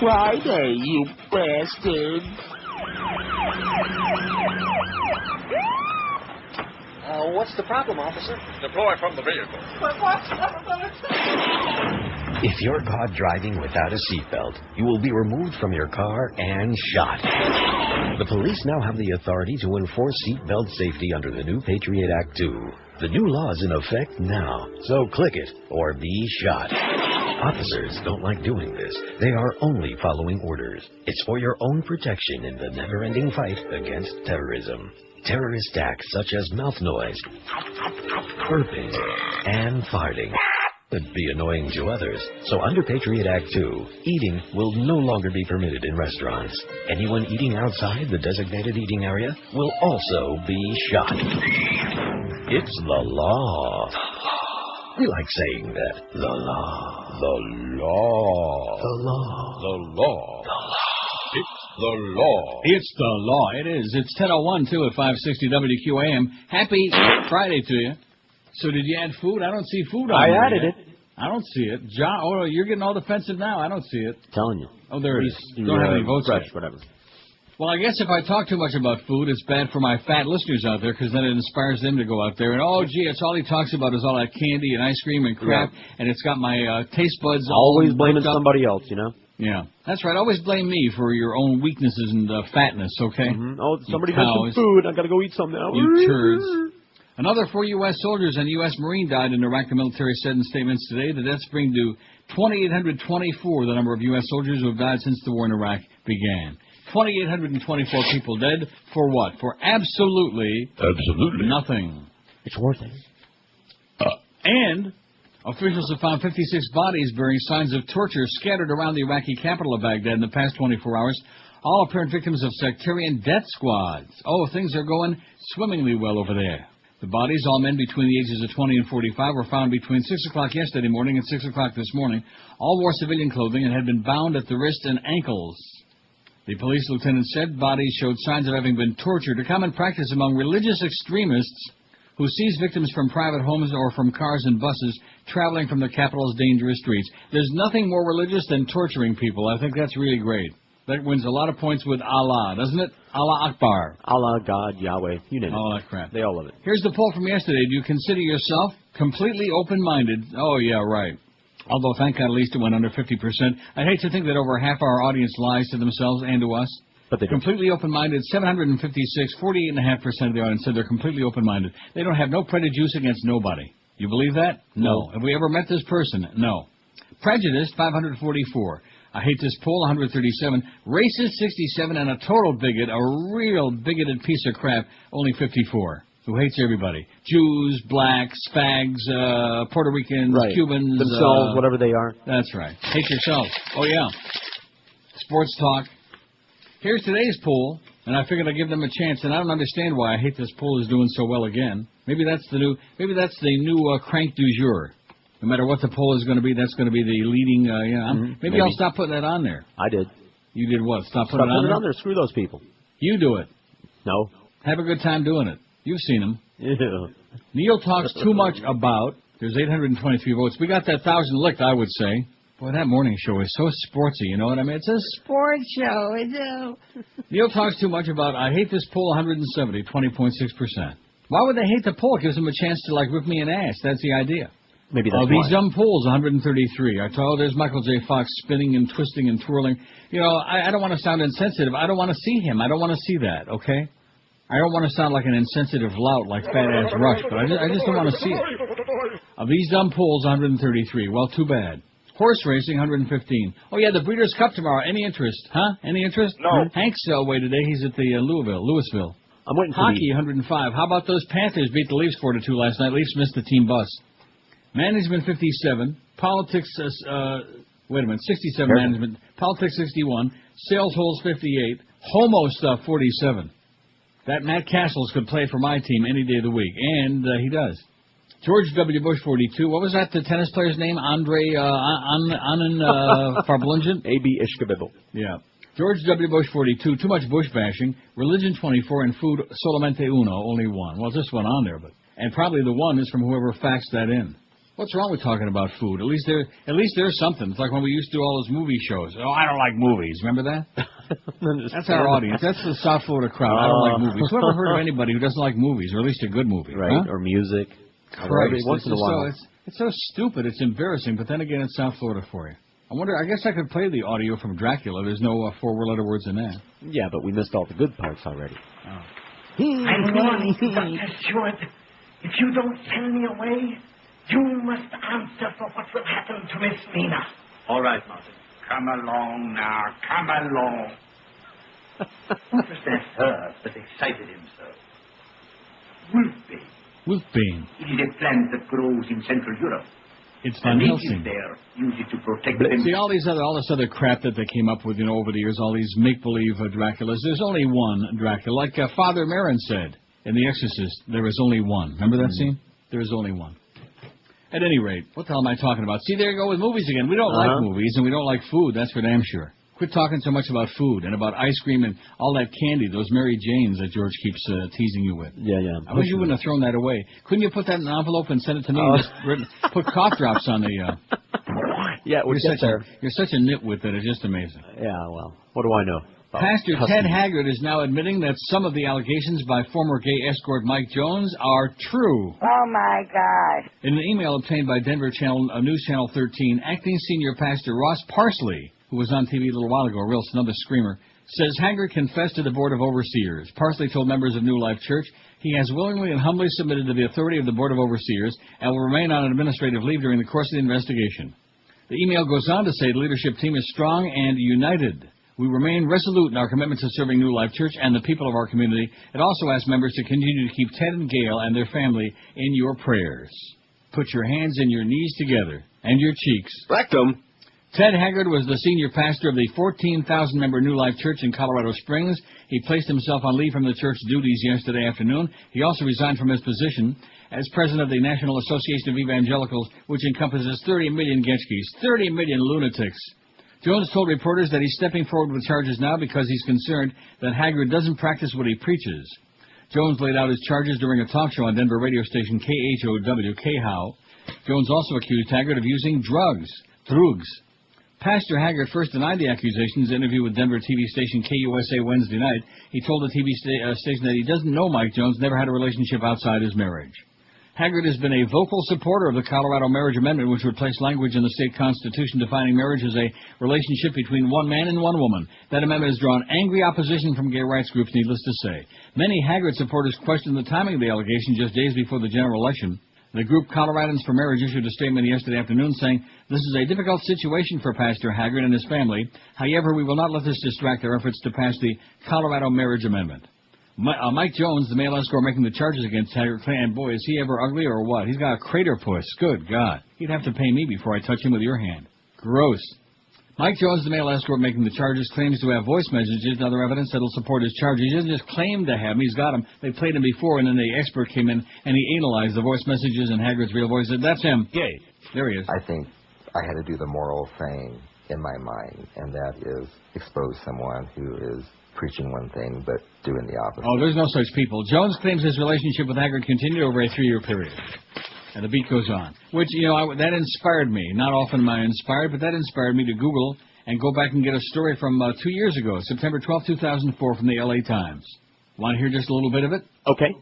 Friday, you bastards. What's the problem, officer? Deploy from the vehicle. If you're caught driving without a seatbelt, you will be removed from your car and shot. The police now have the authority to enforce seatbelt safety under the new Patriot Act 2. The new law is in effect now, so click it or be shot. Officers don't like doing this. They are only following orders. It's for your own protection in the never-ending fight against terrorism. Terrorist acts such as mouth noise, burping, and farting could be annoying to others. So under Patriot Act 2, eating will no longer be permitted in restaurants. Anyone eating outside the designated eating area will also be shot. It's the law. We like saying that. The law. The law. The law. The law. The law. It's the law. It's the law. It is. It's 10:01, too, at 560 WQAM. Happy Friday to you. So did you add food? I don't see food on there. I added it. I don't see it. John, oh, you're getting all defensive now. I don't see it. Telling you. Oh, there it is. Don't have any votes fresh, yet. whatever. Well, I guess if I talk too much about food, it's bad for my fat listeners out there, because then it inspires them to go out there and, oh, gee, it's all he talks about is all that candy and ice cream and crap, and it's got my taste buds always blaming somebody else, you know? Yeah, that's right. Always blame me for your own weaknesses and fatness, okay? Mm-hmm. Oh, somebody mentioned food. I got to go eat some now. You turds. Another 4 U.S. soldiers and U.S. Marine died in Iraq, the military said in statements today. The deaths bring to 2,824 the number of U.S. soldiers who have died since the war in Iraq began. 2,824 people dead for what? For absolutely nothing. It's worth it. And officials have found 56 bodies bearing signs of torture scattered around the Iraqi capital of Baghdad in the past 24 hours, all apparent victims of sectarian death squads. Oh, things are going swimmingly well over there. The bodies, all men between the ages of 20 and 45, were found between 6 o'clock yesterday morning and 6 o'clock this morning. All wore civilian clothing and had been bound at the wrist and ankles. The police lieutenant said bodies showed signs of having been tortured, a common practice among religious extremists who seize victims from private homes or from cars and buses traveling from the capital's dangerous streets. There's nothing more religious than torturing people. I think that's really great. That wins a lot of points with Allah, doesn't it? Allah Akbar. Allah, God, Yahweh, you name it. All that crap. They all love it. Here's the poll from yesterday. Do you consider yourself completely open-minded? Oh, yeah, right. Although, thank God, at least it went under 50%. I'd hate to think that over half our audience lies to themselves and to us. But they do. Completely open-minded, 756, 48.5% of the audience said they're completely open-minded. They don't have no prejudice against nobody. You believe that? No. Have we ever met this person? No. Prejudiced, 544. I hate this poll, 137. Racist, 67. And a total bigot, a real bigoted piece of crap, only 54. Who hates everybody. Jews, blacks, fags, Puerto Ricans, right. Cubans. Themselves, whatever they are. That's right. Hate yourself. Oh, yeah. Sports talk. Here's today's poll, and I figured I'd give them a chance, and I don't understand why I hate this poll is doing so well again. Maybe that's the new crank du jour. No matter what the poll is going to be, that's going to be the leading, maybe I'll stop putting that on there. I did. You did what? Stop putting it on there? Screw those people. You do it. No. Have a good time doing it. You've seen him. Yeah. Neil talks too much about, there's 823 votes. We got that 1,000 licked, I would say. Boy, that morning show is so sportsy, you know what I mean? It's a sports show. Neil talks too much about, I hate this poll, 170, 20.6%. Why would they hate the poll? It gives them a chance to, rip me an ass. That's the idea. Maybe that's these dumb polls, 133. I told there's Michael J. Fox spinning and twisting and twirling. You know, I don't want to sound insensitive. I don't want to see him. I don't want to see that, okay? I don't want to sound like an insensitive lout like Fat-Ass Rush, but I just don't want to see it. Of these dumb polls, 133. Well, too bad. Horse racing, 115. Oh, yeah, the Breeders' Cup tomorrow. Any interest? Huh? Any interest? No. Hank's away today. He's at the Louisville. I'm waiting for Hockey, 105. How about those Panthers beat the Leafs 4-2 last night? Leafs missed the team bus. Management, 57. Politics, 67 management. Politics, 61. Sales holes, 58. Homo stuff, 47. That Matt Castles could play for my team any day of the week, and he does. George W. Bush, 42. What was that, the tennis player's name? Andre Farblungen? A.B. Ishkabibble. Yeah. George W. Bush, 42. Too much Bush bashing. Religion, 24. And food, solamente uno, only one. Well, just one on there, but... And probably the one is from whoever faxed that in. What's wrong with talking about food? At least there's something. It's like when we used to do all those movie shows. Oh, I don't like movies. Remember that? That's our audience. That's the South Florida crowd. I don't like movies. Who ever heard of anybody who doesn't like movies, or at least a good movie? Right, huh? or music. Christ, Once in a while. It's so stupid. It's embarrassing. But then again, it's South Florida for you. I guess I could play the audio from Dracula. There's no four-letter words in that. Yeah, but we missed all the good parts already. Oh. I'm warning you, Dr. Stewart. If you don't send me away, you must answer for what will happen to Miss Mina. All right, Martin. Come along now. Come along. What was that herb that excited him so? Wolfbane. Wolfbane. It is a plant that grows in Central Europe. It's The Van natives Helsing. there use it to protect them. See, all this other crap that they came up with, over the years, all these make-believe Draculas. There's only one Dracula. Like Father Merrin said in The Exorcist, there is only one. Remember that scene? There is only one. At any rate, what the hell am I talking about? See, there you go with movies again. We don't like movies, and we don't like food. That's for damn sure. Quit talking so much about food and about ice cream and all that candy, those Mary Janes that George keeps teasing you with. Yeah. I wish you wouldn't have thrown that away. Couldn't you put that in an envelope and send it to me and just put cough drops on the... Yeah, we're You're such a nitwit that it's just amazing. Yeah, well, what do I know? Pastor Ted Haggard is now admitting that some of the allegations by former gay escort Mike Jones are true. Oh, my God. In an email obtained by Denver News Channel 13, acting senior pastor Ross Parsley, who was on TV a little while ago, another screamer, says Haggard confessed to the Board of Overseers. Parsley told members of New Life Church he has willingly and humbly submitted to the authority of the Board of Overseers and will remain on administrative leave during the course of the investigation. The email goes on to say the leadership team is strong and united. We remain resolute in our commitment to serving New Life Church and the people of our community. It also asks members to continue to keep Ted and Gail and their family in your prayers. Put your hands and your knees together and your cheeks. Rectum. Ted Haggard was the senior pastor of the 14,000-member New Life Church in Colorado Springs. He placed himself on leave from the church duties yesterday afternoon. He also resigned from his position as president of the National Association of Evangelicals, which encompasses 30 million Getchkis, 30 million lunatics. Jones told reporters that he's stepping forward with charges now because he's concerned that Haggard doesn't practice what he preaches. Jones laid out his charges during a talk show on Denver radio station KHOW, KHOW. Jones also accused Haggard of using drugs. Pastor Haggard first denied the accusations in an interview with Denver TV station KUSA Wednesday night. He told the TV station that he doesn't know Mike Jones, never had a relationship outside his marriage. Haggard has been a vocal supporter of the Colorado Marriage Amendment, which would place language in the state constitution defining marriage as a relationship between one man and one woman. That amendment has drawn angry opposition from gay rights groups, needless to say. Many Haggard supporters questioned the timing of the allegation just days before the general election. The group Coloradans for Marriage issued a statement yesterday afternoon saying, "This is a difficult situation for Pastor Haggard and his family. However, we will not let this distract their efforts to pass the Colorado Marriage Amendment." Mike Jones, the male escort making the charges against Haggard, and boy, is he ever ugly or what? He's got a crater puss. Good God. He'd have to pay me before I touch him with your hand. Gross. Mike Jones, the male escort making the charges, claims to have voice messages and other evidence that will support his charges. He doesn't just claim to have them. He's got them. They played him before, and then the expert came in, and he analyzed the voice messages and Haggard's real voice. Said, "That's him. Gay." There he is. I think I had to do the moral thing in my mind, and that is expose someone who is preaching one thing but doing the opposite. Oh, there's no such people. Jones claims his relationship with Haggard continued over a 3-year period. And the beat goes on. Which, that inspired me. Not often am I inspired, but that inspired me to Google and go back and get a story from 2 years ago, September 12, 2004, from the LA Times. Want to hear just a little bit of it? Okay.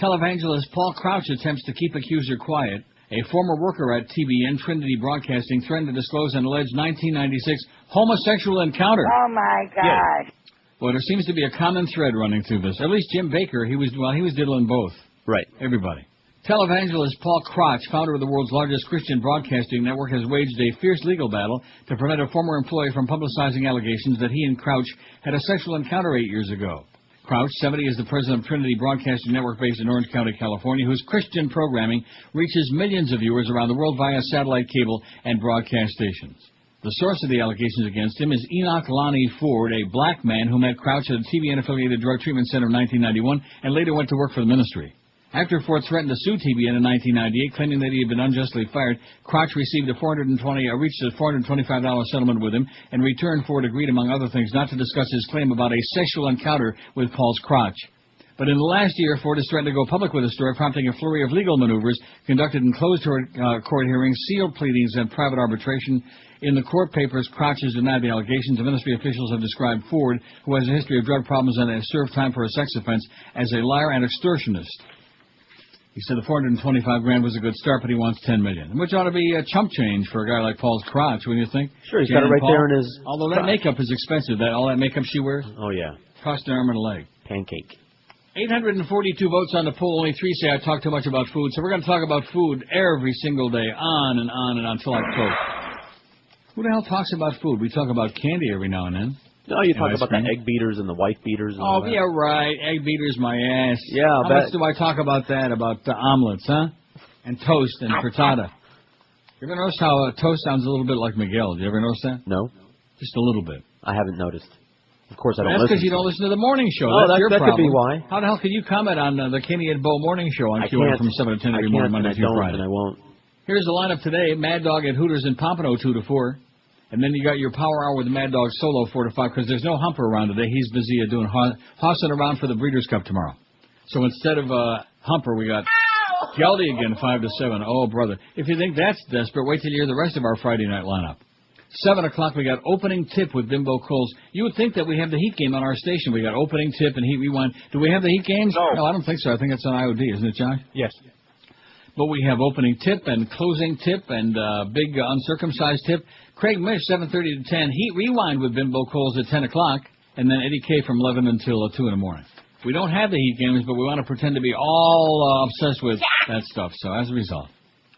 Televangelist Paul Crouch attempts to keep accuser quiet. A former worker at TBN Trinity Broadcasting threatened to disclose an alleged 1996 homosexual encounter. Oh, my God. Well, there seems to be a common thread running through this. At least Jim Baker, he was diddling both. Right. Everybody. Televangelist Paul Crouch, founder of the world's largest Christian broadcasting network, has waged a fierce legal battle to prevent a former employee from publicizing allegations that he and Crouch had a sexual encounter 8 years ago. Crouch, 70, is the president of Trinity Broadcasting Network based in Orange County, California, whose Christian programming reaches millions of viewers around the world via satellite cable and broadcast stations. The source of the allegations against him is Enoch Lonnie Ford, a black man who met Crouch at a TBN-affiliated drug treatment center in 1991 and later went to work for the ministry. After Ford threatened to sue TBN in 1998, claiming that he had been unjustly fired, Crouch reached a $425 settlement with him. In return, Ford agreed, among other things, not to discuss his claim about a sexual encounter with Paul's crotch. But in the last year, Ford has threatened to go public with the story, prompting a flurry of legal maneuvers conducted in closed court hearings, sealed pleadings, and private arbitration. In the court papers, Crouch has denied the allegations. The ministry officials have described Ford, who has a history of drug problems and has served time for a sex offense, as a liar and extortionist. He said the $425,000 was a good start, but he wants $10 million, which ought to be a chump change for a guy like Paul's crotch, wouldn't you think? Sure, he's got it right there in his... Although that makeup is expensive, all that makeup she wears. Oh, yeah. Cost an arm and a leg. Pancake. 842 votes on the poll. Only 3 say I talk too much about food. So we're going to talk about food every single day, on and on and on until I croak. Who the hell talks about food? We talk about candy every now and then. No, you talk about the egg beaters and the wife beaters. And all that. Yeah, right. Egg beaters, my ass. Yeah, How much do I talk about that? About the omelets, huh? And toast and frittata. You ever notice how toast sounds a little bit like Miguel? Did you ever notice that? No. Just a little bit. I haven't noticed. Of course I don't listen. That's because you don't listen to the morning show. That's your problem. That could be why. How the hell can you comment on the Kenny and Bo morning show on QAM from 7 to 10 every morning, Monday through Friday? And I won't. Here's the lineup today. Mad Dog at Hooters in Pompano, 2 to 4. And then you got your Power Hour with Mad Dog Solo, 4 to 5, because there's no Humper around today. He's busy doing hossing around for the Breeders' Cup tomorrow. So instead of Humper, we got Geldy again, 5 to 7. Oh, brother. If you think that's desperate, wait till you hear the rest of our Friday night lineup. 7 o'clock, we got Opening Tip with Bimbo Coles. You would think that we have the Heat game on our station. We got Opening Tip and Heat Rewind. Do we have the Heat games? No, I don't think so. I think it's on IOD, isn't it, Josh? Yes. But we have Opening Tip and Closing Tip and Big Uncircumcised Tip. Craig Mish, 7:30 to 10. Heat Rewind with Bimbo Coles at 10 o'clock. And then Eddie K from 11 until 2 in the morning. We don't have the Heat games, but we want to pretend to be all obsessed with that stuff. So as a result,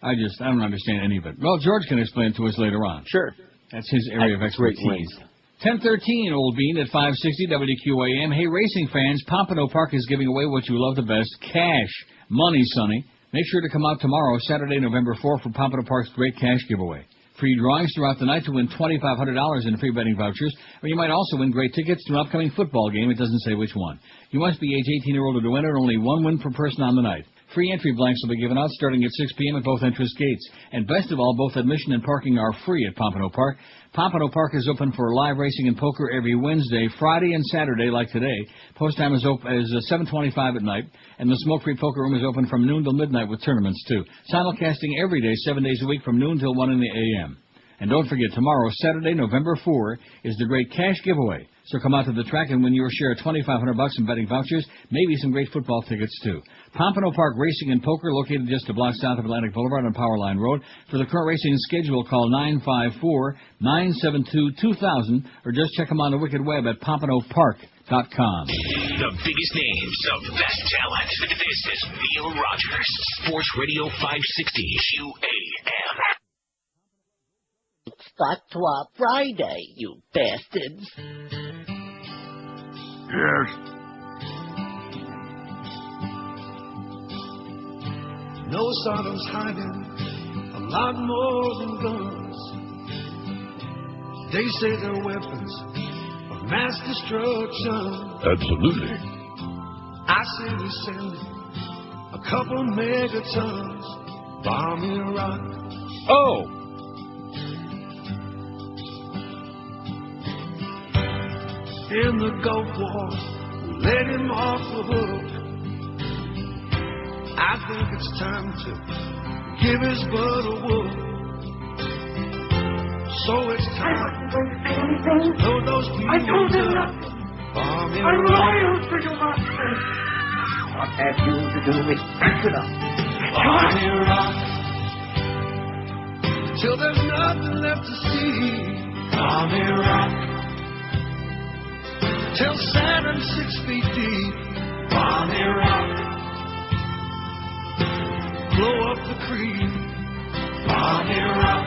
I don't understand any of it. Well, George can explain it to us later on. Sure. That's his area of expertise. 10:13, Old Bean at 560 WQAM. Hey, racing fans, Pompano Park is giving away what you love the best, cash. Money, Sonny. Make sure to come out tomorrow, Saturday, November 4th, for Pompano Park's great cash giveaway. Free drawings throughout the night to win $2,500 in free betting vouchers, or you might also win great tickets to an upcoming football game. It doesn't say which one. You must be age 18 or older to win it, only one win per person on the night. Free entry blanks will be given out starting at 6 p.m. at both entrance gates. And best of all, both admission and parking are free at Pompano Park. Pompano Park is open for live racing and poker every Wednesday, Friday, and Saturday like today. Post time is 7:25 at night, and the smoke-free poker room is open from noon till midnight with tournaments, too. Simulcasting every day, 7 days a week from noon till 1 in the a.m. And don't forget, tomorrow, Saturday, November 4, is the great cash giveaway. So come out to the track and win your share of $2,500 in betting vouchers, maybe some great football tickets, too. Pompano Park Racing and Poker, located just a block south of Atlantic Boulevard on Powerline Road. For the current racing schedule, call 954-972-2000, or just check them on the wicked web at pompanopark.com. The biggest names of that talent. This is Neil Rogers, Sports Radio 560 QAM. It's Fatwa Friday, you bastards. Yes. No Sodom's hiding a lot more than guns. They say they're weapons of mass destruction. Absolutely. I say we send a couple megatons, bomb Iraq. Oh! In the Gulf War, we let him off the hook. I think it's time to give his butt a whoop. So it's time to throw those people. I told him nothing. I'm loyal to you, master. What have you to do with Pentagon? Bomb Iraq. Till there's nothing left to see. Bomb Iraq. Till Saturn's 6 feet deep, bomb Iraq. Blow up the creek, bomb Iraq.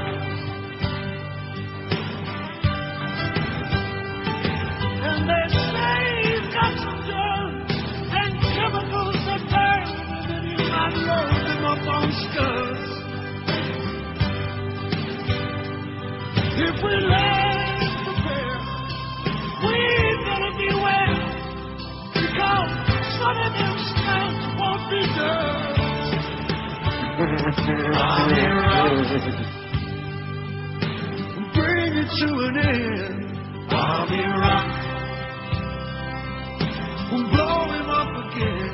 And they say he's got some drugs and chemicals that burn, and then he might load them up on scuds. If we let prepare, we better beware, because some of them smells won't be done. Bring it to an end, Bomb Iraq. Blow him up again,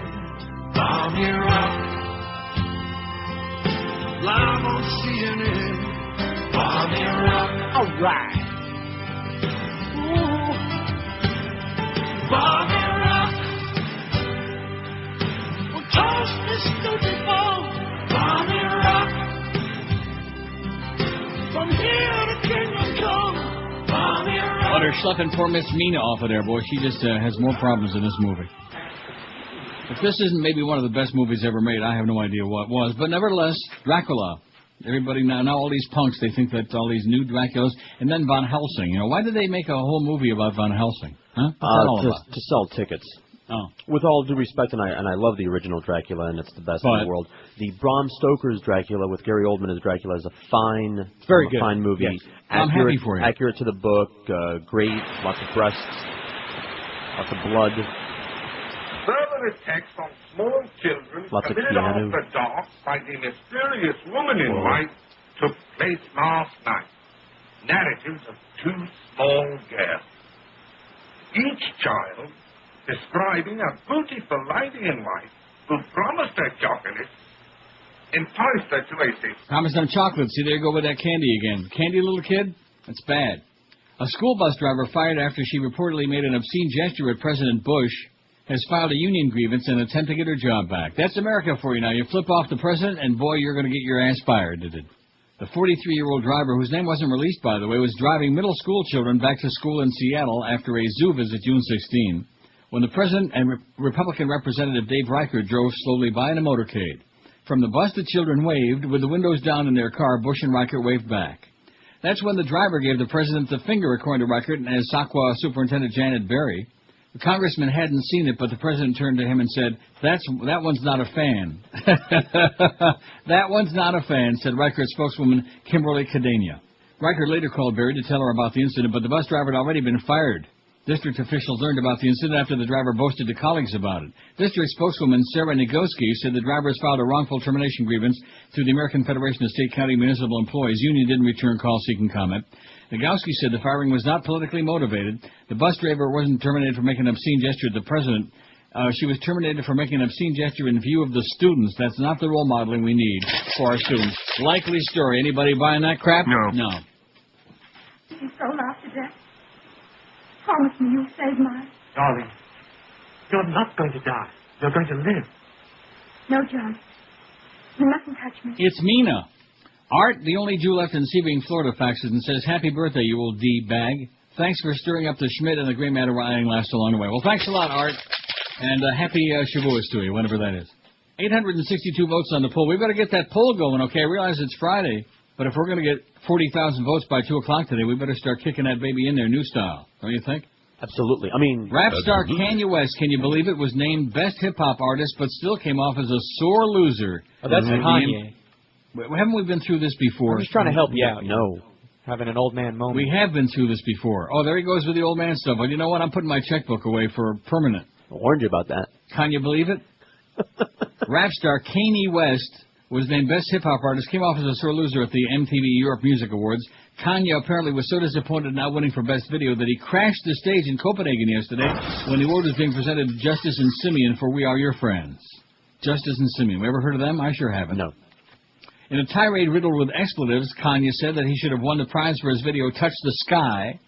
Water schlepping poor Miss Mina off of there, boy. She just has more problems in this movie. If this isn't maybe one of the best movies ever made, I have no idea what was. But nevertheless, Dracula. Everybody now all these punks, they think that all these new Draculas, and then Von Helsing. You know, why did they make a whole movie about Von Helsing? Huh? To sell tickets. Oh. With all due respect, and I love the original Dracula, and it's the best in the world. The Bram Stoker's Dracula with Gary Oldman as Dracula is a very good, fine movie. Yes. I'm happy for you. Accurate to the book, great, lots of breasts, lots of blood. Further attacks on small children committed after dark by the mysterious woman in white took place last night. Narratives of 2 small girls. Each child describing a beautiful lady in white who promised her chocolates, enticed her to a safe. Promised them chocolates. See, there you go with that candy again. Candy, little kid? That's bad. A school bus driver fired after she reportedly made an obscene gesture at President Bush has filed a union grievance in an attempt to get her job back. That's America for you now. You flip off the president, and boy, you're going to get your ass fired. The 43-year-old driver, whose name wasn't released, by the way, was driving middle school children back to school in Seattle after a zoo visit June 16, when the president and Republican Representative Dave Reichert drove slowly by in a motorcade. From the bus, the children waved. With the windows down in their car, Bush and Reichert waved back. That's when the driver gave the president the finger, according to Reichert, and as SACWA Superintendent Janet Berry. The congressman hadn't seen it, but the president turned to him and said, that one's not a fan. That one's not a fan, said Reichert spokeswoman Kimberly Cadena. Reichert later called Berry to tell her about the incident, but the bus driver had already been fired. District officials learned about the incident after the driver boasted to colleagues about it. District spokeswoman Sarah Nagoski said the driver has filed a wrongful termination grievance through the American Federation of State, County, Municipal Employees. Union didn't return call seeking comment. Nagoski said the firing was not politically motivated. The bus driver wasn't terminated for making an obscene gesture at the president. She was terminated for making an obscene gesture in view of the students. That's not the role modeling we need for our students. Likely story. Anybody buying that crap? No. He's so laughed to death. Promise me you'll save mine. Darling, you're not going to die. You're going to live. No, John. You mustn't touch me. It's Mina. Art, the only Jew left in Sebring, Florida, faxes and says, happy birthday, you old D-bag. Thanks for stirring up the Schmidt and the gray matter riding last along the way. Well, thanks a lot, Art. And happy Shavuos to you, whenever that is. 862 votes on the poll. We better get that poll going, okay? I realize it's Friday, but if we're going to get 40,000 votes by 2 o'clock today, we better start kicking that baby in there new style. Don't you think? Absolutely. I mean, rap star Kanye West, can you believe it, was named Best Hip-Hop Artist, but still came off as a sore loser. Oh, that's Kanye. Haven't we been through this before? I'm just trying to help you out. No. Having an old man moment. We have been through this before. Oh, there he goes with the old man stuff. Well, you know what? I'm putting my checkbook away for permanent. I warned you about that. Can you believe it? Rap star Kanye West was named Best Hip-Hop Artist, came off as a sore loser at the MTV Europe Music Awards. Kanye apparently was so disappointed not winning for Best Video that he crashed the stage in Copenhagen yesterday when the award was being presented to Justice and Simeon for We Are Your Friends. Justice and Simeon. We ever heard of them? I sure haven't. No. In a tirade riddled with expletives, Kanye said that he should have won the prize for his video Touch the Sky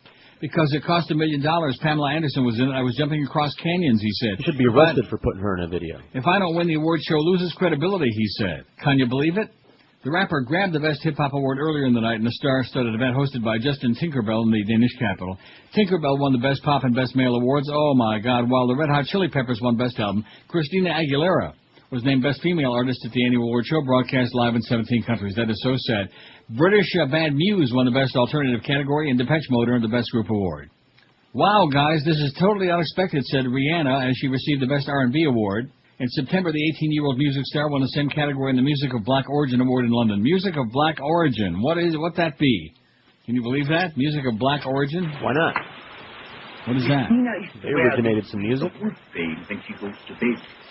because it cost $1 million. Pamela Anderson was in it. I was jumping across canyons, he said. You should be arrested for putting her in a video. If I don't win, the award show loses credibility, he said. Can you believe it? The rapper grabbed the Best Hip-Hop Award earlier in the night in a star-studded event hosted by Justin Tinkerbell in the Danish capital. Tinkerbell won the Best Pop and Best Male Awards. Oh, my God. While the Red Hot Chili Peppers won Best Album, Christina Aguilera was named Best Female Artist at the annual award show, broadcast live in 17 countries. That is so sad. British band Muse won the Best Alternative category, and Depeche Mode earned the Best Group Award. Wow, guys, this is totally unexpected, said Rihanna as she received the Best R&B Award. In September, the 18-year-old music star won the same category in the Music of Black Origin Award in London. Music of Black Origin. What that be? Can you believe that? Music of Black Origin? Why not? What is that? They originated some music.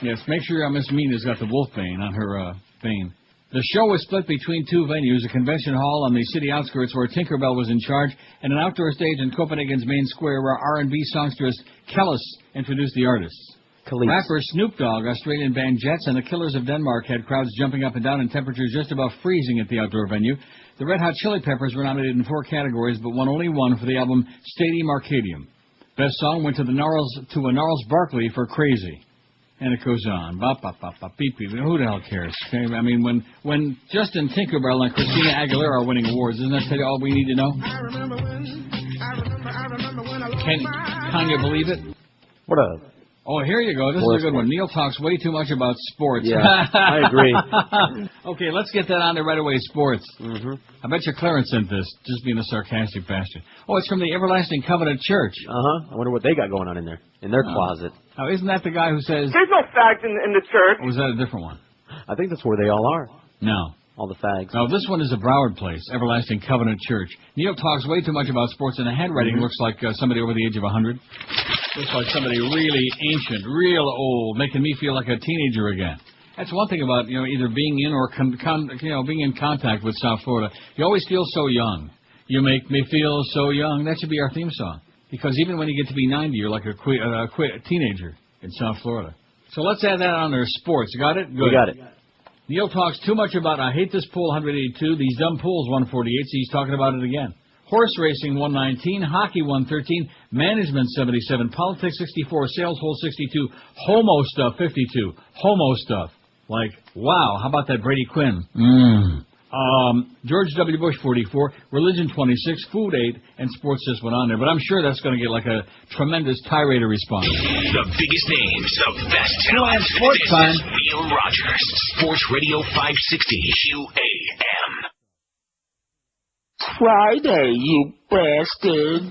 Yes, make sure Miss Mina's got the wolf bane on her bane. The show was split between 2 venues, a convention hall on the city outskirts where Tinkerbell was in charge, and an outdoor stage in Copenhagen's main square where R&B songstress Kellis introduced the artists. Rapper Snoop Dogg, Australian band Jets, and the Killers of Denmark had crowds jumping up and down in temperatures just above freezing at the outdoor venue. The Red Hot Chili Peppers were nominated in 4 categories, but won only 1 for the album Stadium Arcadium. Best song went to a Gnarls Barkley for Crazy. And it goes on. Beep, beep. Who the hell cares? Okay? I mean, when Justin Tinkerbell and Christina Aguilera are winning awards, doesn't that tell you all we need to know? I remember when Can you believe it? What a... Oh, here you go. This is a good one. Neil talks way too much about sports. Yeah, I agree. Okay, let's get that on there right away, sports. Mm-hmm. I bet you Clarence sent this, just being a sarcastic bastard. Oh, it's from the Everlasting Covenant Church. Uh-huh. I wonder what they got going on in there, in their closet. Oh, isn't that the guy who says... There's no fags in the church. Or was that a different one? I think that's where they all are. No. All the fags. No, this one is a Broward place, Everlasting Covenant Church. Neil talks way too much about sports, and the handwriting looks like somebody over the age of 100. Looks like somebody really ancient, real old, making me feel like a teenager again. That's one thing about, either being in or being in contact with South Florida. You always feel so young. You make me feel so young. That should be our theme song. Because even when you get to be 90, you're like a teenager in South Florida. So let's add that on there. Sports. Got it? Good. We got it. Neil talks too much about, I hate this pool, 182, these dumb pools, 148, so he's talking about it again. Horse racing, 119, hockey, 113, management, 77, politics, 64, sales, whole, 62, homo stuff, 52, homo stuff. Like, wow, how about that Brady Quinn? George W. Bush, 44, religion, 26, food, 8, and sports just went on there. But I'm sure that's going to get like a tremendous tirade response. The biggest names, the best talent. Sports This time. is Neil Rogers, Sports Radio 560 QAM. Friday, you bastard.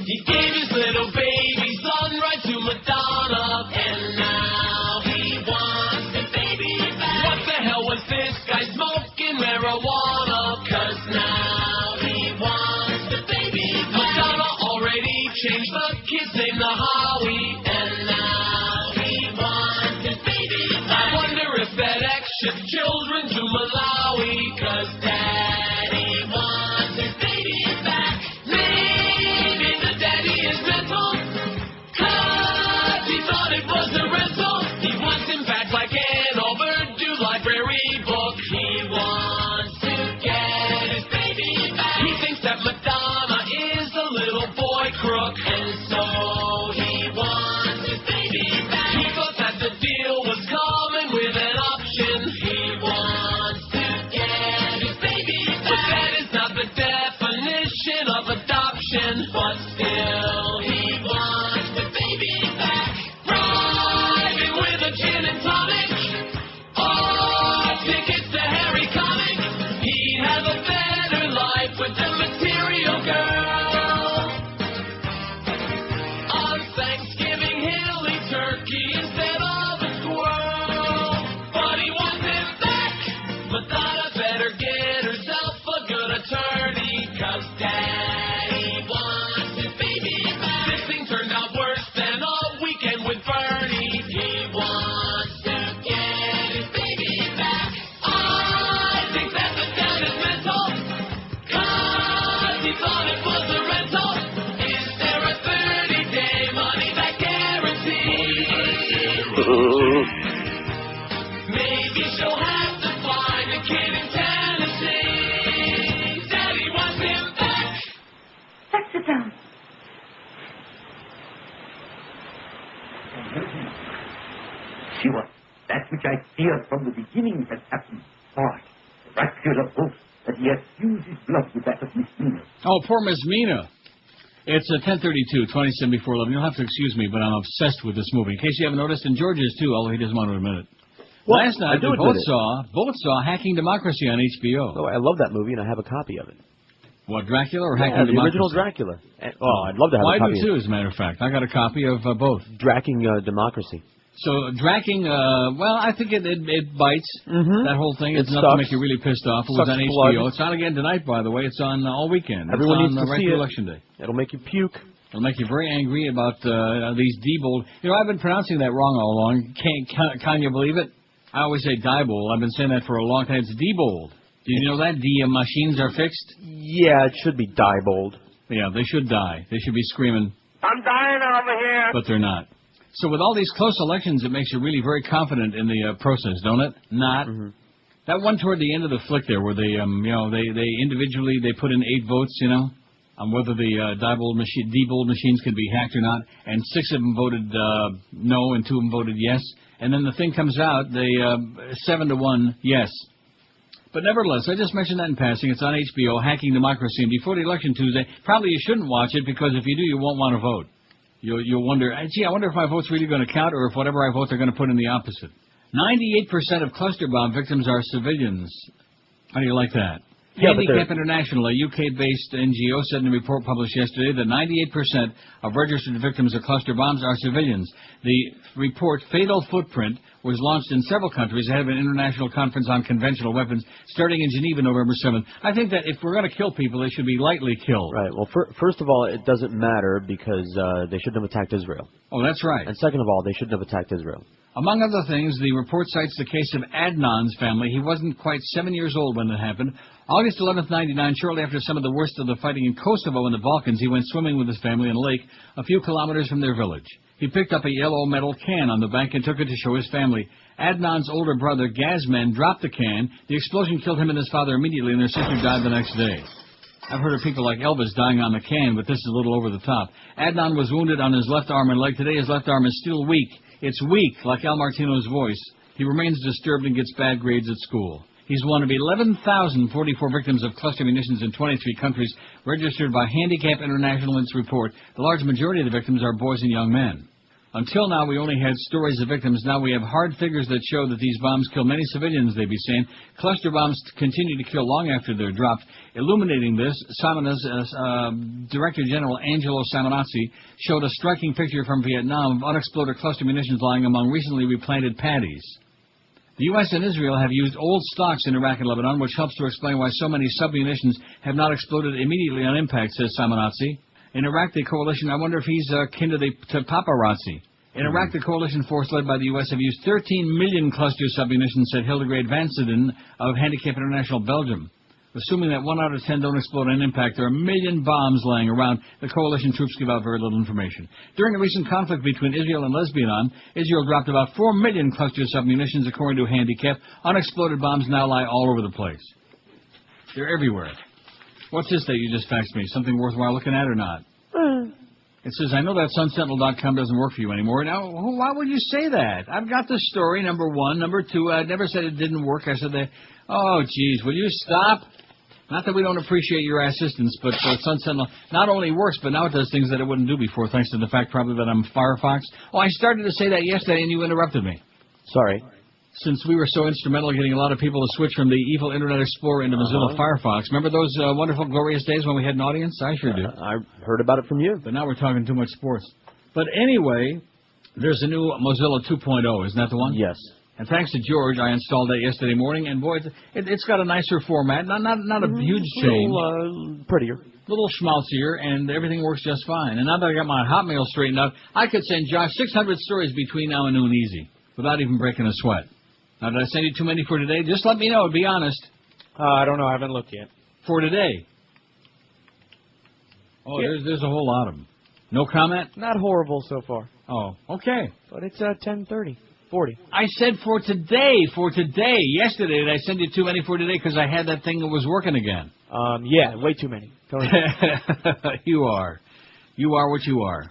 He gave his little baby son right to Madonna, and now he wants the baby back. What the hell was this guy smoking marijuana? 'Cause now he wants the baby back. Madonna already changed the kid's name to Howie, and now he wants his baby back. I wonder if FedEx ships children to Malawi, 'cause Daddy wants his baby back. Maybe the daddy is mental, 'cause he thought it was a rental. He wants him back like an overdue library book. He wants to get his baby back. He thinks that Madonna is a little boy crook, and so he wants his baby back. He thought that the deal was coming with an option. He wants to get his baby back. But that is not the definition of adoption. But still, he wants the baby back. Driving with a gin and tonic, or tickets to Harry Connick. He'd have a better life with the material girl. On Thanksgiving, he'll eat turkey instead of a squirrel. But he wants him back. Madonna better get herself a good attorney, 'cause Daddy wants his baby back. This thing turned out worse than a weekend with Bernie. He wants to get his baby back. I think that the dad is mental, 'cause he thought it was a rental. Is there a 30-day money-back guarantee? Maybe she'll have to find a kid in Tennessee. Daddy wants him back. Let's sit down. See what? That which I feared from the beginning has happened. What? Dracula boasts that he has fused his blood with that of Miss Mina. Oh, poor Miss Mina. It's 10:32, 27 before 11. You'll have to excuse me, but I'm obsessed with this movie. In case you haven't noticed, and George is too, although he doesn't want to admit it. Well, Last night, we both saw Hacking Democracy on HBO. Oh, I love that movie, and I have a copy of it. What, Dracula or Yeah, Hacking the Democracy? original Dracula. Oh, I'd love to have Well, a copy I do too, as a matter of fact. I got a copy of both. Dracking Democracy. So, Dracking, well, I think it bites, that whole thing. It's It enough to sucks. make you really pissed off. It was on Sucks HBO. blood. It's on again tonight, by the way. It's on all weekend. Everyone it's on, needs to right see through it. Election Day. It'll make you puke. It'll make you very angry about these Diebold. I've been pronouncing that wrong all along. Can you believe it? I always say Diebold. I've been saying that for a long time. It's Diebold. Did you know that? The machines are fixed? Yeah, it should be Diebold. Yeah, they should die. They should be screaming, I'm dying over here. but they're not. So with all these close elections, it makes you really very confident in the process, don't it? Not. That one toward the end of the flick there, where they, they individually they put in 8 votes, on whether the Diebold machines could be hacked or not, and 6 of them voted no, and 2 of them voted yes, and then the thing comes out, they 7-1 yes. But nevertheless, I just mentioned that in passing. It's on HBO, Hacking Democracy. And before the election Tuesday, probably you shouldn't watch it because if you do, you won't want to vote. You'll wonder, gee, I wonder if my vote's really going to count or if whatever I vote, they're going to put in the opposite. 98% of cluster bomb victims are civilians. How do you like that? Handicap International, a UK-based NGO, said in a report published yesterday that 98% of registered victims of cluster bombs are civilians. The report, Fatal Footprint, was launched in several countries ahead of an international conference on conventional weapons starting in Geneva November 7th. I think that if we're going to kill people, they should be lightly killed. Right. Well, first of all, it doesn't matter because they shouldn't have attacked Israel. Oh, that's right. And second of all, they shouldn't have attacked Israel. Among other things, the report cites the case of Adnan's family. He wasn't quite 7 years old when it happened. August 11th, 1999, shortly after some of the worst of the fighting in Kosovo and the Balkans, he went swimming with his family in a lake a few kilometers from their village. He picked up a yellow metal can on the bank and took it to show his family. Adnan's older brother, Gazman, dropped the can. The explosion killed him and his father immediately, and their sister died the next day. I've heard of people like Elvis dying on the can, but this is a little over the top. Adnan was wounded on his left arm and leg. Today his left arm is still weak. It's weak, like Al Martino's voice. He remains disturbed and gets bad grades at school. He's one of 11,044 victims of cluster munitions in 23 countries, registered by Handicap International in its report. The large majority of the victims are boys and young men. Until now, we only had stories of victims. Now we have hard figures that show that these bombs kill many civilians, they be saying. Cluster bombs continue to kill long after they're dropped. Illuminating this, Director General Angelo Samonazzi showed a striking picture from Vietnam of unexploded cluster munitions lying among recently replanted paddies. The U.S. and Israel have used old stocks in Iraq and Lebanon, which helps to explain why so many submunitions have not exploded immediately on impact, says Samonazzi. In Iraq, the coalition, I wonder if he's kin to paparazzi. In Iraq, the coalition force led by the U.S. have used 13 million cluster submunitions, said Hildegard Van Siden of Handicap International Belgium. Assuming that 1 out of 10 don't explode on impact, there are 1 million bombs laying around. The coalition troops give out very little information. During the recent conflict between Israel and Lebanon, Israel dropped about 4 million cluster submunitions, according to Handicap. Unexploded bombs now lie all over the place. They're everywhere. What's this that you just faxed me? Something worthwhile looking at or not? It says, I know that sunsentinel.com doesn't work for you anymore. Now, why would you say that? I've got the story, number one. Number two, I never said it didn't work. I said that, oh, geez, will you stop? Not that we don't appreciate your assistance, but Sun Sentinel not only works, but now it does things that it wouldn't do before, thanks to the fact probably that I'm Firefox. Oh, I started to say that yesterday, and you interrupted me. Sorry. Since we were so instrumental in getting a lot of people to switch from the evil Internet Explorer into Mozilla Firefox. Remember those wonderful, glorious days when we had an audience? I sure do. I heard about it from you. But now we're talking too much sports. But anyway, there's a new Mozilla 2.0. Isn't that the one? Yes. And thanks to George, I installed that yesterday morning, and boy, it's got a nicer format. Not a huge change. A little prettier. A little schmaltzier, and everything works just fine. And now that I got my Hotmail straightened out, I could send Josh 600 stories between now and noon easy, without even breaking a sweat. Now, did I send you too many for today? Just let me know, be honest. I don't know, I haven't looked yet. For today. Oh, yeah. There's a whole lot of them. No comment? Not horrible so far. Oh, okay. But it's 10:30. 40. I said for today. Yesterday, did I send you too many for today because I had that thing that was working again? Yeah, way too many. You are. You are what you are.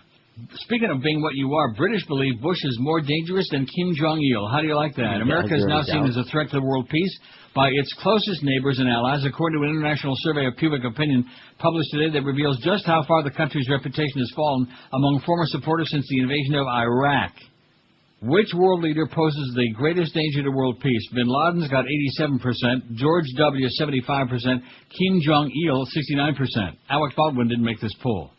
Speaking of being what you are, British believe Bush is more dangerous than Kim Jong-il. How do you like that? America is now seen as a threat to the world peace by its closest neighbors and allies, according to an international survey of public opinion published today that reveals just how far the country's reputation has fallen among former supporters since the invasion of Iraq. Which world leader poses the greatest danger to world peace? Bin Laden's got 87%, George W. 75%, Kim Jong-il 69%. Alex Baldwin didn't make this poll.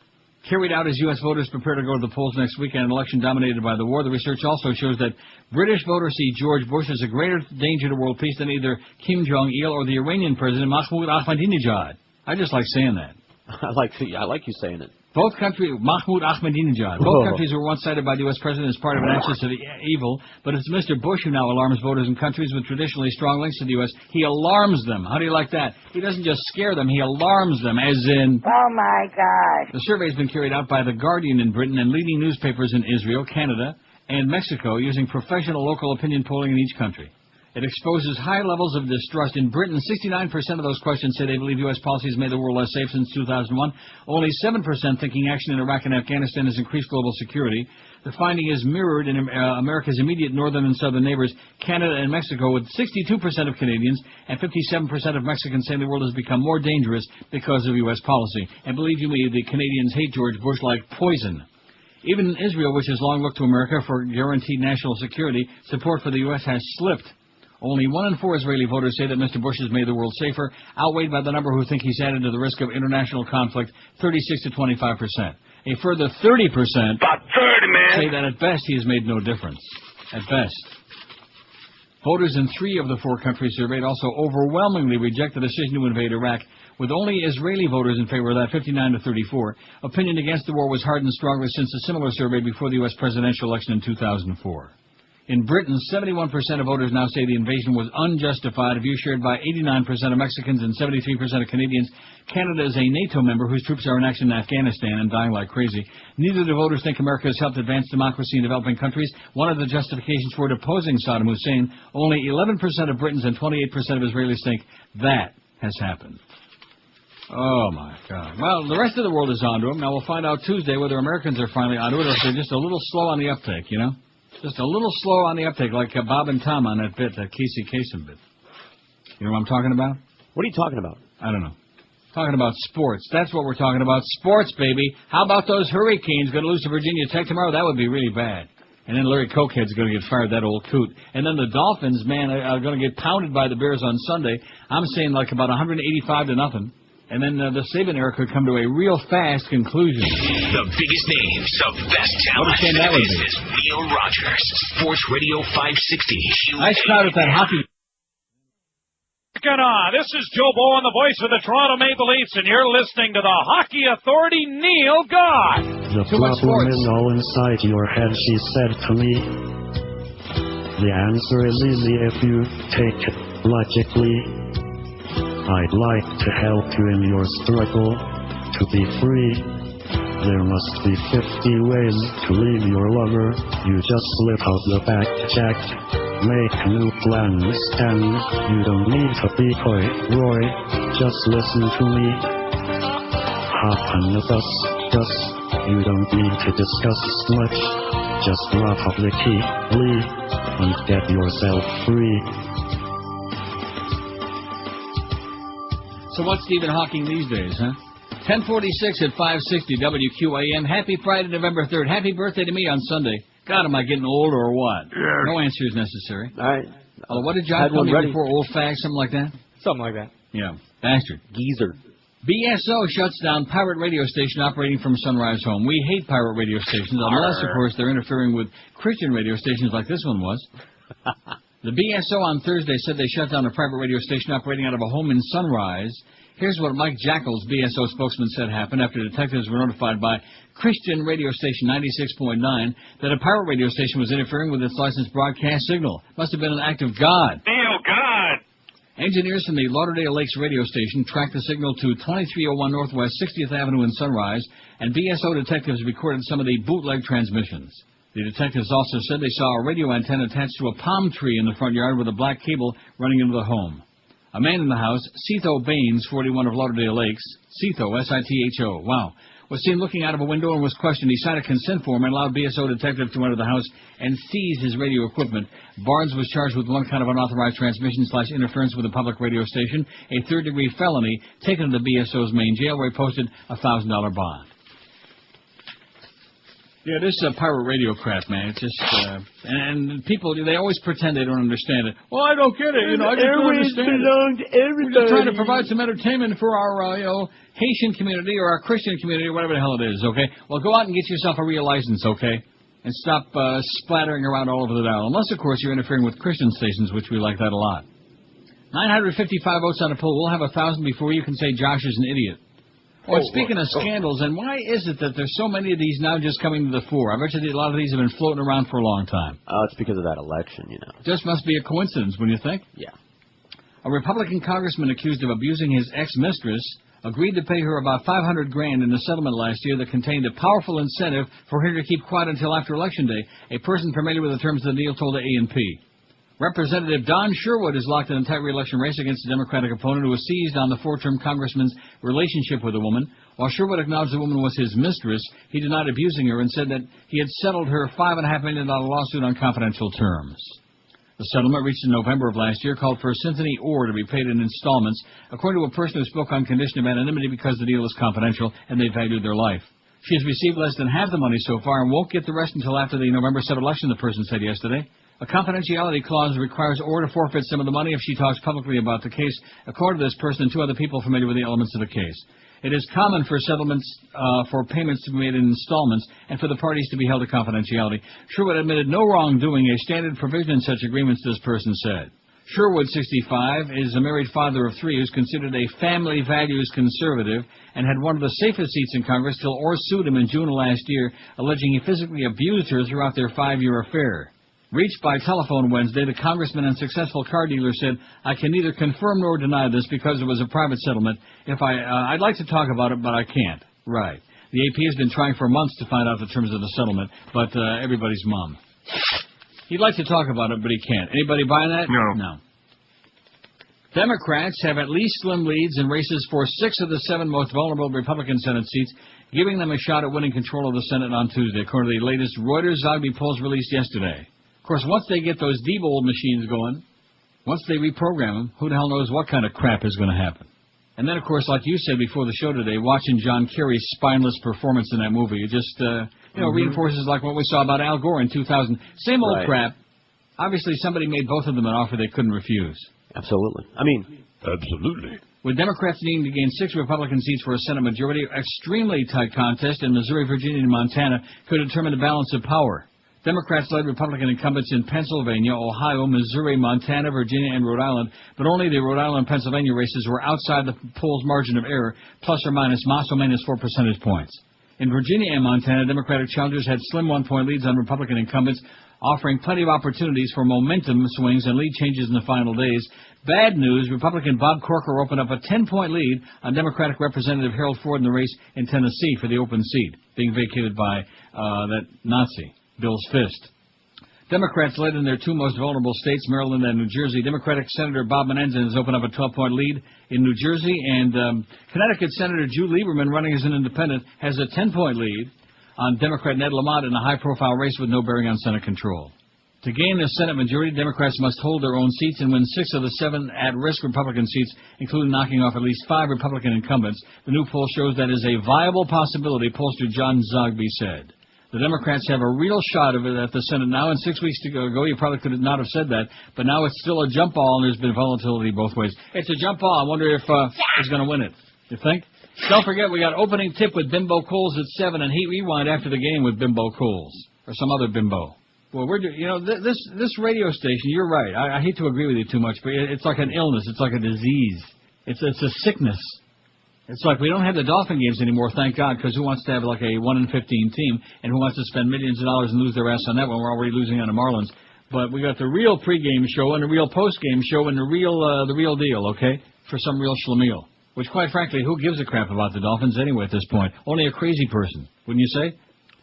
Carried out as U.S. voters prepare to go to the polls next week in an election dominated by the war, the research also shows that British voters see George Bush as a greater danger to world peace than either Kim Jong-il or the Iranian president Mahmoud Ahmadinejad. I just like saying that. I like you saying it. Both countries, Mahmoud Ahmadinejad. Both countries were once cited by the U.S. president as part of an axis of evil, but it's Mr. Bush who now alarms voters in countries with traditionally strong links to the U.S. He alarms them. How do you like that? He doesn't just scare them, he alarms them, as in... Oh, my gosh. The survey has been carried out by The Guardian in Britain and leading newspapers in Israel, Canada, and Mexico, using professional local opinion polling in each country. It exposes high levels of distrust. In Britain, 69% of those questioned say they believe U.S. policy has made the world less safe since 2001. Only 7% thinking action in Iraq and Afghanistan has increased global security. The finding is mirrored in America's immediate northern and southern neighbors, Canada and Mexico, with 62% of Canadians and 57% of Mexicans saying the world has become more dangerous because of U.S. policy. And believe you me, the Canadians hate George Bush like poison. Even in Israel, which has long looked to America for guaranteed national security, support for the U.S. has slipped. Only 1 in 4 Israeli voters say that Mr. Bush has made the world safer, outweighed by the number who think he's added to the risk of international conflict, 36 to 25%. A further 30% say that at best he has made no difference. At best. Voters in 3 of the 4 countries surveyed also overwhelmingly reject the decision to invade Iraq, with only Israeli voters in favor of that, 59 to 34. Opinion against the war was hardened stronger since a similar survey before the U.S. presidential election in 2004. In Britain, 71% of voters now say the invasion was unjustified, a view shared by 89% of Mexicans and 73% of Canadians. Canada is a NATO member whose troops are in action in Afghanistan and dying like crazy. Neither do voters think America has helped advance democracy in developing countries. One of the justifications for opposing Saddam Hussein, only 11% of Britons and 28% of Israelis think that has happened. Oh, my God. Well, the rest of the world is onto him. Now, we'll find out Tuesday whether Americans are finally onto it or if they're just a little slow on the uptake, you know? Just a little slow on the uptake, like Bob and Tom on that bit, that Casey Kasem bit. You know what I'm talking about? What are you talking about? I don't know. Talking about sports. That's what we're talking about. Sports, baby. How about those Hurricanes going to lose to Virginia Tech tomorrow? That would be really bad. And then Larry Cokehead's going to get fired, that old coot. And then the Dolphins, man, are going to get pounded by the Bears on Sunday. I'm saying like about 185 to nothing. And then the Saban era could come to a real fast conclusion. The biggest names of best talent. This is Neil Rogers, Sports Radio 560. Nice crowd at that hockey. This is Joe Bowen, the voice of the Toronto Maple Leafs, and you're listening to the Hockey Authority, Neil God. The problem is all inside your head, she said to me. The answer is easy if you take it logically. I'd like to help you in your struggle to be free. There must be 50 ways to leave your lover. You just slip out the back, Jack. Make new plans, and you don't need to be coy, Roy. Just listen to me. Hop on the bus. You don't need to discuss much. Just drop off the key, leave, and get yourself free. So what's Stephen Hawking these days, huh? 10:46 at 560 WQAM. Happy Friday, November 3rd. Happy birthday to me on Sunday. God, am I getting old or what? Yeah. No answer is necessary. All right. What did John call me before? Old fag, something like that? Something like that. Yeah. Bastard. Geezer. BSO shuts down pirate radio station operating from Sunrise Home. We hate pirate radio stations, unless, of course, they're interfering with Christian radio stations like this one was. The BSO on Thursday said they shut down a private radio station operating out of a home in Sunrise. Here's what Mike Jackal's BSO spokesman said happened after detectives were notified by Christian radio station 96.9 that a pirate radio station was interfering with its licensed broadcast signal. Must have been an act of God. Neil God. Engineers from the Lauderdale Lakes radio station tracked the signal to 2301 Northwest 60th Avenue in Sunrise, and BSO detectives recorded some of the bootleg transmissions. The detectives also said they saw a radio antenna attached to a palm tree in the front yard with a black cable running into the home. A man in the house, Sitho Baines, 41 of Lauderdale Lakes, Sitho, S-I-T-H-O, wow, was seen looking out of a window and was questioned. He signed a consent form and allowed BSO detectives to enter the house and seize his radio equipment. Barnes was charged with 1 count of unauthorized transmission/interference with a public radio station, a third-degree felony, taken to the BSO's main jail where he posted a $1,000 bond. Yeah, this pirate radio crap, man. It's just, and people, they always pretend they don't understand it. Well, I don't get it. I just don't understand it. We're just trying to provide some entertainment for our, Haitian community or our Christian community or whatever the hell it is, okay? Well, go out and get yourself a real license, okay? And stop splattering around all over the dial. Unless, of course, you're interfering with Christian stations, which we like that a lot. 955 votes on a poll. We'll have 1,000 before you can say Josh is an idiot. Oh, speaking of scandals, and why is it that there's so many of these now just coming to the fore? I bet you a lot of these have been floating around for a long time. It's because of that election, Just must be a coincidence, wouldn't you think? Yeah. A Republican congressman accused of abusing his ex-mistress agreed to pay her about $500,000 in a settlement last year that contained a powerful incentive for her to keep quiet until after Election Day. A person familiar with the terms of the deal told the A&P. Representative Don Sherwood is locked in a tight re-election race against a Democratic opponent who was seized on the four-term congressman's relationship with a woman. While Sherwood acknowledged the woman was his mistress, he denied abusing her and said that he had settled her $5.5 million lawsuit on confidential terms. The settlement, reached in November of last year, called for Cynthia Orr to be paid in installments, according to a person who spoke on condition of anonymity because the deal is confidential and they valued their life. She has received less than half the money so far and won't get the rest until after the November 7th election, the person said yesterday. A confidentiality clause requires Orr to forfeit some of the money if she talks publicly about the case, according to this person and two other people familiar with the elements of the case. It is common for settlements for payments to be made in installments and for the parties to be held to confidentiality. Sherwood admitted no wrongdoing, a standard provision in such agreements, this person said. Sherwood, 65, is a married father of three who's considered a family values conservative and had one of the safest seats in Congress till Orr sued him in June of last year, alleging he physically abused her throughout their 5-year affair. Reached by telephone Wednesday, the congressman and successful car dealer said, "I can neither confirm nor deny this because it was a private settlement. I'd like to talk about it, but I can't." Right. The AP has been trying for months to find out the terms of the settlement, but everybody's mum. He'd like to talk about it, but he can't. Anybody buying that? No. Democrats have at least slim leads in races for 6 of the 7 most vulnerable Republican Senate seats, giving them a shot at winning control of the Senate on Tuesday, according to the latest Reuters-Zogby polls released yesterday. Of course, once they get those Diebold machines going, once they reprogram them, who the hell knows what kind of crap is going to happen. And then, of course, like you said before the show today, watching John Kerry's spineless performance in that movie, it just, reinforces like what we saw about Al Gore in 2000. Same old crap. Obviously, somebody made both of them an offer they couldn't refuse. Absolutely. Absolutely. With Democrats needing to gain 6 Republican seats for a Senate majority, extremely tight contest in Missouri, Virginia, and Montana could determine the balance of power. Democrats led Republican incumbents in Pennsylvania, Ohio, Missouri, Montana, Virginia, and Rhode Island, but only the Rhode Island and Pennsylvania races were outside the poll's margin of error, plus or minus 4 percentage points. In Virginia and Montana, Democratic challengers had slim 1-point leads on Republican incumbents, offering plenty of opportunities for momentum swings and lead changes in the final days. Bad news, Republican Bob Corker opened up a 10-point lead on Democratic Representative Harold Ford in the race in Tennessee for the open seat, being vacated by that Nazi, Bill's fist. Democrats led in their 2 most vulnerable states, Maryland and New Jersey. Democratic Senator Bob Menendez has opened up a 12-point lead in New Jersey, and Connecticut Senator Drew Lieberman, running as an independent, has a 10-point lead on Democrat Ned Lamont in a high-profile race with no bearing on Senate control. To gain the Senate majority, Democrats must hold their own seats and win 6 of the 7 at-risk Republican seats, including knocking off at least 5 Republican incumbents. The new poll shows that is a viable possibility, pollster John Zogby said. The Democrats have a real shot of it at the Senate now, and 6 weeks ago you probably could not have said that, but now it's still a jump ball, and there's been volatility both ways. It's a jump ball. I wonder if he's going to win it. You think? Don't forget, we got opening tip with Bimbo Coles at 7, and Heat Rewind after the game with Bimbo Coles, or some other bimbo. Well, this radio station, you're right. I hate to agree with you too much, but it's like an illness. It's like a disease. It's a sickness. It's like we don't have the Dolphin games anymore, thank God, because who wants to have like a 1-15 team, and who wants to spend millions of dollars and lose their ass on that when we're already losing on the Marlins? But we got the real pregame show and the real postgame show and the real deal, okay, for some real schlemiel. Which, quite frankly, who gives a crap about the Dolphins anyway at this point? Only a crazy person, wouldn't you say?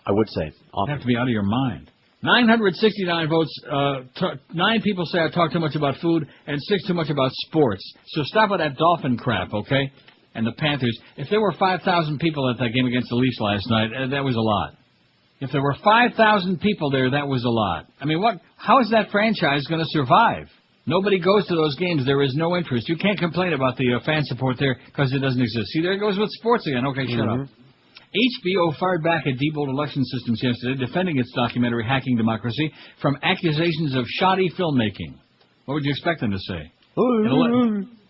I would say. You have to be out of your mind. 969 votes. 9 people say I talk too much about food, and 6 too much about sports. So stop with that Dolphin crap, okay? And the Panthers. If there were 5,000 people at that game against the Leafs last night, that was a lot. If there were 5,000 people there, that was a lot. I mean, how is that franchise going to survive? Nobody goes to those games. There is no interest. You can't complain about the fan support there because it doesn't exist. See, there it goes with sports again. Okay, shut up. HBO fired back at Diebold Election Systems yesterday, defending its documentary Hacking Democracy from accusations of shoddy filmmaking. What would you expect them to say?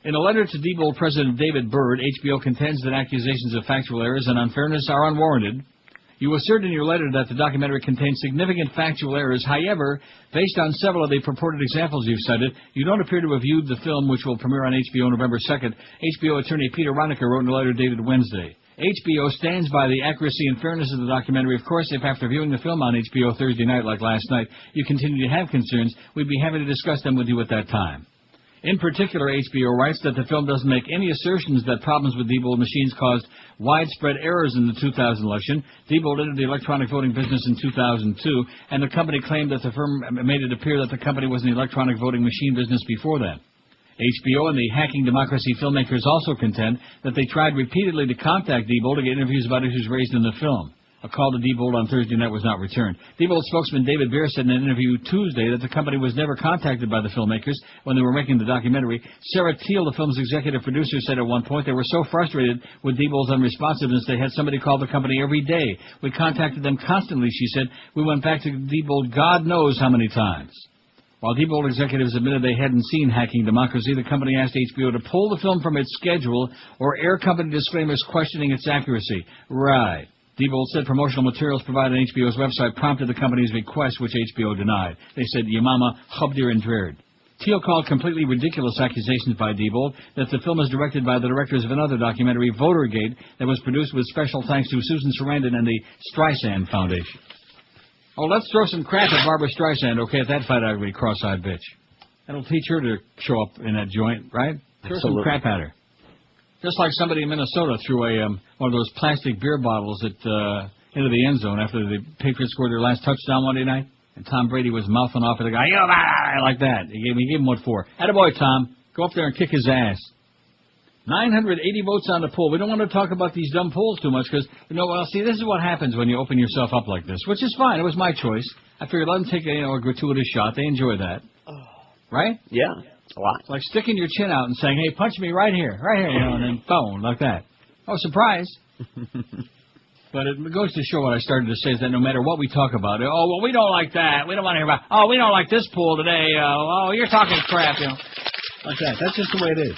In a letter to Diebold President David Byrd, HBO contends that accusations of factual errors and unfairness are unwarranted. You assert in your letter that the documentary contains significant factual errors. However, based on several of the purported examples you've cited, you don't appear to have viewed the film, which will premiere on HBO November 2nd. HBO attorney Peter Ronica wrote in a letter dated Wednesday. HBO stands by the accuracy and fairness of the documentary. Of course, if after viewing the film on HBO Thursday night like last night, you continue to have concerns, we'd be happy to discuss them with you at that time. In particular, HBO writes that the film doesn't make any assertions that problems with Diebold machines caused widespread errors in the 2000 election. Diebold entered the electronic voting business in 2002, and the company claimed that the firm made it appear that the company was in the electronic voting machine business before that. HBO and the Hacking Democracy filmmakers also contend that they tried repeatedly to contact Diebold to get interviews about issues raised in the film. A call to Diebold on Thursday night was not returned. Diebold spokesman David Beer said in an interview Tuesday that the company was never contacted by the filmmakers when they were making the documentary. Sarah Teal, the film's executive producer, said at one point they were so frustrated with Diebold's unresponsiveness they had somebody call the company every day. We contacted them constantly, she said. We went back to Diebold God knows how many times. While Diebold executives admitted they hadn't seen Hacking Democracy, the company asked HBO to pull the film from its schedule or air company disclaimers questioning its accuracy. Right. Diebold said promotional materials provided on HBO's website prompted the company's request, which HBO denied. They said, Yamama Hubdir and Dverd. Teal called completely ridiculous accusations by Diebold that the film is directed by the directors of another documentary, Votergate, that was produced with special thanks to Susan Sarandon and the Streisand Foundation. Oh, let's throw some crap at Barbara Streisand, okay, at that fat, ugly, cross-eyed bitch. That'll teach her to show up in that joint, right? Throw some crap at her. Just like somebody in Minnesota threw one of those plastic beer bottles into the end zone after the Patriots scored their last touchdown Monday night, and Tom Brady was mouthing off at the guy, like that. He gave him what for. Attaboy, Tom. Go up there and kick his ass. 980 votes on the poll. We don't want to talk about these dumb polls too much because, see, this is what happens when you open yourself up like this, which is fine. It was my choice. I figured let them take a gratuitous shot. They enjoy that. Right? Yeah. A lot. It's like sticking your chin out and saying, hey, punch me right here, and then boom, like that. Oh, surprise. But it goes to show what I started to say is that no matter what we talk about, we don't like that. We don't want to hear about, we don't like this pool today. You're talking crap, like that. That's just the way it is.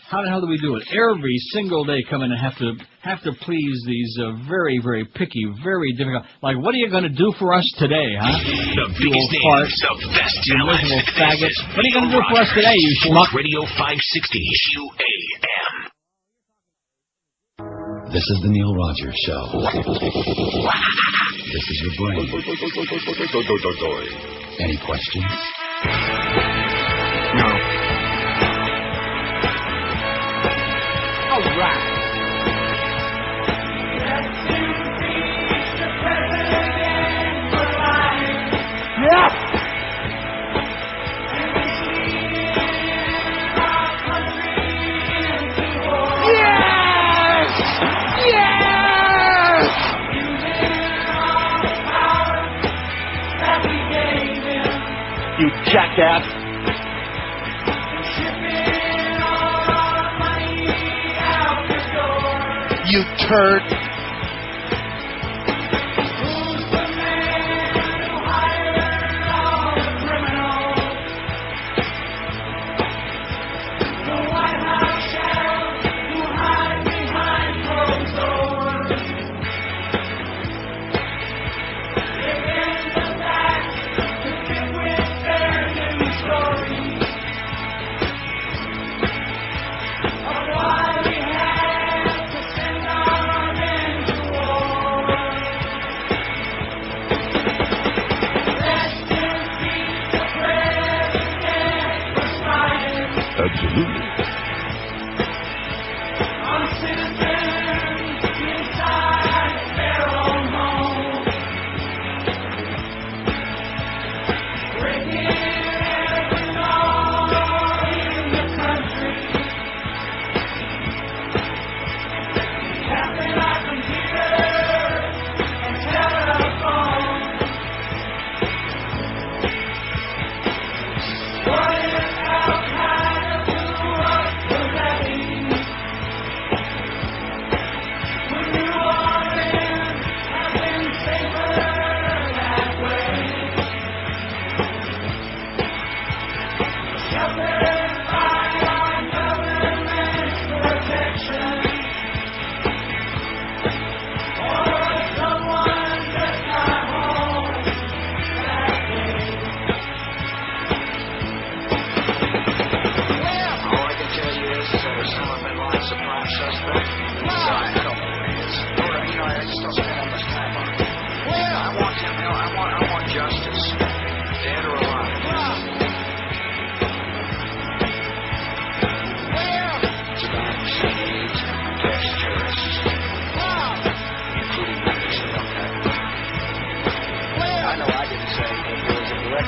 How the hell do we do it? Every single day come in and have to please these very, very picky, very difficult. Like, what are you going to do for us today, huh? The you old fart, you miserable faggot. What are you going to do for us today, you schmuck? Radio 560 QAM. This is the Neil Rogers Show. This is your brain. Any questions? No. All right. Yeah. Yes! Yes! You jackass. You turd.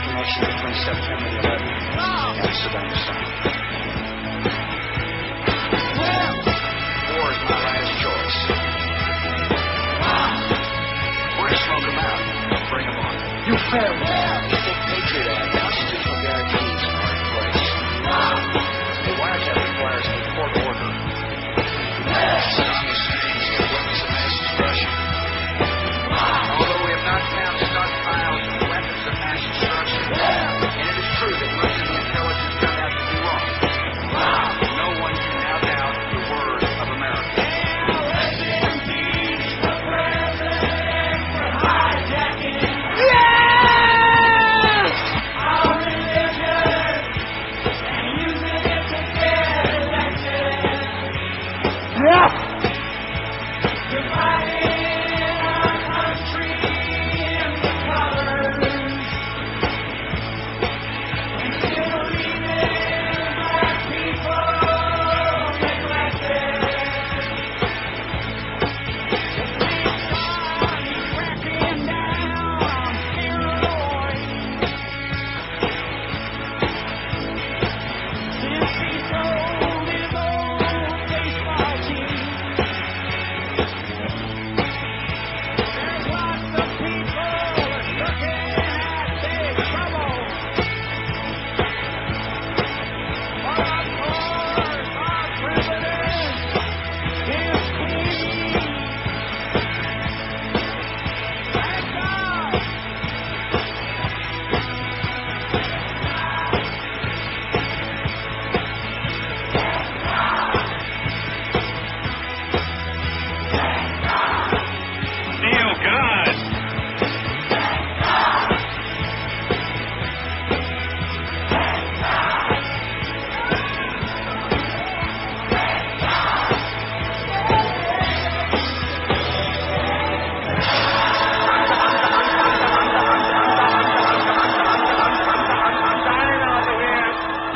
connection between September 11th and Saddam Hussein. War is my last choice. We're to smoke them out. Bring them on. You failed. You think Patriot Act constitutional guarantees are in place. The wiretap requires a court order. Saddam Hussein is a weapons of mass destruction. Although we have not found stockpiles of weapons of mass destruction, and it is true that much of the intelligence turned out to be wrong, no one can now doubt the word of America.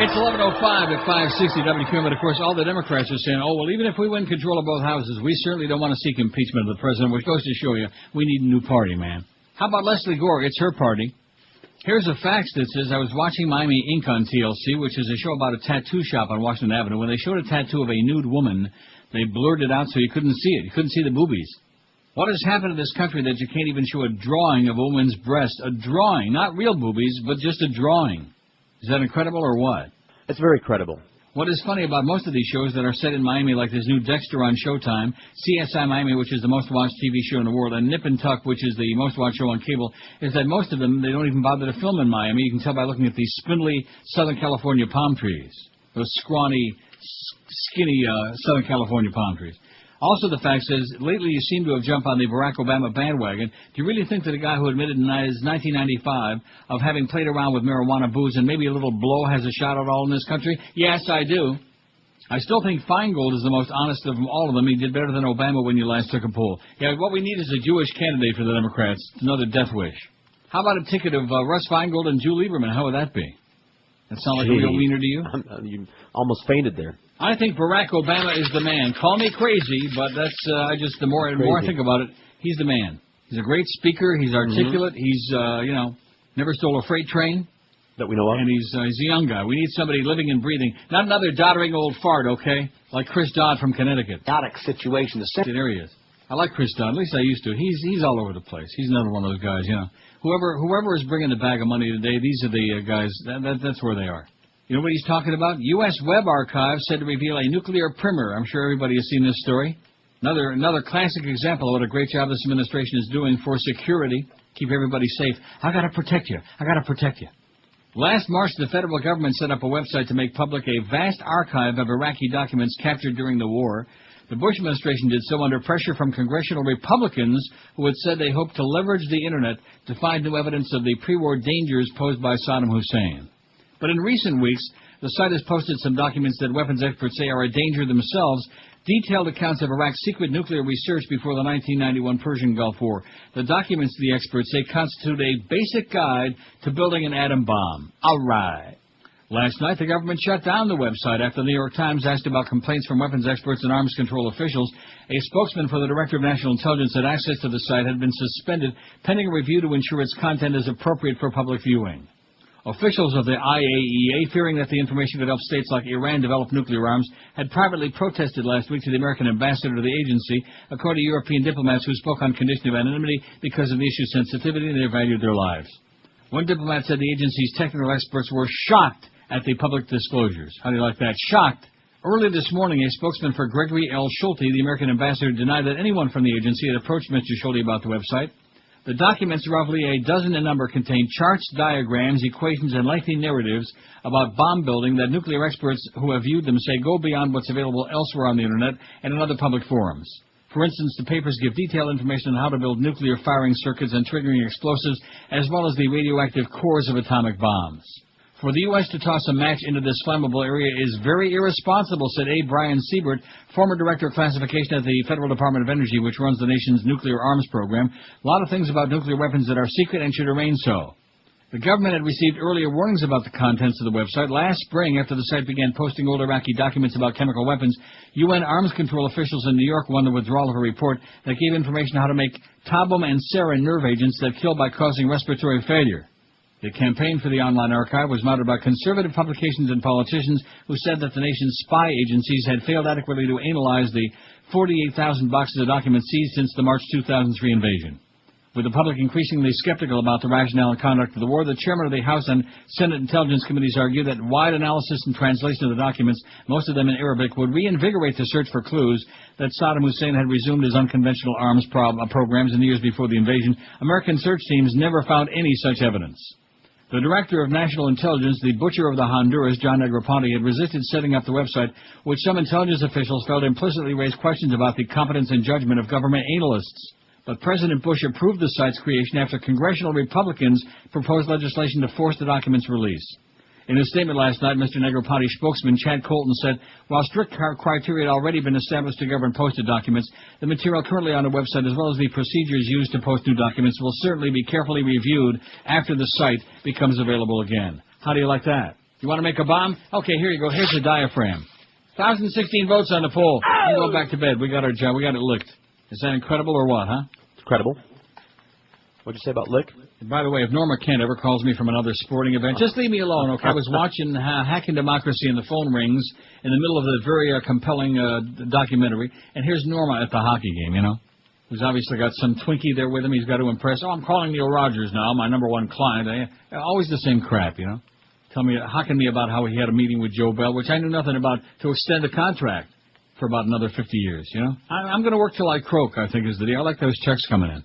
It's 11:05 at 560 WQAM, and of course all the Democrats are saying, oh, well, even if we win control of both houses, we certainly don't want to seek impeachment of the president, which goes to show you we need a new party, man. How about Leslie Gore? It's her party. Here's a fax that says, I was watching Miami Ink on TLC, which is a show about a tattoo shop on Washington Avenue. When they showed a tattoo of a nude woman, they blurred it out so you couldn't see it. You couldn't see the boobies. What has happened to this country that you can't even show a drawing of a woman's breast? A drawing, not real boobies, but just a drawing. Is that incredible or what? It's very credible. What is funny about most of these shows that are set in Miami, like this new Dexter on Showtime, CSI Miami, which is the most watched TV show in the world, and Nip and Tuck, which is the most watched show on cable, is that most of them, they don't even bother to film in Miami. You can tell by looking at these spindly Southern California palm trees. Those scrawny, skinny Southern California palm trees. Also, the fact is, lately you seem to have jumped on the Barack Obama bandwagon. Do you really think that a guy who admitted in his 1995 of having played around with marijuana, booze, and maybe a little blow has a shot at all in this country? Yes, I do. I still think Feingold is the most honest of all of them. He did better than Obama when you last took a poll. Yeah, what we need is a Jewish candidate for the Democrats. Another death wish. How about a ticket of Russ Feingold and Jew Lieberman? How would that be? That sound like a real wiener to you? You almost fainted there. I think Barack Obama is the man. Call me crazy, but that's the more and more I think about it, he's the man. He's a great speaker. He's articulate. He's never stole a freight train that we know of. And he's a young guy. We need somebody living and breathing, not another doddering old fart, okay? Like Chris Dodd from Connecticut. Chaotic situation. There he is. I like Chris Dodd. At least I used to. He's all over the place. He's another one of those guys, you know. Whoever is bringing the bag of money today, these are the guys. That's where they are. You know what he's talking about? U.S. Web Archive said to reveal a nuclear primer. I'm sure everybody has seen this story. Another classic example of what a great job this administration is doing for security. Keep everybody safe. I got to protect you. I got to protect you. Last March, the federal government set up a website to make public a vast archive of Iraqi documents captured during the war. The Bush administration did so under pressure from congressional Republicans who had said they hoped to leverage the Internet to find new evidence of the pre-war dangers posed by Saddam Hussein. But in recent weeks, the site has posted some documents that weapons experts say are a danger themselves, detailed accounts of Iraq's secret nuclear research before the 1991 Persian Gulf War. The documents, the experts say, constitute a basic guide to building an atom bomb. All right. Last night, the government shut down the website after the New York Times asked about complaints from weapons experts and arms control officials. A spokesman for the Director of National Intelligence said access to the site had been suspended pending a review to ensure its content is appropriate for public viewing. Officials of the IAEA, fearing that the information could help states like Iran develop nuclear arms, had privately protested last week to the American ambassador to the agency, according to European diplomats who spoke on condition of anonymity because of the issue's sensitivity and they valued their lives. One diplomat said the agency's technical experts were shocked at the public disclosures. How do you like that? Shocked. Early this morning, a spokesman for Gregory L. Schulte, the American ambassador, denied that anyone from the agency had approached Mr. Schulte about the website. The documents, roughly a dozen in number, contain charts, diagrams, equations, and lengthy narratives about bomb building that nuclear experts who have viewed them say go beyond what's available elsewhere on the Internet and in other public forums. For instance, the papers give detailed information on how to build nuclear firing circuits and triggering explosives, as well as the radioactive cores of atomic bombs. For the U.S. to toss a match into this flammable area is very irresponsible, said A. Brian Siebert, former director of classification at the Federal Department of Energy, which runs the nation's nuclear arms program. A lot of things about nuclear weapons that are secret and should remain so. The government had received earlier warnings about the contents of the website. Last spring, after the site began posting old Iraqi documents about chemical weapons, UN arms control officials in New York won the withdrawal of a report that gave information on how to make Tabum and sarin nerve agents that kill by causing respiratory failure. The campaign for the online archive was mounted by conservative publications and politicians who said that the nation's spy agencies had failed adequately to analyze the 48,000 boxes of documents seized since the March 2003 invasion. With the public increasingly skeptical about the rationale and conduct of the war, the chairman of the House and Senate Intelligence Committees argued that wide analysis and translation of the documents, most of them in Arabic, would reinvigorate the search for clues that Saddam Hussein had resumed his unconventional arms programs in the years before the invasion. American search teams never found any such evidence. The Director of National Intelligence, the butcher of the Honduras, John Negroponte, had resisted setting up the website, which some intelligence officials felt implicitly raised questions about the competence and judgment of government analysts. But President Bush approved the site's creation after congressional Republicans proposed legislation to force the document's release. In a statement last night, Mr. Negroponte spokesman Chad Colton said, while strict criteria had already been established to govern posted documents, the material currently on the website, as well as the procedures used to post new documents, will certainly be carefully reviewed after the site becomes available again. How do you like that? You want to make a bomb? Okay, here you go. Here's the diaphragm. 1,016 votes on the poll. You go back to bed. We got our job. We got it licked. Is that incredible or what, huh? It's credible. What'd you say about lick? By the way, if Norma Kent ever calls me from another sporting event, just leave me alone, okay? I was watching Hacking Democracy and the phone rings in the middle of a very compelling documentary, and here's Norma at the hockey game, you know? Who's obviously got some Twinkie there with him. He's got to impress. Oh, I'm calling Neil Rogers now, my number one client. Always the same crap, you know? Hocking me about how he had a meeting with Joe Bell, which I knew nothing about, to extend the contract for about another 50 years, you know? I'm going to work till I croak, I think is the deal. I like those checks coming in.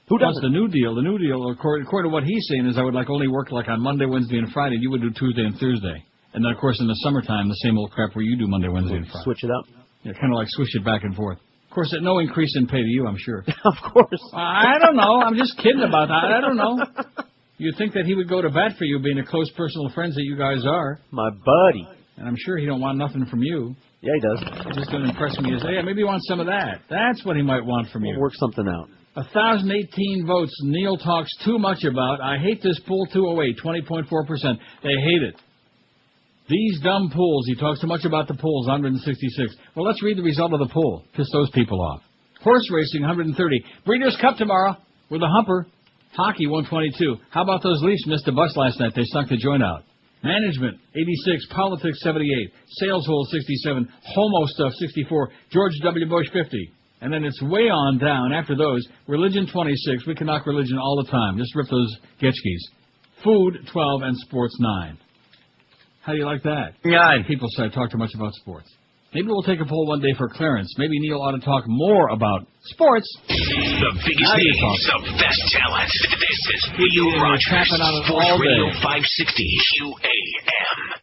Who does the new deal? The new deal, according to what he's saying, is I would like only work like on Monday, Wednesday, and Friday. You would do Tuesday and Thursday. And then, of course, in the summertime, the same old crap where you do Monday, Wednesday, and Friday. Switch it up. Yeah, kind of like swish it back and forth. Of course, at no increase in pay to you, I'm sure. Of course. I don't know. I'm just kidding about that. I don't know. You'd think that he would go to bat for you, being the close personal friends that you guys are. My buddy. And I'm sure he don't want nothing from you. Yeah, he does. He just doesn't impress me. He says, yeah, maybe he wants some of that. That's what he might want from you. We'll work something out. 1,018 votes. Neil talks too much about. I hate this pool 208, 20.4%. They hate it. These dumb pools. He talks too much about the pools, 166. Well, let's read the result of the pool. Piss those people off. Horse racing, 130. Breeders' Cup tomorrow with a humper. Hockey, 122. How about those Leafs missed a bus last night? They snuck the joint out. Management, 86. Politics, 78. Sales hole, 67. Homo stuff, 64. George W. Bush, 50. And then it's way on down after those. Religion, 26. We can knock religion all the time. Just rip those getchkis. Food, 12. And sports, 9. How do you like that? 9. People say I talk too much about sports. Maybe we'll take a poll one day for Clarence. Maybe Neil ought to talk more about sports. The biggest names of best talent. This is Neil Rogers. Sports Radio 560 QAM.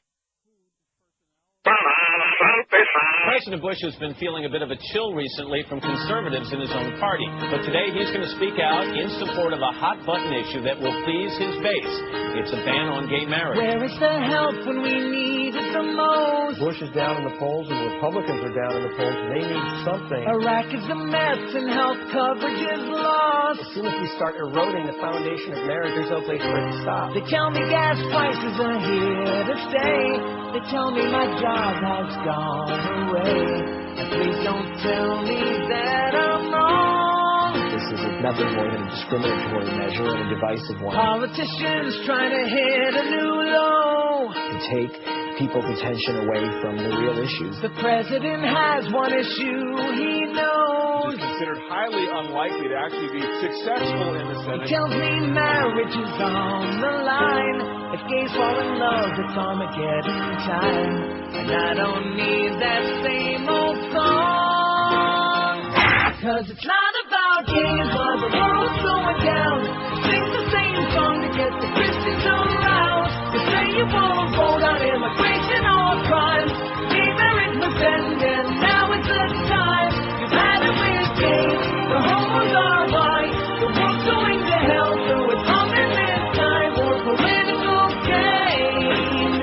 President Bush has been feeling a bit of a chill recently from conservatives in his own party. But today he's going to speak out in support of a hot-button issue that will please his base. It's a ban on gay marriage. Where is the help when we need it the most? Bush is down in the polls and Republicans are down in the polls. They need something. Iraq is a mess and health coverage is lost. As soon as we start eroding the foundation of marriage, there's no place for it to stop. They tell me gas prices are here to stay. They tell me my job has gone away. And please don't tell me that I'm wrong. This is nothing more than a discriminatory measure and a divisive one. Politicians trying to hit a new low To take people's attention away from the real issues. The president has one issue he knows. It's considered highly unlikely to actually be successful in the Senate. He tells me marriage is on the line. If gays fall in love, it's Armageddon time. And I don't need that same old song. 'Cause it's not about gays while the world's going down. Sing the same song to get the Christians aroused. You say you won't vote on immigration or crime. Gay marriage must end, and now is the time. You've had it with gays, the homos are white. The world's going to hell, so it's coming this time for political gain.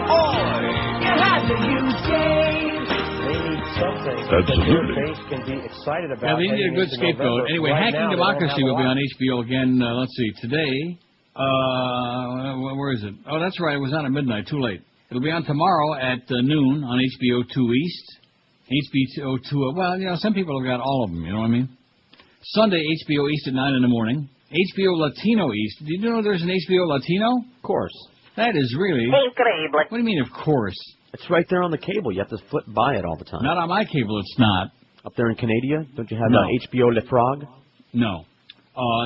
You had to use gays. They need something that their base can be excited about. Yeah, they need a good scapegoat. Anyway, Right Hacking now, Democracy will be on on HBO again, let's see, today. Where is it? Oh, that's right, it was on at midnight, too late. It'll be on tomorrow at noon on HBO 2 East. HBO 2, well, you know, some people have got all of them, you know what I mean? Sunday, HBO East at 9 in the morning. HBO Latino East. Did you know there's an HBO Latino? Of course. That is really... Incredible. What do you mean, of course? It's right there on the cable. You have to flip by it all the time. Not on my cable, it's not. Up there in Canada, don't you have No. HBO Le Frog? No.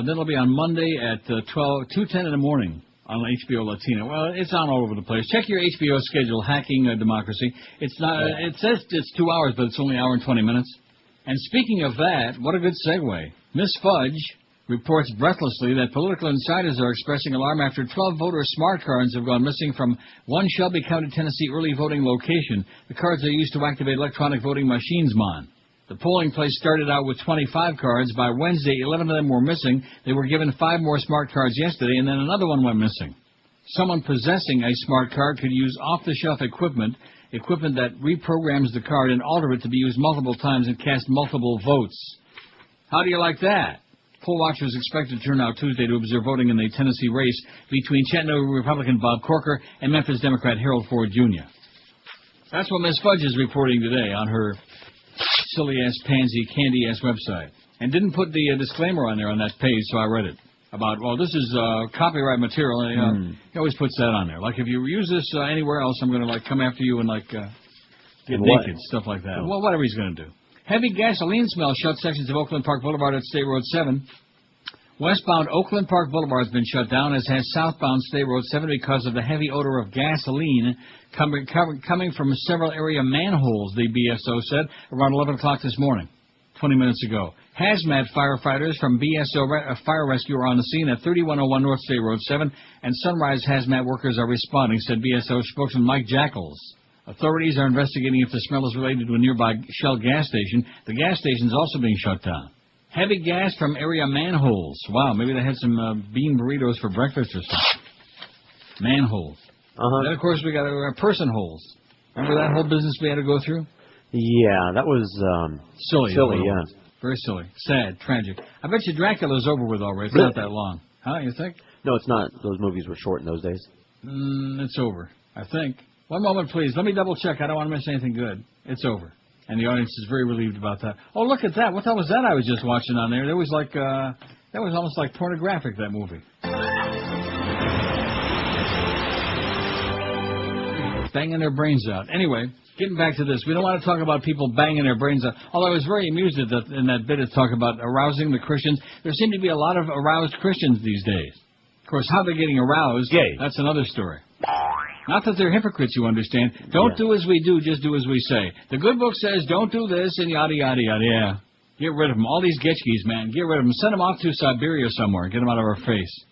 Then it'll be on Monday at 2:10 in the morning on HBO Latino. Well, it's on all over the place. Check your HBO schedule, Hacking Democracy. It's not. It says it's 2 hours, but it's only an hour and 20 minutes. And speaking of that, what a good segue. Miss Fudge reports breathlessly that political insiders are expressing alarm after 12 voter smart cards have gone missing from one Shelby County, Tennessee early voting location. The cards are used to activate electronic voting machines, Mon. The polling place started out with 25 cards. By Wednesday, 11 of them were missing. They were given 5 more smart cards yesterday, and then another one went missing. Someone possessing a smart card could use off-the-shelf equipment that reprograms the card and alter it to be used multiple times and cast multiple votes. How do you like that? Poll watchers expected to turn out Tuesday to observe voting in the Tennessee race between Chattanooga Republican Bob Corker and Memphis Democrat Harold Ford Jr. That's what Ms. Fudge is reporting today on her silly-ass, pansy, candy-ass website. And didn't put the disclaimer on there on that page, so I read it. About, well, this is copyright material, and he always puts that on there. Like, if you use this anywhere else, I'm going to, like, come after you and, like, get naked, stuff like that. Well, whatever he's going to do. Heavy gasoline smell shut sections of Oakland Park Boulevard at State Road 7. Westbound Oakland Park Boulevard has been shut down, as has southbound State Road 7 because of the heavy odor of gasoline coming from several area manholes, the BSO said, around 11 o'clock this morning, 20 minutes ago. Hazmat firefighters from BSO Fire Rescue are on the scene at 3101 North State Road 7, and Sunrise hazmat workers are responding, said BSO spokesman Mike Jackals. Authorities are investigating if the smell is related to a nearby Shell gas station. The gas station is also being shut down. Heavy gas from area manholes. Wow, maybe they had some bean burritos for breakfast or something. Manholes. Then, of course, we got person holes. Remember that whole business we had to go through? Yeah, that was silly. Silly, yeah. Very silly. Sad. Tragic. I bet you Dracula's over with already. It's not that long. Huh, you think? No, it's not. Those movies were short in those days. It's over, I think. One moment, please. Let me double check. I don't want to miss anything good. It's over. And the audience is very relieved about that. Oh, look at that. What the hell was that I was just watching on there? There was like, that was almost like pornographic, that movie. Banging their brains out. Anyway, getting back to this. We don't want to talk about people banging their brains out. Although I was very amused at that, in that bit of talk about arousing the Christians. There seem to be a lot of aroused Christians these days. Of course, how they're getting aroused, that's another story. Not that they're hypocrites, you understand. Don't do as we do, just do as we say. The good book says don't do this and yada, yada, yada. Yeah. Get rid of them. All these Getchkis, man. Get rid of them. Send them off to Siberia somewhere. Get them out of our face.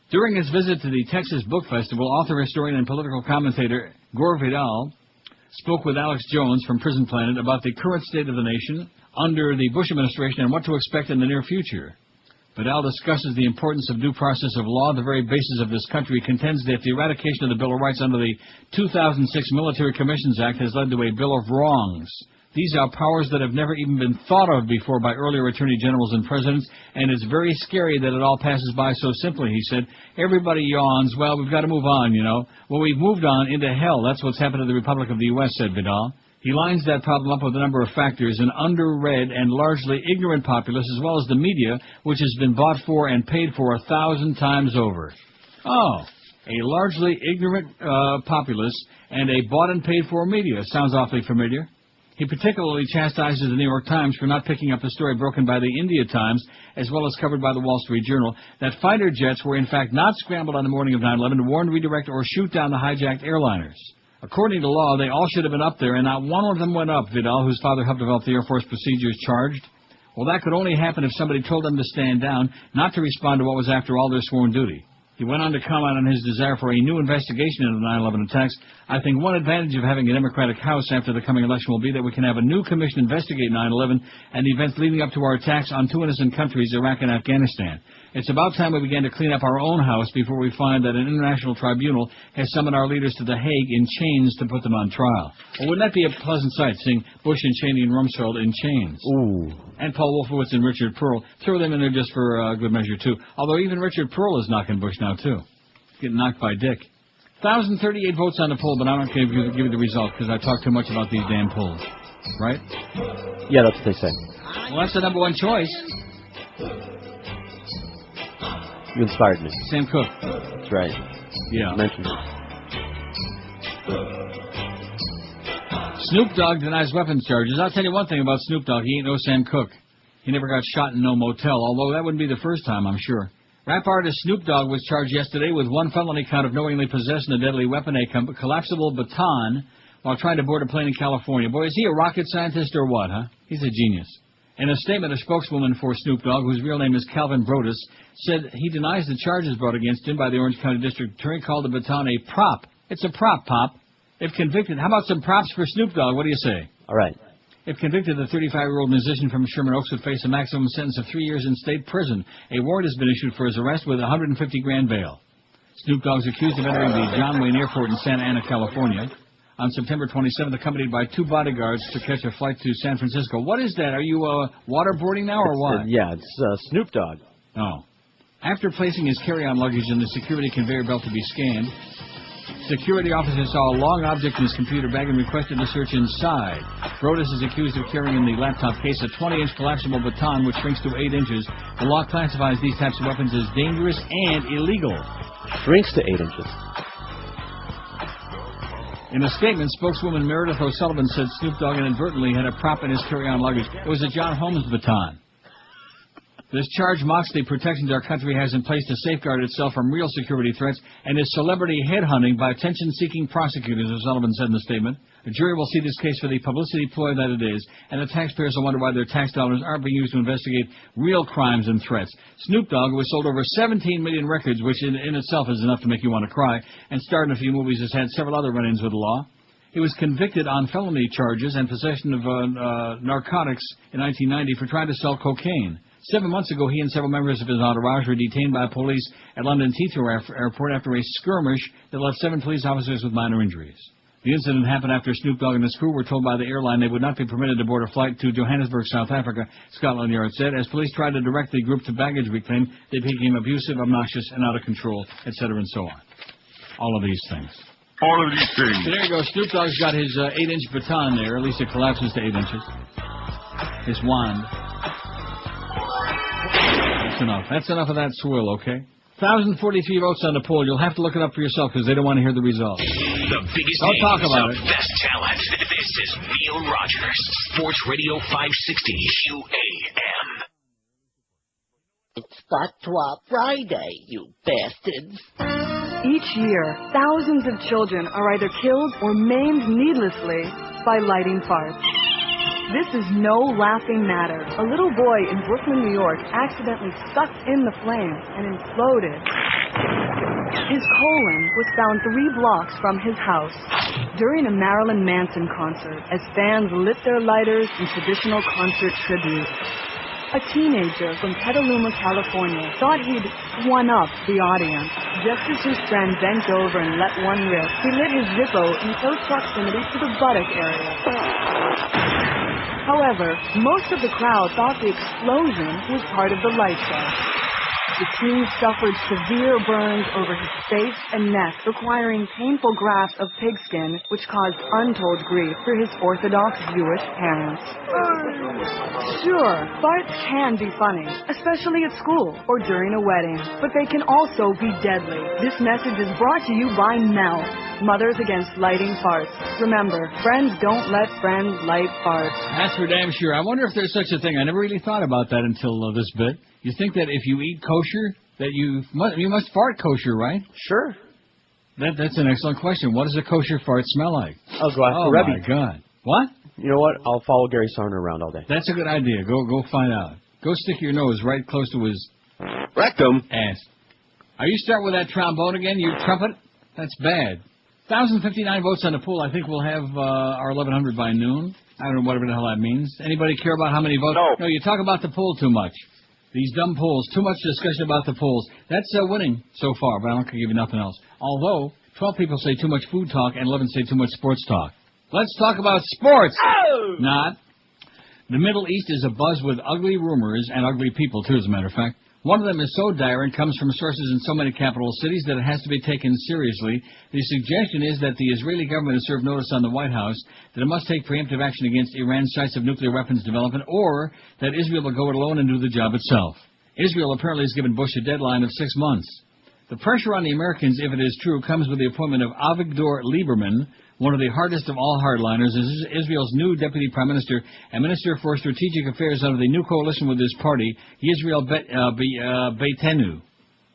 During his visit to the Texas Book Festival, author, historian, and political commentator Gore Vidal spoke with Alex Jones from Prison Planet about the current state of the nation under the Bush administration and what to expect in the near future. Vidal discusses the importance of due process of law, the very basis of this country. Contends that the eradication of the Bill of Rights under the 2006 Military Commissions Act has led to a Bill of Wrongs. These are powers that have never even been thought of before by earlier attorney generals and presidents, and it's very scary that it all passes by so simply, he said. Everybody yawns. Well, we've got to move on, you know. Well, we've moved on into hell. That's what's happened to the Republic of the U.S., said Vidal. He lines that problem up with a number of factors, an underread and largely ignorant populace, as well as the media, which has been bought for and paid for 1,000 times over. Oh, a largely ignorant populace and a bought and paid for media. Sounds awfully familiar. He particularly chastises the New York Times for not picking up a story broken by the India Times, as well as covered by the Wall Street Journal, that fighter jets were in fact not scrambled on the morning of 9/11 to warn, redirect, or shoot down the hijacked airliners. According to law, they all should have been up there, and not one of them went up, Vidal, whose father helped develop the Air Force procedures, charged. Well, that could only happen if somebody told them to stand down, not to respond to what was, after all, their sworn duty. He went on to comment on his desire for a new investigation into the 9/11 attacks. I think one advantage of having a Democratic House after the coming election will be that we can have a new commission investigate 9/11 and the events leading up to our attacks on two innocent countries, Iraq and Afghanistan. It's about time we began to clean up our own house before we find that an international tribunal has summoned our leaders to The Hague in chains to put them on trial. Well, wouldn't that be a pleasant sight, seeing Bush and Cheney and Rumsfeld in chains? Ooh. And Paul Wolfowitz and Richard Pearl. Throw them in there just for good measure, too. Although even Richard Pearl is knocking Bush now, too. He's getting knocked by Dick. 1,038 votes on the poll, but I'm not going to give you the result because I talk too much about these damn polls. Right? Yeah, that's what they say. Well, that's the number one choice. You inspired me. Sam Cooke. That's right. Yeah. You mentioned it. Snoop Dogg denies weapons charges. I'll tell you one thing about Snoop Dogg. He ain't no Sam Cooke. He never got shot in no motel, although that wouldn't be the first time, I'm sure. Rap artist Snoop Dogg was charged yesterday with one felony count of knowingly possessing a deadly weapon, a collapsible baton, while trying to board a plane in California. Boy, is he a rocket scientist or what, huh? He's a genius. In a statement, a spokeswoman for Snoop Dogg, whose real name is Calvin Brodus, said he denies the charges brought against him by the Orange County District Attorney, called the baton a prop. It's a prop, Pop. If convicted, how about some props for Snoop Dogg? What do you say? All right. If convicted, the 35-year-old musician from Sherman Oaks would face a maximum sentence of 3 years in state prison. A warrant has been issued for his arrest with $150,000 bail. Snoop Dogg's accused of entering the John Wayne Airport in Santa Ana, California, on September 27th, accompanied by 2 bodyguards to catch a flight to San Francisco. What is that? Are you waterboarding now or what? Yeah, it's Snoop Dogg. Oh. After placing his carry-on luggage in the security conveyor belt to be scanned, security officers saw a long object in his computer bag and requested to search inside. Brodus is accused of carrying in the laptop case a 20-inch collapsible baton which shrinks to 8 inches. The law classifies these types of weapons as dangerous and illegal. Shrinks to 8 inches. In a statement, spokeswoman Meredith O'Sullivan said Snoop Dogg inadvertently had a prop in his carry-on luggage. It was a John Holmes baton. This charge mocks the protections our country has in place to safeguard itself from real security threats and is celebrity headhunting by attention-seeking prosecutors, O'Sullivan said in the statement. The jury will see this case for the publicity ploy that it is, and the taxpayers will wonder why their tax dollars aren't being used to investigate real crimes and threats. Snoop Dogg, who has sold over 17 million records, which in itself is enough to make you want to cry, and starred in a few movies, has had several other run-ins with the law. He was convicted on felony charges and possession of narcotics in 1990 for trying to sell cocaine. 7 months ago, he and several members of his entourage were detained by police at London Heathrow Airport after a skirmish that left 7 police officers with minor injuries. The incident happened after Snoop Dogg and his crew were told by the airline they would not be permitted to board a flight to Johannesburg, South Africa, Scotland Yard said. As police tried to direct the group to baggage reclaim, they became abusive, obnoxious, and out of control, etc., and so on. All of these things. All of these things. So there you go. Snoop Dogg's got his 8-inch baton there. At least it collapses to 8 inches. His wand. That's enough. That's enough of that swill, okay? 1,043 votes on the poll. You'll have to look it up for yourself because they don't want to hear the results. The biggest Don't talk about it. Best talent. This is Neil Rogers, Sports Radio 560 QAM. It's Fatwa Friday, you bastards. Each year, thousands of children are either killed or maimed needlessly by lighting farts. This is no laughing matter. A little boy in Brooklyn, New York, accidentally sucked in the flames and imploded. His colon was found 3 blocks from his house during a Marilyn Manson concert as fans lit their lighters in traditional concert tribute. A teenager from Petaluma, California, thought he'd one-up the audience. Just as his friend bent over and let one rip, he lit his Zippo in close proximity to the buttock area. However, most of the crowd thought the explosion was part of the light show. The teen suffered severe burns over his face and neck, requiring painful grafts of pigskin, which caused untold grief for his Orthodox Jewish parents. Sure, farts can be funny, especially at school or during a wedding, but they can also be deadly. This message is brought to you by Mel, Mothers Against Lighting Farts. Remember, friends don't let friends light farts. That's for damn sure. I wonder if there's such a thing. I never really thought about that until this bit. You think that if you eat kosher, that you must fart kosher, right? Sure. That's an excellent question. What does a kosher fart smell like? I'll go ask Rebbe. Oh, my God. What? You know what? I'll follow Gary Sarner around all day. That's a good idea. Go find out. Go stick your nose right close to his rectum ass. Are you starting with that trombone again, you trumpet? That's bad. 1,059 votes on the poll. I think we'll have our 1,100 by noon. I don't know whatever the hell that means. Anybody care about how many votes? No, you talk about the poll too much. These dumb polls. Too much discussion about the polls. That's winning so far, but I don't give you nothing else. Although, 12 people say too much food talk and 11 say too much sports talk. Let's talk about sports. Oh! Not. The Middle East is abuzz with ugly rumors and ugly people, too, as a matter of fact. One of them is so dire and comes from sources in so many capital cities that it has to be taken seriously. The suggestion is that the Israeli government has served notice on the White House that it must take preemptive action against Iran's sites of nuclear weapons development, or that Israel will go it alone and do the job itself. Israel apparently has given Bush a deadline of 6 months. The pressure on the Americans, if it is true, comes with the appointment of Avigdor Lieberman, one of the hardest of all hardliners, is Israel's new deputy prime minister and minister for strategic affairs under the new coalition with his party, Yisrael Beitenu.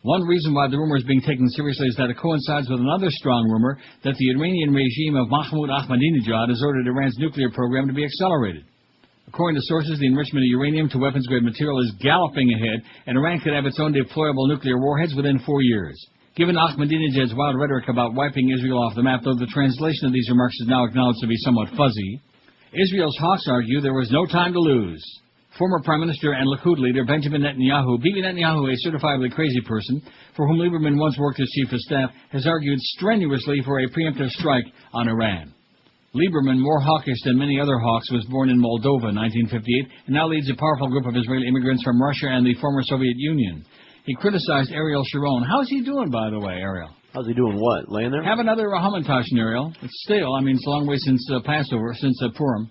One reason why the rumor is being taken seriously is that it coincides with another strong rumor that the Iranian regime of Mahmoud Ahmadinejad has ordered Iran's nuclear program to be accelerated. According to sources, the enrichment of uranium to weapons-grade material is galloping ahead, and Iran could have its own deployable nuclear warheads within 4 years. Given Ahmadinejad's wild rhetoric about wiping Israel off the map, though the translation of these remarks is now acknowledged to be somewhat fuzzy, Israel's hawks argue there was no time to lose. Former Prime Minister and Likud leader Benjamin Netanyahu, Bibi Netanyahu, a certifiably crazy person, for whom Lieberman once worked as chief of staff, has argued strenuously for a preemptive strike on Iran. Lieberman, more hawkish than many other hawks, was born in Moldova in 1958 and now leads a powerful group of Israeli immigrants from Russia and the former Soviet Union. He criticized Ariel Sharon. How's he doing, by the way, Ariel? How's he doing what? Laying there? Have another Hamantash, Ariel. It's stale. I mean, it's a long way since Passover, since Purim.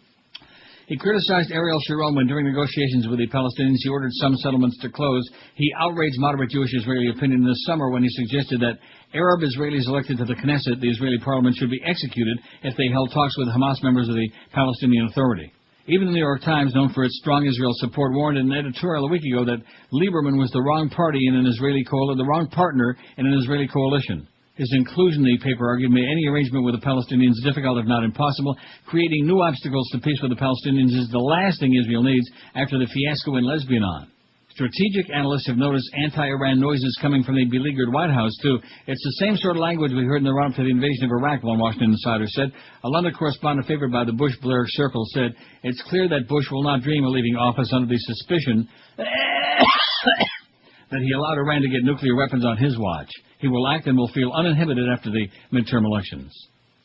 He criticized Ariel Sharon when, during negotiations with the Palestinians, he ordered some settlements to close. He outraged moderate Jewish Israeli opinion this summer when he suggested that Arab Israelis elected to the Knesset, the Israeli parliament, should be executed if they held talks with Hamas members of the Palestinian Authority. Even the New York Times, known for its strong Israel support, warned in an editorial a week ago that Lieberman was the wrong party in an Israeli the wrong partner in an Israeli coalition. His inclusion, the paper argued, made any arrangement with the Palestinians difficult, if not impossible. Creating new obstacles to peace with the Palestinians is the last thing Israel needs after the fiasco in Lesbianon. Strategic analysts have noticed anti-Iran noises coming from the beleaguered White House, too. It's the same sort of language we heard in the run-up to the invasion of Iraq, one Washington insider said. A London correspondent favored by the Bush-Blair circle said, it's clear that Bush will not dream of leaving office under the suspicion that he allowed Iran to get nuclear weapons on his watch. He will act and will feel uninhibited after the midterm elections.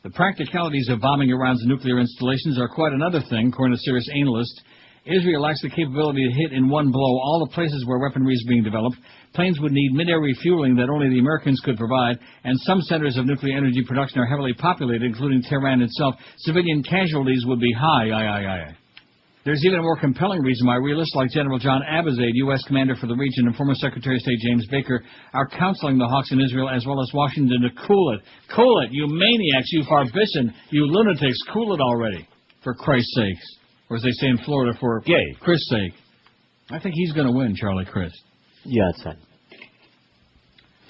The practicalities of bombing Iran's nuclear installations are quite another thing, according to serious analysts. Israel lacks the capability to hit in one blow all the places where weaponry is being developed. Planes would need mid-air refueling that only the Americans could provide, and some centers of nuclear energy production are heavily populated, including Tehran itself. Civilian casualties would be high. There's even a more compelling reason why realists like General John Abizaid, U.S. Commander for the region, and former Secretary of State James Baker are counseling the hawks in Israel as well as Washington to cool it. Cool it, you maniacs, you Farbisson, you lunatics, cool it already, for Christ's sakes. Or as they say in Florida, for Chris' sake. I think he's going to win, Charlie Crist. Yeah, it's that.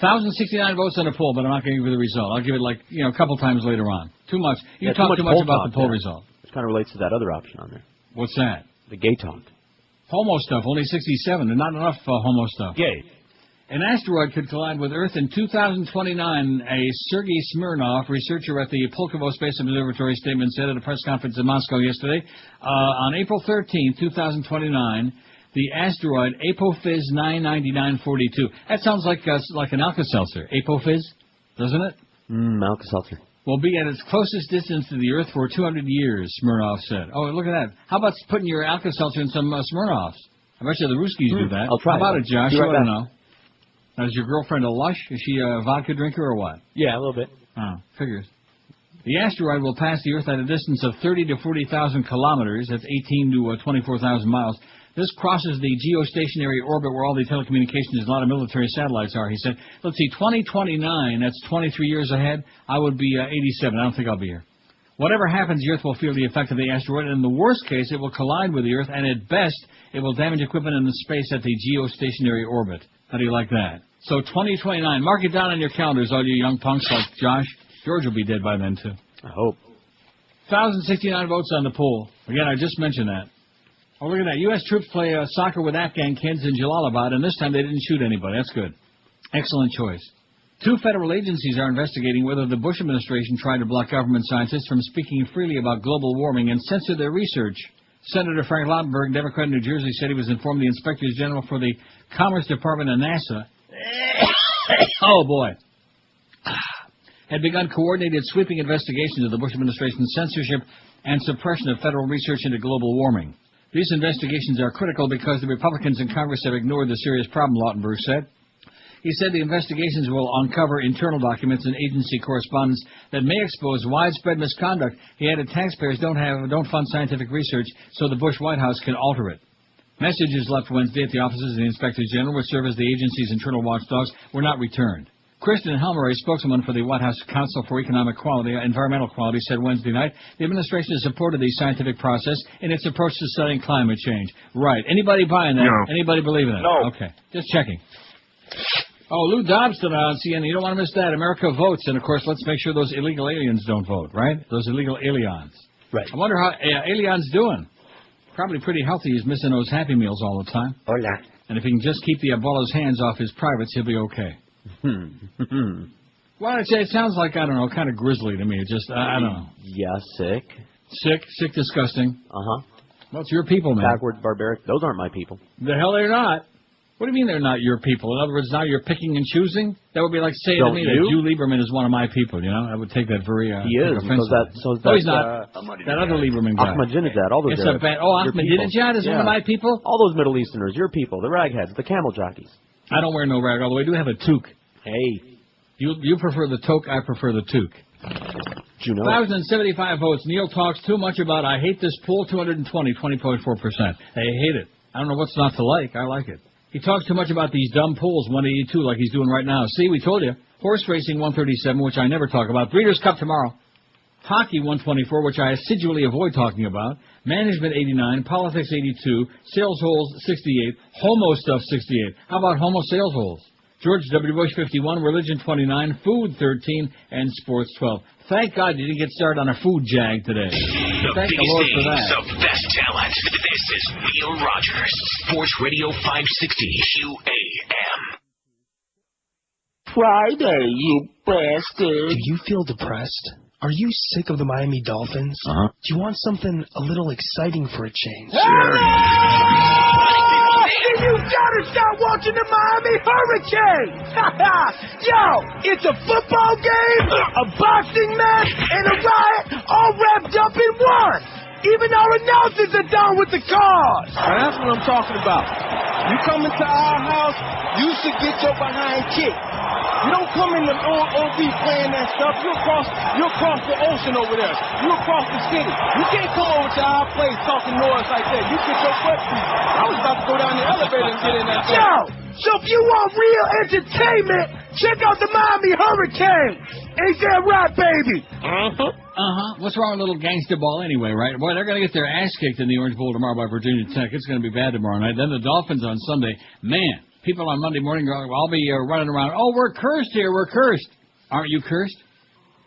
1,069 votes on the poll, but I'm not going to give you the result. I'll give it a couple times later on. Too much. You talk too much about the poll result. Which kind of relates to that other option on there. What's that? The gay talk. Homo stuff, only 67. There's not enough homo stuff. Gay. An asteroid could collide with Earth in 2029, a Sergei Smirnov, researcher at the Pulkovo Space Observatory, statement said at a press conference in Moscow yesterday. On April 13, 2029, the asteroid Apophis 99942. That sounds like an Alka-Seltzer. Apophis, doesn't it? Alka-Seltzer. Will be at its closest distance to the Earth for 200 years, Smirnov said. Oh, look at that. How about putting your Alka-Seltzer in some Smirnovs? I bet you the Ruskies do that. I'll try. How about it, Josh? Right, I don't know. Now, is your girlfriend a lush? Is she a vodka drinker or what? Yeah, a little bit. Oh, figures. The asteroid will pass the Earth at a distance of 30 to 40,000 kilometers. That's 18 to 24,000 miles. This crosses the geostationary orbit where all the telecommunications and a lot of military satellites are, he said. Let's see, 2029, that's 23 years ahead. I would be 87. I don't think I'll be here. Whatever happens, the Earth will feel the effect of the asteroid, and in the worst case, it will collide with the Earth, and at best, it will damage equipment in the space at the geostationary orbit. How do you like that? So 2029, mark it down on your calendars, all you young punks like Josh. George will be dead by then, too. I hope. 1,069 votes on the poll. Again, I just mentioned that. Oh, look at that. U.S. troops play soccer with Afghan kids in Jalalabad, and this time they didn't shoot anybody. That's good. Excellent choice. 2 federal agencies are investigating whether the Bush administration tried to block government scientists from speaking freely about global warming and censor their research. Senator Frank Lautenberg, Democrat in New Jersey, said he was informed the Inspectors General for the Commerce Department and NASA oh, boy. Had begun coordinated sweeping investigations of the Bush administration's censorship and suppression of federal research into global warming. These investigations are critical because the Republicans in Congress have ignored the serious problem, Lautenberg said. He said the investigations will uncover internal documents and agency correspondence that may expose widespread misconduct. He added taxpayers don't fund scientific research, so the Bush White House can alter it. Messages left Wednesday at the offices of the Inspectors General, which serve as the agency's internal watchdogs, were not returned. Kristen Helmer, a spokeswoman for the White House Council for Environmental Quality, said Wednesday night the administration has supported the scientific process in its approach to studying climate change. Right. Anybody buying that? No. Anybody believing that? No. Okay. Just checking. Oh, Lou Dobbs tonight on CNN. You don't want to miss that. America votes. And, of course, let's make sure those illegal aliens don't vote, right? Those illegal aliens. Right. I wonder how aliens doing. Probably pretty healthy. He's missing those Happy Meals all the time. Hola. And if he can just keep the Ebola's hands off his privates, he'll be okay. Well, it sounds like, I don't know, kind of grisly to me. Just, I don't know. Yeah, sick. Sick, disgusting. Uh-huh. Well, it's your people, man. Backwards, barbaric. Those aren't my people. The hell they're not. What do you mean they're not your people? In other words, now you're picking and choosing? That would be like saying to me that Jew Lieberman is one of my people, you know? I would take that very he is. offensively. No, he's not. That other Lieberman guy. Ahmadinejad, all those it's Ahmadinejad is one of my people? All those Middle Easterners, your people, the ragheads, the camel jockeys. I don't wear no rag, although I do have a toque. Hey. You prefer the toque, I prefer the toque. 1,075 votes. Neil talks too much about I hate this pool, 220, 20.4%. I hate it. I don't know what's not to like. I like it. He talks too much about these dumb pools, 182, like he's doing right now. See, we told you. Horse racing, 137, which I never talk about. Breeders' Cup tomorrow. Hockey, 124, which I assiduously avoid talking about. Management, 89. Politics, 82. Sales holes, 68. Homo stuff, 68. How about homo sales holes? George W. Bush, 51. Religion, 29. Food, 13. And sports, 12. Thank God you didn't get started on a food jag today. Thank the Lord for that. The best talent. This is Neil Rogers, Sports Radio 560 QAM. Friday, you bastard. Do you feel depressed? Are you sick of the Miami Dolphins? Uh-huh. Do you want something a little exciting for a change? You gotta start watching the Miami Hurricanes! Yo, it's a football game, a boxing match, and a riot all wrapped up in one! Even our announcers are down with the cause! Now that's what I'm talking about. You come into our house, you should get your behind kicked. You don't come in the OB playing that stuff. You across the ocean over there. You across the city. You can't come over to our place talking noise like that. You get your butt beat. I was about to go down the elevator and get in that place. Yo, so if you want real entertainment, check out the Miami Hurricanes. Ain't that right, baby? What's wrong with little gangster ball anyway, right? Boy, they're going to get their ass kicked in the Orange Bowl tomorrow by Virginia Tech. It's going to be bad tomorrow night. Then the Dolphins on Sunday. Man. People on Monday morning go, I'll be running around, oh, we're cursed here, we're cursed. Aren't you cursed?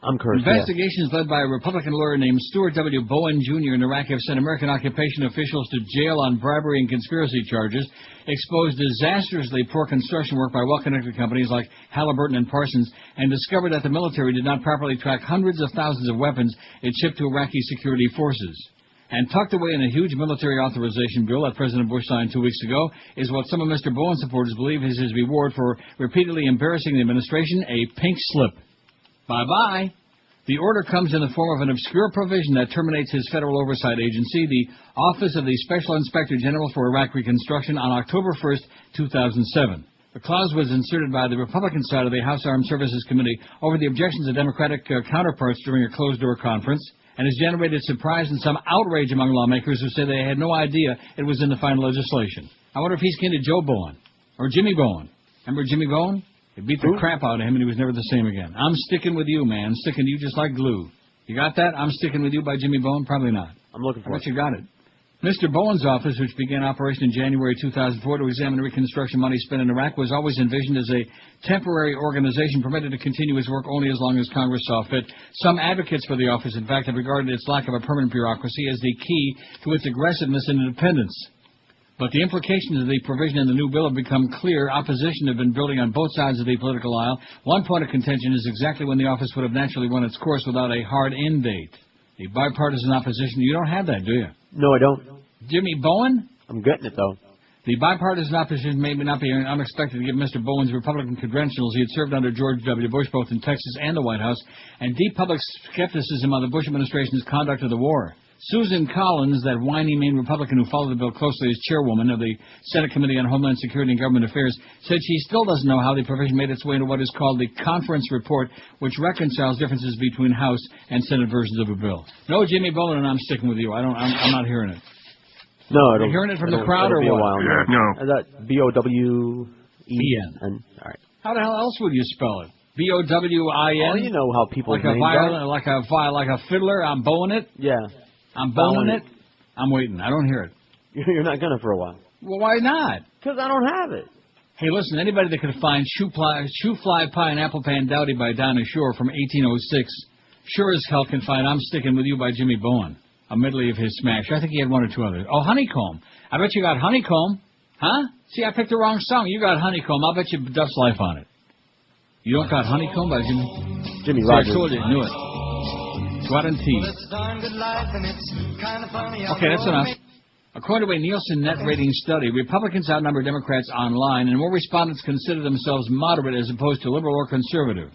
I'm cursed, Investigations led by a Republican lawyer named Stuart W. Bowen, Jr. in Iraq have sent American occupation officials to jail on bribery and conspiracy charges, exposed disastrously poor construction work by well-connected companies like Halliburton and Parsons, and discovered that the military did not properly track hundreds of thousands of weapons it shipped to Iraqi security forces. And tucked away in a huge military authorization bill that President Bush signed 2 weeks ago is what some of Mr. Bowen's supporters believe is his reward for repeatedly embarrassing the administration, a pink slip. Bye-bye. The order comes in the form of an obscure provision that terminates his federal oversight agency, the Office of the Special Inspector General for Iraq Reconstruction, on October 1st, 2007. The clause was inserted by the Republican side of the House Armed Services Committee over the objections of Democratic counterparts during a closed-door conference, and has generated surprise and some outrage among lawmakers who say they had no idea it was in the final legislation. I wonder if he's kin to Joe Bowen, or Jimmy Bowen. Remember Jimmy Bowen? It beat the crap out of him, and he was never the same again. I'm sticking with you, man. I'm sticking to you just like glue. You got that? I'm sticking with you by Jimmy Bowen? Probably not. I'm looking for it. I bet you got it. Mr. Bowen's office, which began operation in January 2004 to examine reconstruction money spent in Iraq, was always envisioned as a temporary organization permitted to continue its work only as long as Congress saw fit. Some advocates for the office, in fact, have regarded its lack of a permanent bureaucracy as the key to its aggressiveness and independence. But the implications of the provision in the new bill have become clear. Opposition have been building on both sides of the political aisle. One point of contention is exactly when the office would have naturally run its course without a hard end date. The bipartisan opposition, you don't have that, do you? No, I don't. Jimmy Bowen? I'm getting it, though. The bipartisan opposition may not be unexpected to give Mr. Bowen's Republican credentials. He had served under George W. Bush both in Texas and the White House, and deep public skepticism on the Bush administration's conduct of the war. Susan Collins, that whiny Maine Republican who followed the bill closely as chairwoman of the Senate Committee on Homeland Security and Government Affairs, said she still doesn't know how the provision made its way into what is called the conference report, which reconciles differences between House and Senate versions of a bill. No, Jimmy Bowen, and I'm sticking with you. I'm not hearing it. No, I don't. Are you hearing it from the crowd or what? No. Is that B-O-W-E-N? All right. How the hell else would you spell it? B-O-W-I-N? Oh, you know how people like a fiddler. I'm bowing it. Yeah. I'm bowing it. I'm waiting. I don't hear it. You're not gonna for a while. Well, why not? Because I don't have it. Hey, listen. Anybody that could find shoe fly pie and apple pan dowdy by Dinah Shore from 1806, sure as hell can find I'm Sticking With You by Jimmy Bowen. A medley of his smash. I think he had one or two others. Oh, Honeycomb. I bet you got Honeycomb. Huh? See, I picked the wrong song. You got Honeycomb. I'll bet you Duff's Life on it. You don't got Honeycomb by Jimmy Rogers. I told you. Knew it. Guarantee. Okay, that's enough. According to a Nielsen net rating study, Republicans outnumber Democrats online, and more respondents consider themselves moderate as opposed to liberal or conservative.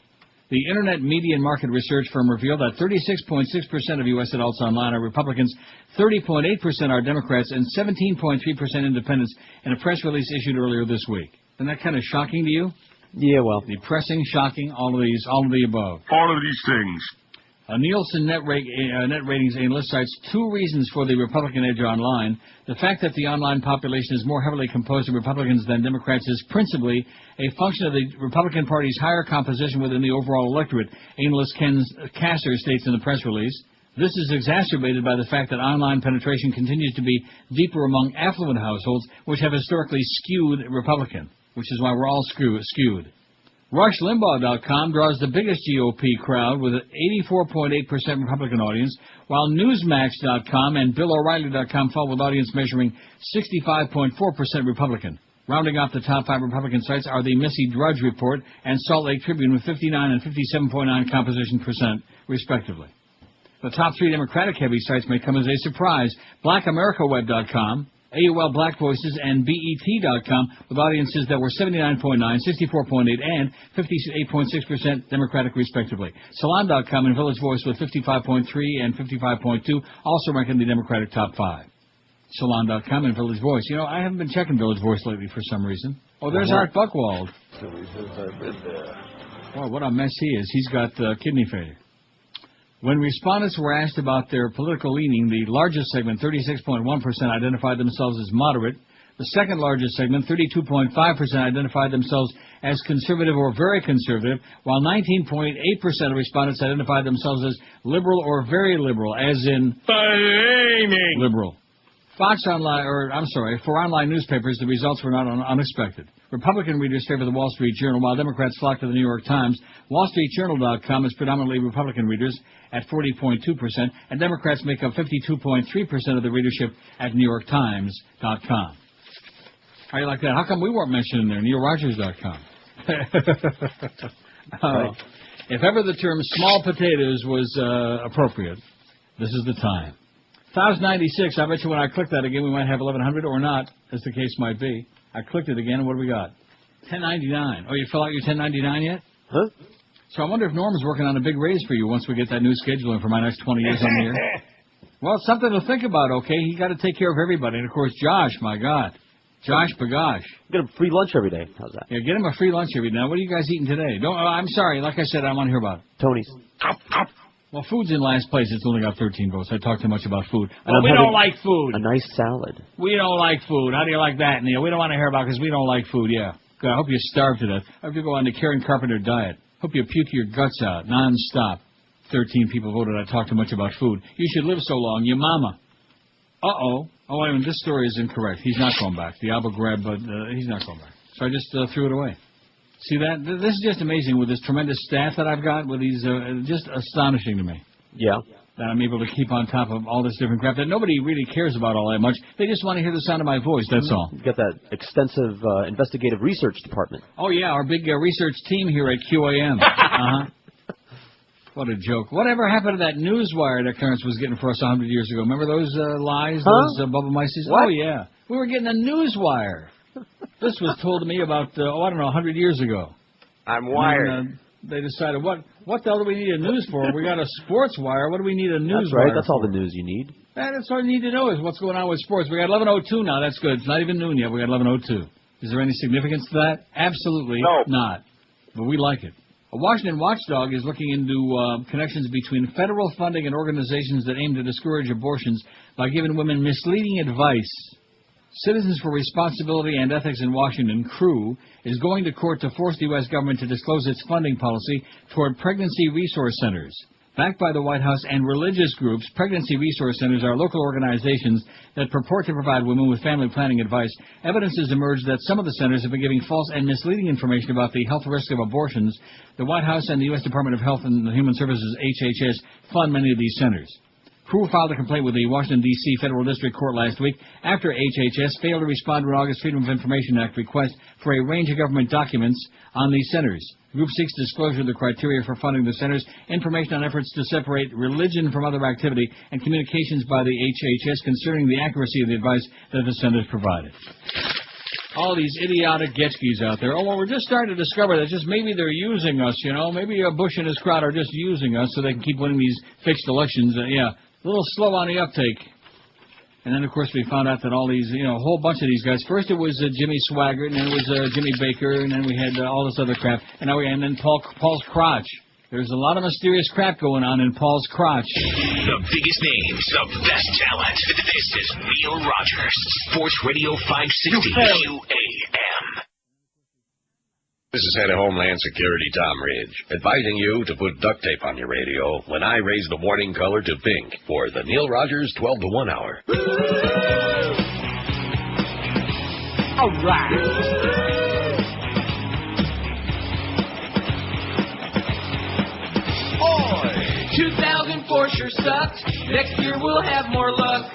The Internet Median Market Research firm revealed that 36.6% of U.S. adults online are Republicans, 30.8% are Democrats, and 17.3% independents in a press release issued earlier this week. Isn't that kind of shocking to you? Yeah, well. Depressing, shocking, all of the above. All of these things. A Nielsen net ratings analyst cites two reasons for the Republican edge online. The fact that the online population is more heavily composed of Republicans than Democrats is principally a function of the Republican Party's higher composition within the overall electorate, analyst Ken Kasser states in the press release. This is exacerbated by the fact that online penetration continues to be deeper among affluent households, which have historically skewed Republican, which is why we're all skewed. RushLimbaugh.com draws the biggest GOP crowd with an 84.8% Republican audience, while Newsmax.com and BillO'Reilly.com fall with audience measuring 65.4% Republican. Rounding off the top five Republican sites are the Missy Drudge Report and Salt Lake Tribune with 59 and 57.9 composition percent, respectively. The top three Democratic-heavy sites may come as a surprise. BlackAmericaWeb.com, AOL Black Voices, and BET.com, with audiences that were 79.9, 64.8, and 58.6% Democratic, respectively. Salon.com and Village Voice with 55.3 and 55.2 also rank in the Democratic top five. Salon.com and Village Voice. You know, I haven't been checking Village Voice lately for some reason. Oh, there's Art Buchwald. Boy, what a mess he is. He's got kidney failure. When respondents were asked about their political leaning, the largest segment, 36.1%, identified themselves as moderate. The second largest segment, 32.5%, identified themselves as conservative or very conservative, while 19.8% of respondents identified themselves as liberal or very liberal, as in liberal. For online newspapers, the results were not unexpected. Republican readers favor the Wall Street Journal, while Democrats flock to the New York Times. WallStreetJournal.com is predominantly Republican readers at 40.2%, and Democrats make up 52.3% of the readership at NewYorkTimes.com. How do you like that? How come we weren't mentioned in there? NeilRogers.com. If ever the term small potatoes was appropriate, this is the time. 1,096, I bet you when I click that again, we might have 1,100 or not, as the case might be. I clicked it again, and what do we got? 1099. Oh, you fill out your 1099 yet? Huh? So I wonder if Norm's working on a big raise for you once we get that new scheduling for my next 20 years on the air. Well, it's something to think about, okay? You got to take care of everybody. And, of course, Josh, my God. Josh Bagosh. Get him free lunch every day. How's that? Yeah, get him a free lunch every day. Now, what are you guys eating today? I'm sorry. Like I said, I want to hear about it. Tony's. Well, food's in last place. It's only got 13 votes. I talk too much about food. Well, we don't like food. A nice salad. We don't like food. How do you like that, Neil? We don't want to hear about it because we don't like food, yeah. Good. I hope you starve to death. I hope you go on the Karen Carpenter diet. Hope you puke your guts out non-stop. 13 people voted I talk too much about food. You should live so long, your mama. Uh-oh. Oh, wait a minute. This story is incorrect. He's not going back. The Abu Ghraib, but he's not going back. So I just threw it away. See that? This is just amazing with this tremendous staff that I've got with these, just astonishing to me. Yeah. That I'm able to keep on top of all this different crap that nobody really cares about all that much. They just want to hear the sound of my voice, that's all. You've got that extensive investigative research department. Oh, yeah, our big research team here at QAM. Uh-huh. What a joke. Whatever happened to that newswire that Clarence was getting for us 100 years ago? Remember those lies, those bubble mices? What? Oh, yeah. We were getting a newswire. This was told to me about, 100 years ago. I'm wired. And, they decided, what the hell do we need a news for? We got a sports wire. What do we need a news That's right. wire That's for? all the news you need. That's all you need to know is what's going on with sports. We got 11:02 now. That's good. It's not even noon yet. We got 11:02. Is there any significance to that? Absolutely not. But we like it. A Washington watchdog is looking into connections between federal funding and organizations that aim to discourage abortions by giving women misleading advice. Citizens for Responsibility and Ethics in Washington, CREW, is going to court to force the U.S. government to disclose its funding policy toward pregnancy resource centers. Backed by the White House and religious groups, pregnancy resource centers are local organizations that purport to provide women with family planning advice. Evidence has emerged that some of the centers have been giving false and misleading information about the health risks of abortions. The White House and the U.S. Department of Health and Human Services, HHS, fund many of these centers. CREW filed a complaint with the Washington, D.C. Federal District Court last week after HHS failed to respond to an August Freedom of Information Act request for a range of government documents on these centers. The group seeks disclosure of the criteria for funding the centers, information on efforts to separate religion from other activity, and communications by the HHS concerning the accuracy of the advice that the centers provided. All these idiotic Getchkis out there. Oh, well, we're just starting to discover that just maybe they're using us, you know. Maybe Bush and his crowd are just using us so they can keep winning these fixed elections. Yeah. A little slow on the uptake. And then, of course, we found out that all these, a whole bunch of these guys. First it was Jimmy Swaggart, and then it was Jimmy Baker, and then we had all this other crap. And then Paul's crotch. There's a lot of mysterious crap going on in Paul's crotch. The biggest names of best talent. This is Neil Rogers, Sports Radio 560 QAM. This is Head of Homeland Security Tom Ridge, advising you to put duct tape on your radio when I raise the warning color to pink for the Neil Rogers 12 to 1 hour. All right. Oi! 2004 sure sucked. Next year we'll have more luck.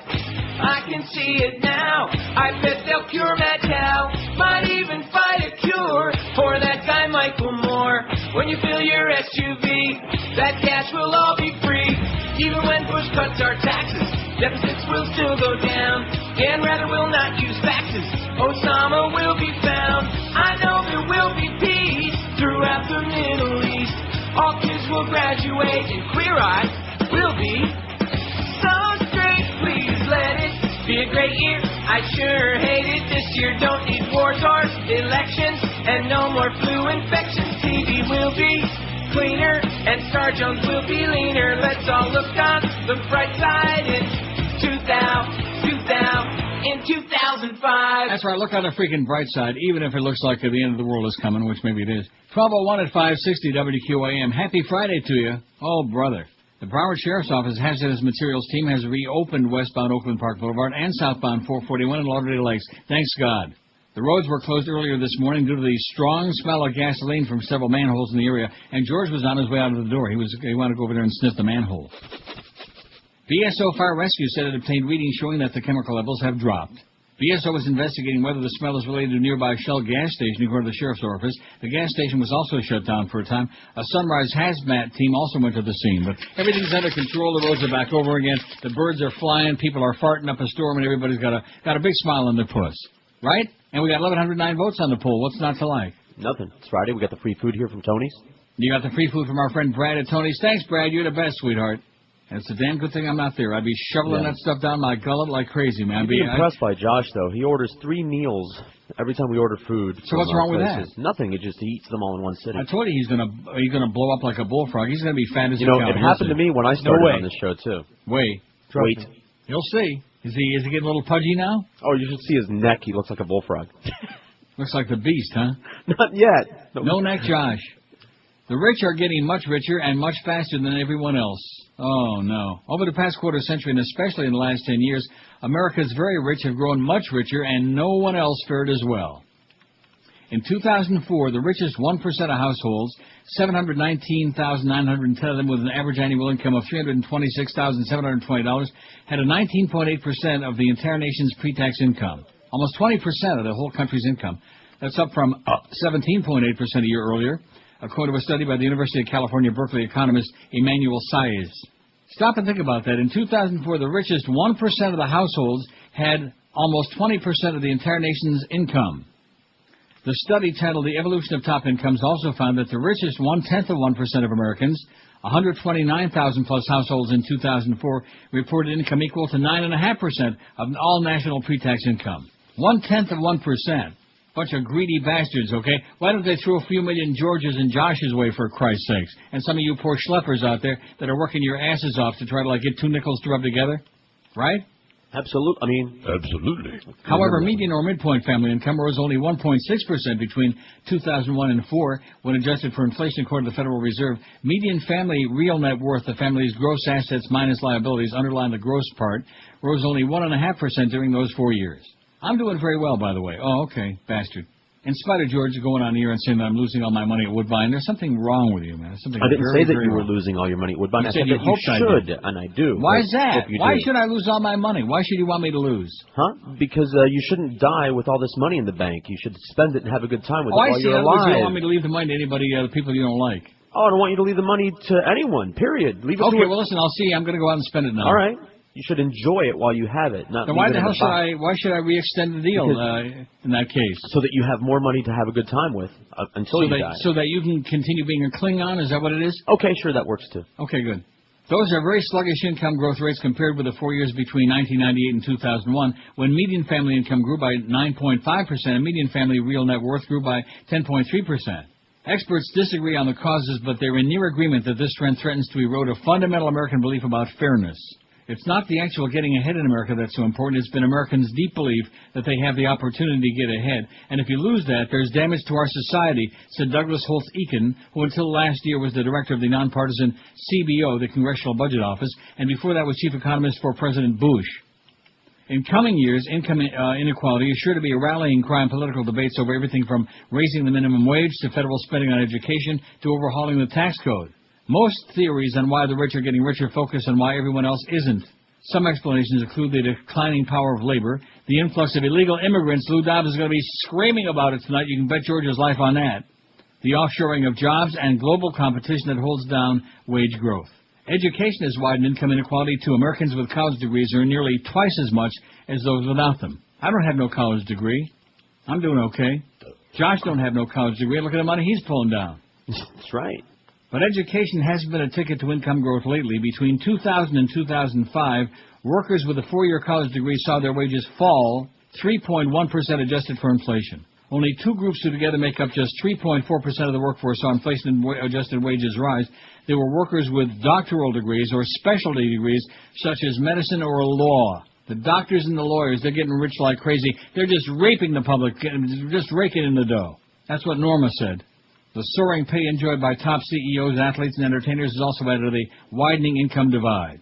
I can see it now. I bet they'll cure Mad Cow. Might even fight a cure for that guy Michael Moore. When you fill your SUV, that cash will all be free. Even when Bush cuts our taxes, deficits will still go down. And rather will not use faxes. Osama will be found. I know there will be peace throughout the Middle East. All kids will graduate and Queer Eye will be so straight. Please let it be a great year. I sure hate it this year. Don't need wars or elections, and no more flu infections. TV will be cleaner, and Star Jones will be leaner. Let's all look on the bright side in 2005. That's right. Look on the freaking bright side, even if it looks like the end of the world is coming, which maybe it is. 12:01 at 560 WQAM. Happy Friday to you. Oh, brother. The Broward Sheriff's Office Hazardous Materials Team has reopened westbound Oakland Park Boulevard and southbound 441 in Lauderdale Lakes. Thanks God. The roads were closed earlier this morning due to the strong smell of gasoline from several manholes in the area, and George was on his way out of the door. He wanted to go over there and sniff the manhole. BSO Fire Rescue said it obtained readings showing that the chemical levels have dropped. BSO is investigating whether the smell is related to a nearby Shell gas station, according to the Sheriff's Office. The gas station was also shut down for a time. A Sunrise hazmat team also went to the scene, but everything's under control. The roads are back over again. The birds are flying. People are farting up a storm, and everybody's got a big smile on their puss. Right? And we got 1,109 votes on the poll. What's not to like? Nothing. It's Friday. We got the free food here from Tony's. You got the free food from our friend Brad at Tony's. Thanks, Brad. You're the best, sweetheart. And it's a damn good thing I'm not there. I'd be shoveling that stuff down my gullet like crazy, man. I'd be impressed by Josh, though. He orders 3 meals every time we order food. So what's wrong with that? Nothing. It just he eats them all in one sitting. I told you he's gonna blow up like a bullfrog. He's gonna be fat as a cow. It happened to me when I started on this show too. Wait. You'll see. Is he getting a little pudgy now? Oh, you should see his neck. He looks like a bullfrog. Looks like the beast, huh? Not yet. No neck, Josh. The rich are getting much richer and much faster than everyone else. Oh, no. Over the past quarter century, and especially in the last 10 years, America's very rich have grown much richer, and no one else fared as well. In 2004, the richest 1% of households, 719,910 of them with an average annual income of $326,720, had a 19.8% of the entire nation's pre-tax income. Almost 20% of the whole country's income. That's up from 17.8% a year earlier, according to a study by the University of California, Berkeley economist Emmanuel Saez. Stop and think about that. In 2004, the richest 1% of the households had almost 20% of the entire nation's income. The study, titled The Evolution of Top Incomes, also found that the richest 0.1% of Americans, 129,000 plus households in 2004, reported income equal to 9.5% of all national pre-tax income. 0.1%. Bunch of greedy bastards, okay? Why don't they throw a few million Georges and Joshes way, for Christ's sakes? And some of you poor schleppers out there that are working your asses off to try to, get 2 nickels to rub together? Right? Absolutely. Absolutely. However, median or midpoint family income rose only 1.6% between 2001 and 4 when adjusted for inflation, according to the Federal Reserve. Median family real net worth, the family's gross assets minus liabilities, underline the gross part, rose only 1.5% during those 4 years. I'm doing very well, by the way. Oh, okay, bastard. In spite of George going on here and saying that I'm losing all my money at Woodbine, there's something wrong with you, man. I didn't say that you were losing all your money at Woodbine. I said that you should, and I do. Why is that? Why should I lose all my money? Why should you want me to lose? Huh? Because you shouldn't die with all this money in the bank. You should spend it and have a good time with it while you're alive. You don't want me to leave the money to anybody, the people you don't like. Oh, I don't want you to leave the money to anyone, period. Leave it to well, listen, I'll see. I'm going to go out and spend it now. All right. You should enjoy it while you have it. Not then why the hell should I re-extend the deal in that case? So that you have more money to have a good time with until you die. So that you can continue being a Klingon? Is that what it is? Okay, sure, that works too. Okay, good. Those are very sluggish income growth rates compared with the 4 years between 1998 and 2001, when median family income grew by 9.5% and median family real net worth grew by 10.3%. Experts disagree on the causes, but they're in near agreement that this trend threatens to erode a fundamental American belief about fairness. It's not the actual getting ahead in America that's so important. It's been Americans' deep belief that they have the opportunity to get ahead. And if you lose that, there's damage to our society, said Douglas Holtz-Eakin, who until last year was the director of the nonpartisan CBO, the Congressional Budget Office, and before that was chief economist for President Bush. In coming years, income inequality is sure to be a rallying cry in political debates over everything from raising the minimum wage to federal spending on education to overhauling the tax code. Most theories on why the rich are getting richer focus on why everyone else isn't. Some explanations include the declining power of labor, the influx of illegal immigrants. Lou Dobbs is going to be screaming about it tonight. You can bet George's life on that. The offshoring of jobs and global competition that holds down wage growth. Education has widened income inequality to Americans with college degrees earn nearly twice as much as those without them. I don't have no college degree. I'm doing okay. Josh don't have no college degree. Look at the money he's pulling down. That's right. But education hasn't been a ticket to income growth lately. Between 2000 and 2005, workers with a 4-year college degree saw their wages fall 3.1% adjusted for inflation. Only 2 groups who together make up just 3.4% of the workforce saw inflation-adjusted wages rise. They were workers with doctoral degrees or specialty degrees such as medicine or law. The doctors and the lawyers, they're getting rich like crazy. They're just raping the public, just raking in the dough. That's what Norma said. The soaring pay enjoyed by top CEOs, athletes, and entertainers is also added to the widening income divide.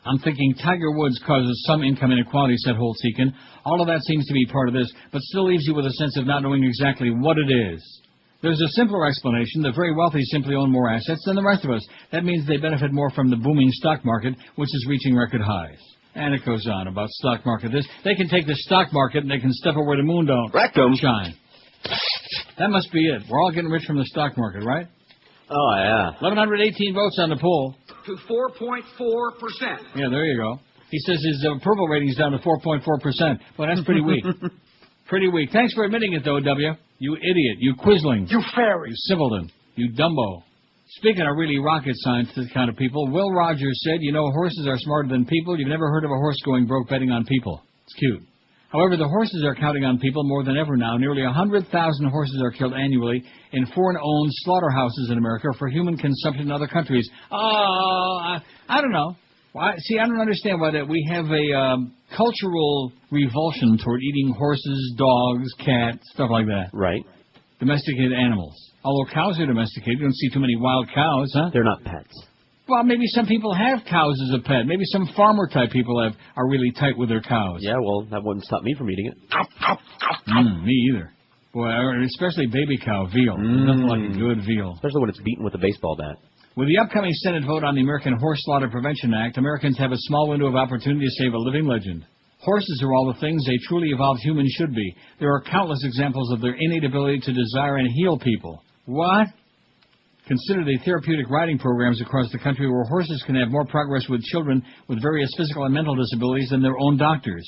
I'm thinking Tiger Woods causes some income inequality, said Holtz-Eakin. All of that seems to be part of this, but still leaves you with a sense of not knowing exactly what it is. There's a simpler explanation. The very wealthy simply own more assets than the rest of us. That means they benefit more from the booming stock market, which is reaching record highs. And it goes on about stock market. They can take the stock market and they can step over where the moon don't shine. That must be it. We're all getting rich from the stock market, right? Oh, yeah. 1,118 votes on the poll. To 4.4%. Yeah, there you go. He says his approval rating's down to 4.4%. Well, that's pretty weak. Pretty weak. Thanks for admitting it, though, W. You idiot. You quisling. You fairy. You simpleton. You dumbo. Speaking of really rocket science kind of people, Will Rogers said, you know, horses are smarter than people. You've never heard of a horse going broke betting on people. It's cute. However, the horses are counting on people more than ever now. Nearly 100,000 horses are killed annually in foreign-owned slaughterhouses in America for human consumption in other countries. I don't know. See, I don't understand why that we have a cultural revulsion toward eating horses, dogs, cats, stuff like that. Right. Domesticated animals. Although cows are domesticated, you don't see too many wild cows, huh? They're not pets. Well, maybe some people have cows as a pet. Maybe some farmer-type people are really tight with their cows. Yeah, well, that wouldn't stop me from eating it. Me either. Boy, especially baby cow veal. Nothing like a good veal. Especially when it's beaten with a baseball bat. With the upcoming Senate vote on the American Horse Slaughter Prevention Act, Americans have a small window of opportunity to save a living legend. Horses are all the things a truly evolved human should be. There are countless examples of their innate ability to desire and heal people. What? Consider the therapeutic riding programs across the country where horses can have more progress with children with various physical and mental disabilities than their own doctors.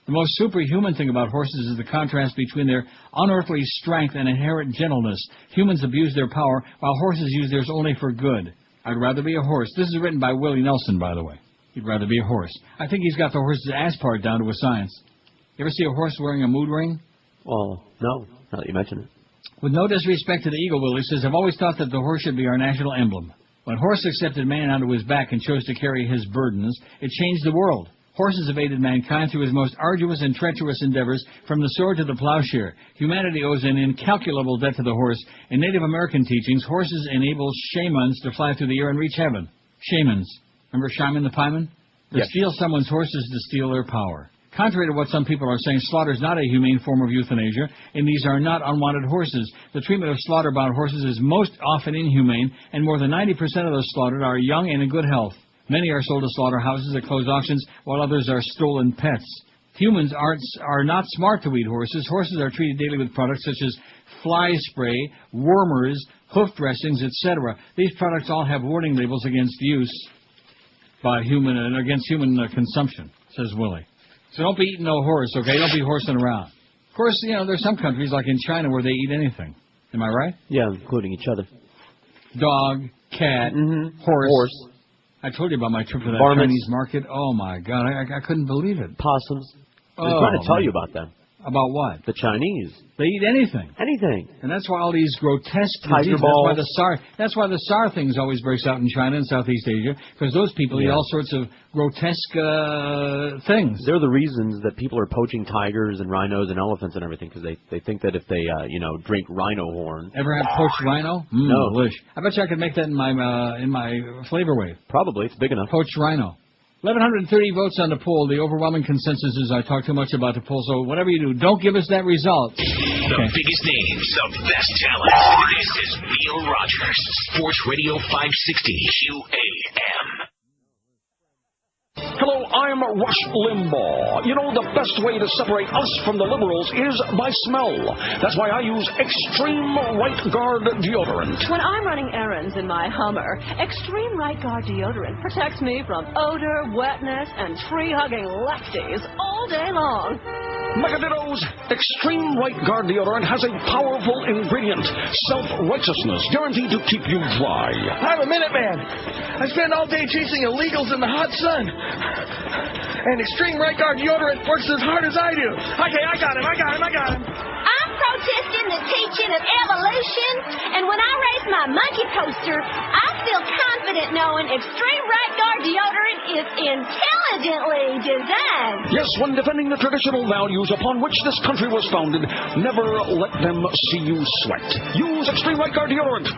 The most superhuman thing about horses is the contrast between their unearthly strength and inherent gentleness. Humans abuse their power, while horses use theirs only for good. I'd rather be a horse. This is written by Willie Nelson, by the way. He'd rather be a horse. I think he's got the horse's ass part down to a science. You ever see a horse wearing a mood ring? Well, no, now that you mention it. With no disrespect to the eagle, Willie says, I've always thought that the horse should be our national emblem. When horse accepted man onto his back and chose to carry his burdens, it changed the world. Horses have aided mankind through his most arduous and treacherous endeavors, from the sword to the plowshare. Humanity owes an incalculable debt to the horse. In Native American teachings, horses enable shamans to fly through the air and reach heaven. Shamans. Remember Shaman the Pieman? To steal someone's horses to steal their power. Contrary to what some people are saying, slaughter is not a humane form of euthanasia, and these are not unwanted horses. The treatment of slaughter-bound horses is most often inhumane, and more than 90% of those slaughtered are young and in good health. Many are sold to slaughterhouses at closed auctions, while others are stolen pets. Humans are not smart to eat horses. Horses are treated daily with products such as fly spray, wormers, hoof dressings, etc. These products all have warning labels against use by human and against human consumption, says Willie. So don't be eating no horse, okay? Don't be horsing around. Of course, you know, there's some countries like in China where they eat anything. Am I right? Yeah, including each other. Dog, cat, horse. I told you about my trip to that Chinese market. Oh, my God. I couldn't believe it. Possums. I was trying to tell you about them. About what? The Chinese. They eat anything. Anything. And that's why all these grotesque tiger diseases, balls. That's why the SARS things always breaks out in China and Southeast Asia, because those people eat all sorts of grotesque things. They're the reasons that people are poaching tigers and rhinos and elephants and everything, because they think that if they, drink rhino horn. Ever have poached rhino? No. Delish. I bet you I could make that in my flavor wave. Probably. It's big enough. Poached rhino. 1,130 votes on the poll. The overwhelming consensus is I talk too much about the poll, so whatever you do, don't give us that result. The biggest names of best talent. This is Neil Rogers, Sports Radio 560 QAM. Hello, I'm Rush Limbaugh. You know, the best way to separate us from the liberals is by smell. That's why I use Extreme Right Guard deodorant. When I'm running errands in my Hummer, Extreme Right Guard deodorant protects me from odor, wetness, and tree-hugging lefties all day long. Macaditto's Extreme Right Guard deodorant has a powerful ingredient, self-righteousness, guaranteed to keep you dry. I'm a Minuteman. I spend all day chasing illegals in the hot sun. And Extreme Right Guard deodorant works as hard as I do. Okay, I got him. I'm protesting the teaching of evolution, and when I raise my monkey poster, I feel confident knowing Extreme Right Guard deodorant is intelligently designed. Yes, when defending the traditional values upon which this country was founded, never let them see you sweat. Use Extreme Right Guard deodorant.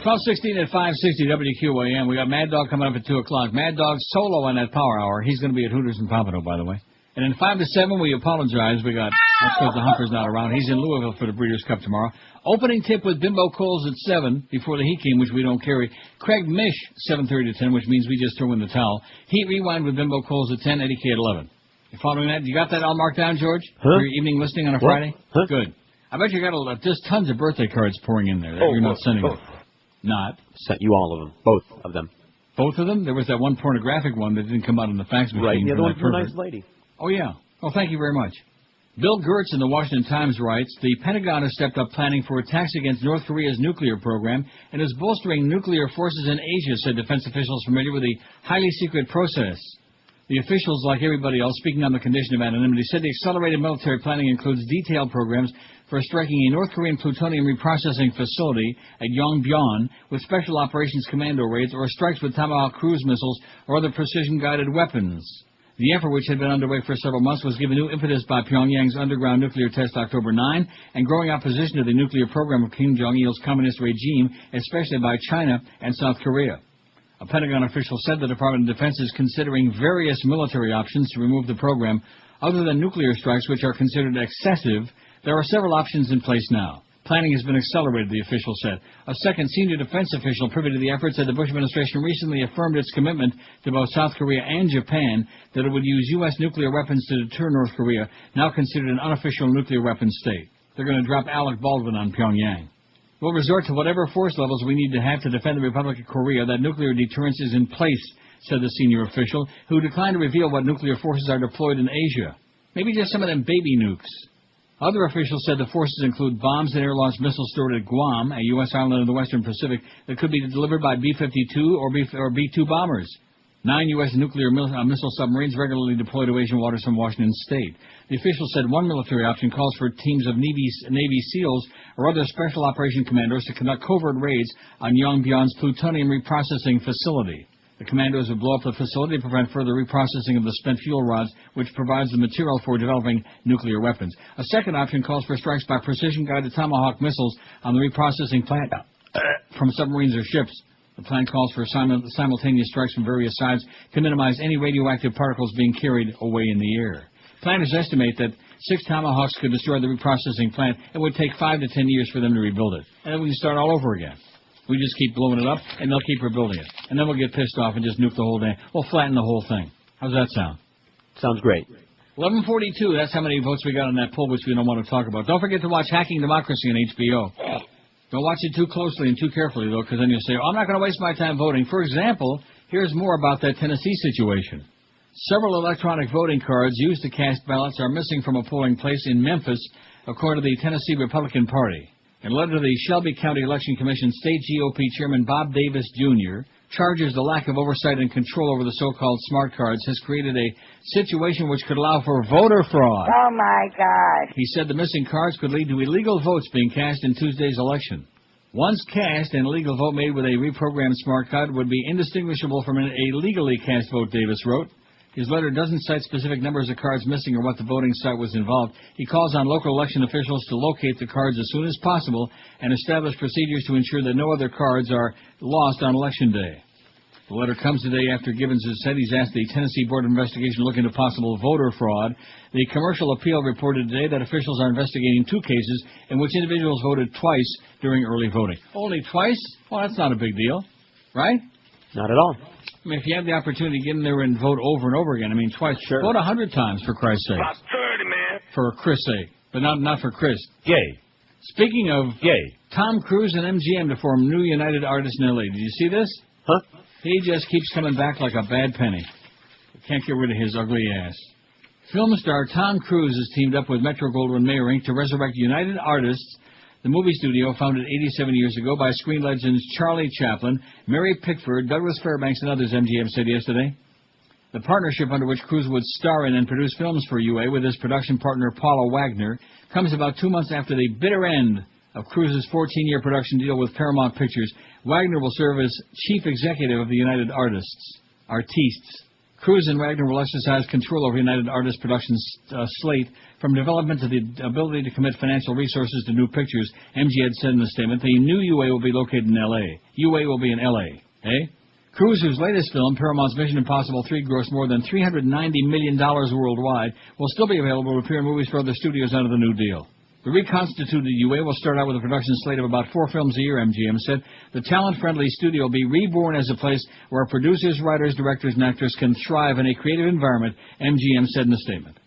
12:16 at 560 WQAM. We got Mad Dog coming up at 2 o'clock. Mad Dog solo on that Power Hour. He's going to be at Hooters and Pompano, by the way. And in 5 to 7, we apologize. That's because the Humper's not around. He's in Louisville for the Breeders' Cup tomorrow. Opening tip with Bimbo Coles at 7 before the heat game, which we don't carry. Craig Mish, 7:30 to 10, which means we just throw in the towel. Heat Rewind with Bimbo Coles at 10, Eddie K at 11. You following that? You got that all marked down, George? For your evening listening on a Friday? Huh? Good. I bet you got just tons of birthday cards pouring in there that you're not sending them. Not. Sent you all of them. Both of them. Both of them? There was that one pornographic one that didn't come out in the fax machine. Right, the other one from a nice lady. Oh, yeah. Oh, thank you very much. Bill Gertz in the Washington Times writes, the Pentagon has stepped up planning for attacks against North Korea's nuclear program and is bolstering nuclear forces in Asia, said defense officials familiar with the highly secret process. The officials, like everybody else, speaking on the condition of anonymity, said the accelerated military planning includes detailed programs for striking a North Korean plutonium reprocessing facility at Yongbyon with special operations commando raids or strikes with Tomahawk cruise missiles or other precision-guided weapons. The effort, which had been underway for several months, was given new impetus by Pyongyang's underground nuclear test October 9 and growing opposition to the nuclear program of Kim Jong-il's communist regime, especially by China and South Korea. A Pentagon official said the Department of Defense is considering various military options to remove the program. Other than nuclear strikes, which are considered excessive, there are several options in place now. Planning has been accelerated, the official said. A second senior defense official privy to the effort said the Bush administration recently affirmed its commitment to both South Korea and Japan that it would use U.S. nuclear weapons to deter North Korea, now considered an unofficial nuclear weapons state. They're going to drop Alec Baldwin on Pyongyang. We'll resort to whatever force levels we need to have to defend the Republic of Korea. That nuclear deterrence is in place, said the senior official, who declined to reveal what nuclear forces are deployed in Asia. Maybe just some of them baby nukes. Other officials said the forces include bombs and air-launched missiles stored at Guam, a U.S. island in the western Pacific, that could be delivered by B-52 or B-2 bombers. 9 U.S. nuclear missile submarines regularly deploy to Asian waters from Washington State. The official said one military option calls for teams of Navy SEALs or other special operation commandos to conduct covert raids on Yongbyon's plutonium reprocessing facility. The commandos would blow up the facility to prevent further reprocessing of the spent fuel rods, which provides the material for developing nuclear weapons. A second option calls for strikes by precision-guided Tomahawk missiles on the reprocessing plant from submarines or ships. The plan calls for simultaneous strikes from various sides to minimize any radioactive particles being carried away in the air. Planners estimate that 6 Tomahawks could destroy the reprocessing plant. It would take 5 to 10 years for them to rebuild it. And then we can start all over again. We just keep blowing it up, and they'll keep rebuilding it. And then we'll get pissed off and just nuke the whole thing. We'll flatten the whole thing. How's that sound? Sounds great. 1142, that's how many votes we got on that poll, which we don't want to talk about. Don't forget to watch Hacking Democracy on HBO. Don't watch it too closely and too carefully, though, because then you'll say, oh, I'm not going to waste my time voting. For example, here's more about that Tennessee situation. Several electronic voting cards used to cast ballots are missing from a polling place in Memphis, according to the Tennessee Republican Party. In a letter to the Shelby County Election Commission, State GOP Chairman Bob Davis, Jr. charges the lack of oversight and control over the so-called smart cards has created a situation which could allow for voter fraud. Oh, my God. He said the missing cards could lead to illegal votes being cast in Tuesday's election. Once cast, an illegal vote made with a reprogrammed smart card would be indistinguishable from an illegally cast vote, Davis wrote. His letter doesn't cite specific numbers of cards missing or what the voting site was involved. He calls on local election officials to locate the cards as soon as possible and establish procedures to ensure that no other cards are lost on Election Day. The letter comes today after Gibbons has said he's asked the Tennessee Board of Investigation to look into possible voter fraud. The Commercial Appeal reported today that officials are investigating 2 cases in which individuals voted twice during early voting. Only twice? Well, that's not a big deal, right? Not at all. I mean, if you have the opportunity to get in there and vote over and over again, I mean, twice. Sure. Vote 100 times, for Christ's sake. About 30, man. For Chris' sake. But not for Chris. Gay. Speaking of gay, Tom Cruise and MGM to form new United Artists in L.A. Did you see this? Huh? He just keeps coming back like a bad penny. Can't get rid of his ugly ass. Film star Tom Cruise has teamed up with Metro-Goldwyn-Mayer Inc. to resurrect United Artists, the movie studio founded 87 years ago by screen legends Charlie Chaplin, Mary Pickford, Douglas Fairbanks, and others, MGM said yesterday. The partnership under which Cruise would star in and produce films for UA with his production partner Paula Wagner comes about 2 months after the bitter end of Cruise's 14-year production deal with Paramount Pictures. Wagner will serve as chief executive of the United Artists. Cruise and Wagner will exercise control over United Artists' production slate, from development to the ability to commit financial resources to new pictures. MG had said in the statement, the new UA will be located in L.A. UA will be in L.A. Cruise, whose latest film, Paramount's Mission Impossible 3, grossed more than $390 million worldwide, will still be available to appear in movies for other studios under the new deal. The reconstituted UA will start out with a production slate of about 4 films a year, MGM said. The talent-friendly studio will be reborn as a place where producers, writers, directors, and actors can thrive in a creative environment, MGM said in the statement.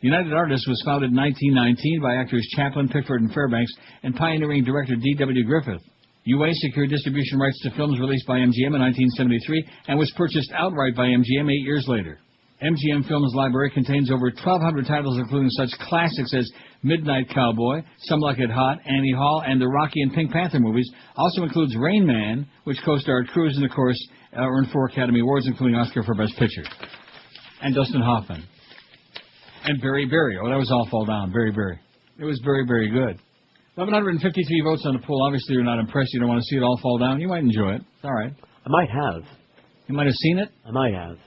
United Artists was founded in 1919 by actors Chaplin, Pickford, and Fairbanks, and pioneering director D.W. Griffith. UA secured distribution rights to films released by MGM in 1973 and was purchased outright by MGM 8 years later. MGM Films library contains over 1,200 titles, including such classics as Midnight Cowboy, Some Like It Hot, Annie Hall, and the Rocky and Pink Panther movies. Also includes Rain Man, which co-starred Cruise and, of course, earned 4 Academy Awards, including Oscar for Best Picture. And Dustin Hoffman. And Berry Berry. Oh, that was all fall down. Berry Berry. It was very, very good. 1,153 votes on the poll. Obviously, you're not impressed. You don't want to see it all fall down. You might enjoy it. It's all right. I might have. You might have seen it? I might have.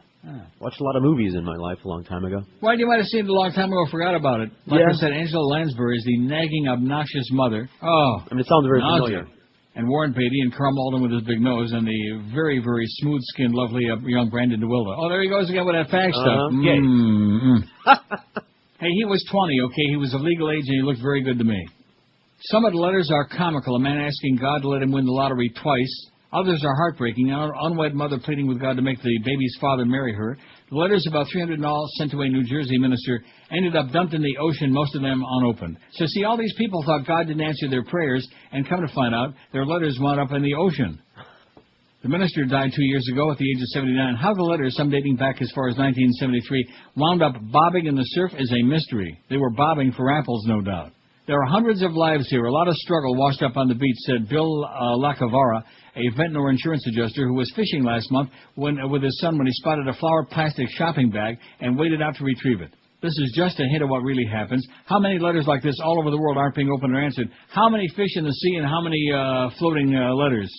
Watched a lot of movies in my life a long time ago. Well, you might have seen it a long time ago, forgot about it. Like I said, Angela Lansbury is the nagging, obnoxious mother. Oh, I mean, it sounds very familiar. And Warren Beatty and Carl Malden with his big nose and the very, very smooth-skinned, lovely young Brandon DeWilde. Oh, there he goes again with that fag stuff. Hey, he was 20, okay? He was of legal age and he looked very good to me. Some of the letters are comical. A man asking God to let him win the lottery twice. Others are heartbreaking. An unwed mother pleading with God to make the baby's father marry her. The letters, about 300 in all, sent to a New Jersey minister, ended up dumped in the ocean, most of them unopened. So, see, all these people thought God didn't answer their prayers, and come to find out, their letters wound up in the ocean. The minister died 2 years ago at the age of 79. How the letters, some dating back as far as 1973, wound up bobbing in the surf is a mystery. They were bobbing for apples, no doubt. There are hundreds of lives here, a lot of struggle washed up on the beach, said Bill Lacavara, a Ventnor insurance adjuster who was fishing last month with his son when he spotted a flowered plastic shopping bag and waded out to retrieve it. This is just a hint of what really happens. How many letters like this all over the world aren't being opened or answered? How many fish in the sea and how many floating letters?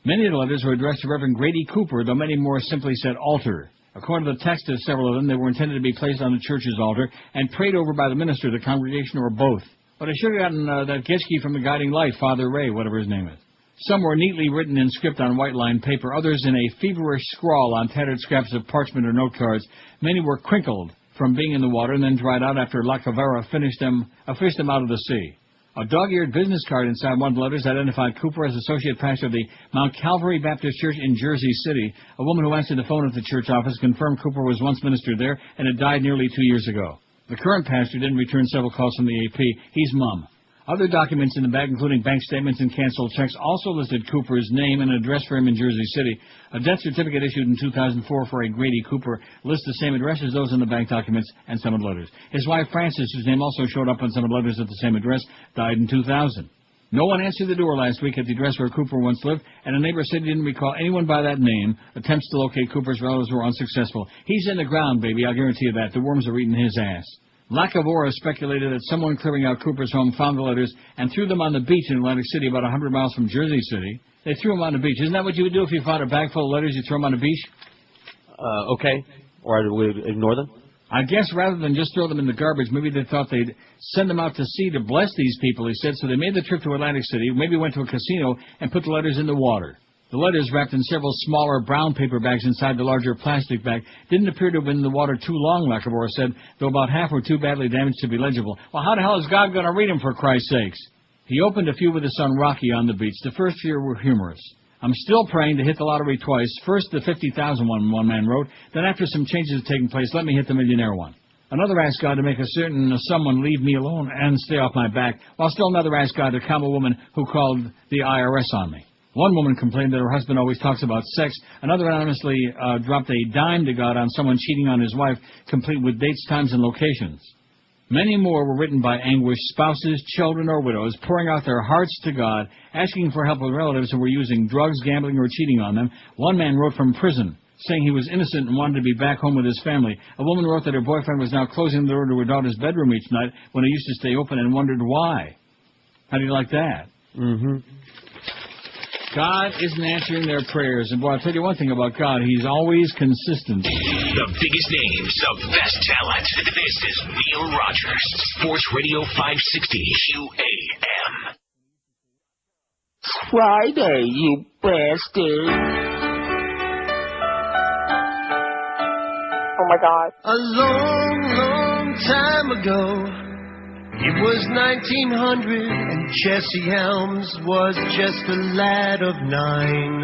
Many of the letters were addressed to Reverend Grady Cooper, though many more simply said altar. According to the text of several of them, they were intended to be placed on the church's altar and prayed over by the minister, the congregation, or both. But I should have gotten that Gitschke from the Guiding Light, Father Ray, whatever his name is. Some were neatly written in script on white-lined paper, others in a feverish scrawl on tattered scraps of parchment or note cards. Many were crinkled from being in the water and then dried out after Lacavera fished them out of the sea. A dog-eared business card inside one of the letters identified Cooper as associate pastor of the Mount Calvary Baptist Church in Jersey City. A woman who answered the phone at the church office confirmed Cooper was once minister there and had died nearly 2 years ago. The current pastor didn't return several calls from the AP. He's mum. Other documents in the bag, including bank statements and canceled checks, also listed Cooper's name and address for him in Jersey City. A death certificate issued in 2004 for a Grady Cooper lists the same address as those in the bank documents and some of the letters. His wife, Frances, whose name also showed up on some of the letters at the same address, died in 2000. No one answered the door last week at the address where Cooper once lived, and a neighbor said he didn't recall anyone by that name. Attempts to locate Cooper's relatives were unsuccessful. He's in the ground, baby, I'll guarantee you that. The worms are eating his ass. Lacavora speculated that someone clearing out Cooper's home found the letters and threw them on the beach in Atlantic City, about 100 miles from Jersey City. They threw them on the beach. Isn't that what you would do if you found a bag full of letters? You throw them on the beach? Okay. Or would we ignore them? I guess rather than just throw them in the garbage, maybe they thought they'd send them out to sea to bless these people, he said. So they made the trip to Atlantic City, maybe went to a casino, and put the letters in the water. The letters, wrapped in several smaller brown paper bags inside the larger plastic bag, didn't appear to have been in the water too long, Lacavora said, though about half were too badly damaged to be legible. Well, how the hell is God going to read them, for Christ's sakes? He opened a few with his son Rocky on the beach. The first few were humorous. I'm still praying to hit the lottery twice. First the 50,000 one man wrote. Then after some changes had taken place, let me hit the millionaire one. Another asked God to make a certain someone leave me alone and stay off my back, while still another asked God to calm a woman who called the IRS on me. One woman complained that her husband always talks about sex. Another anonymously dropped a dime to God on someone cheating on his wife, complete with dates, times, and locations. Many more were written by anguished spouses, children, or widows, pouring out their hearts to God, asking for help with relatives who were using drugs, gambling, or cheating on them. One man wrote from prison, saying he was innocent and wanted to be back home with his family. A woman wrote that her boyfriend was now closing the door to her daughter's bedroom each night when it used to stay open, and wondered why. How do you like that? Mm-hmm. God isn't answering their prayers. And, boy, I'll tell you one thing about God. He's always consistent. The biggest names of best talent. This is Neil Rogers. Sports Radio 560 QAM. Friday, you bastard. Oh, my God. A long, long time ago, it was 1900, and Jesse Helms was just a lad of 9.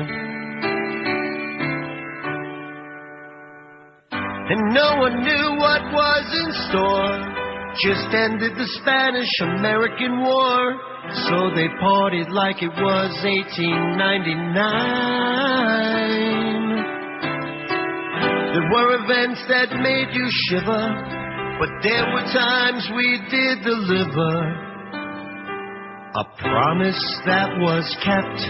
And no one knew what was in store. Just ended the Spanish-American War, so they partied like it was 1899. There were events that made you shiver, but there were times we did deliver a promise that was kept.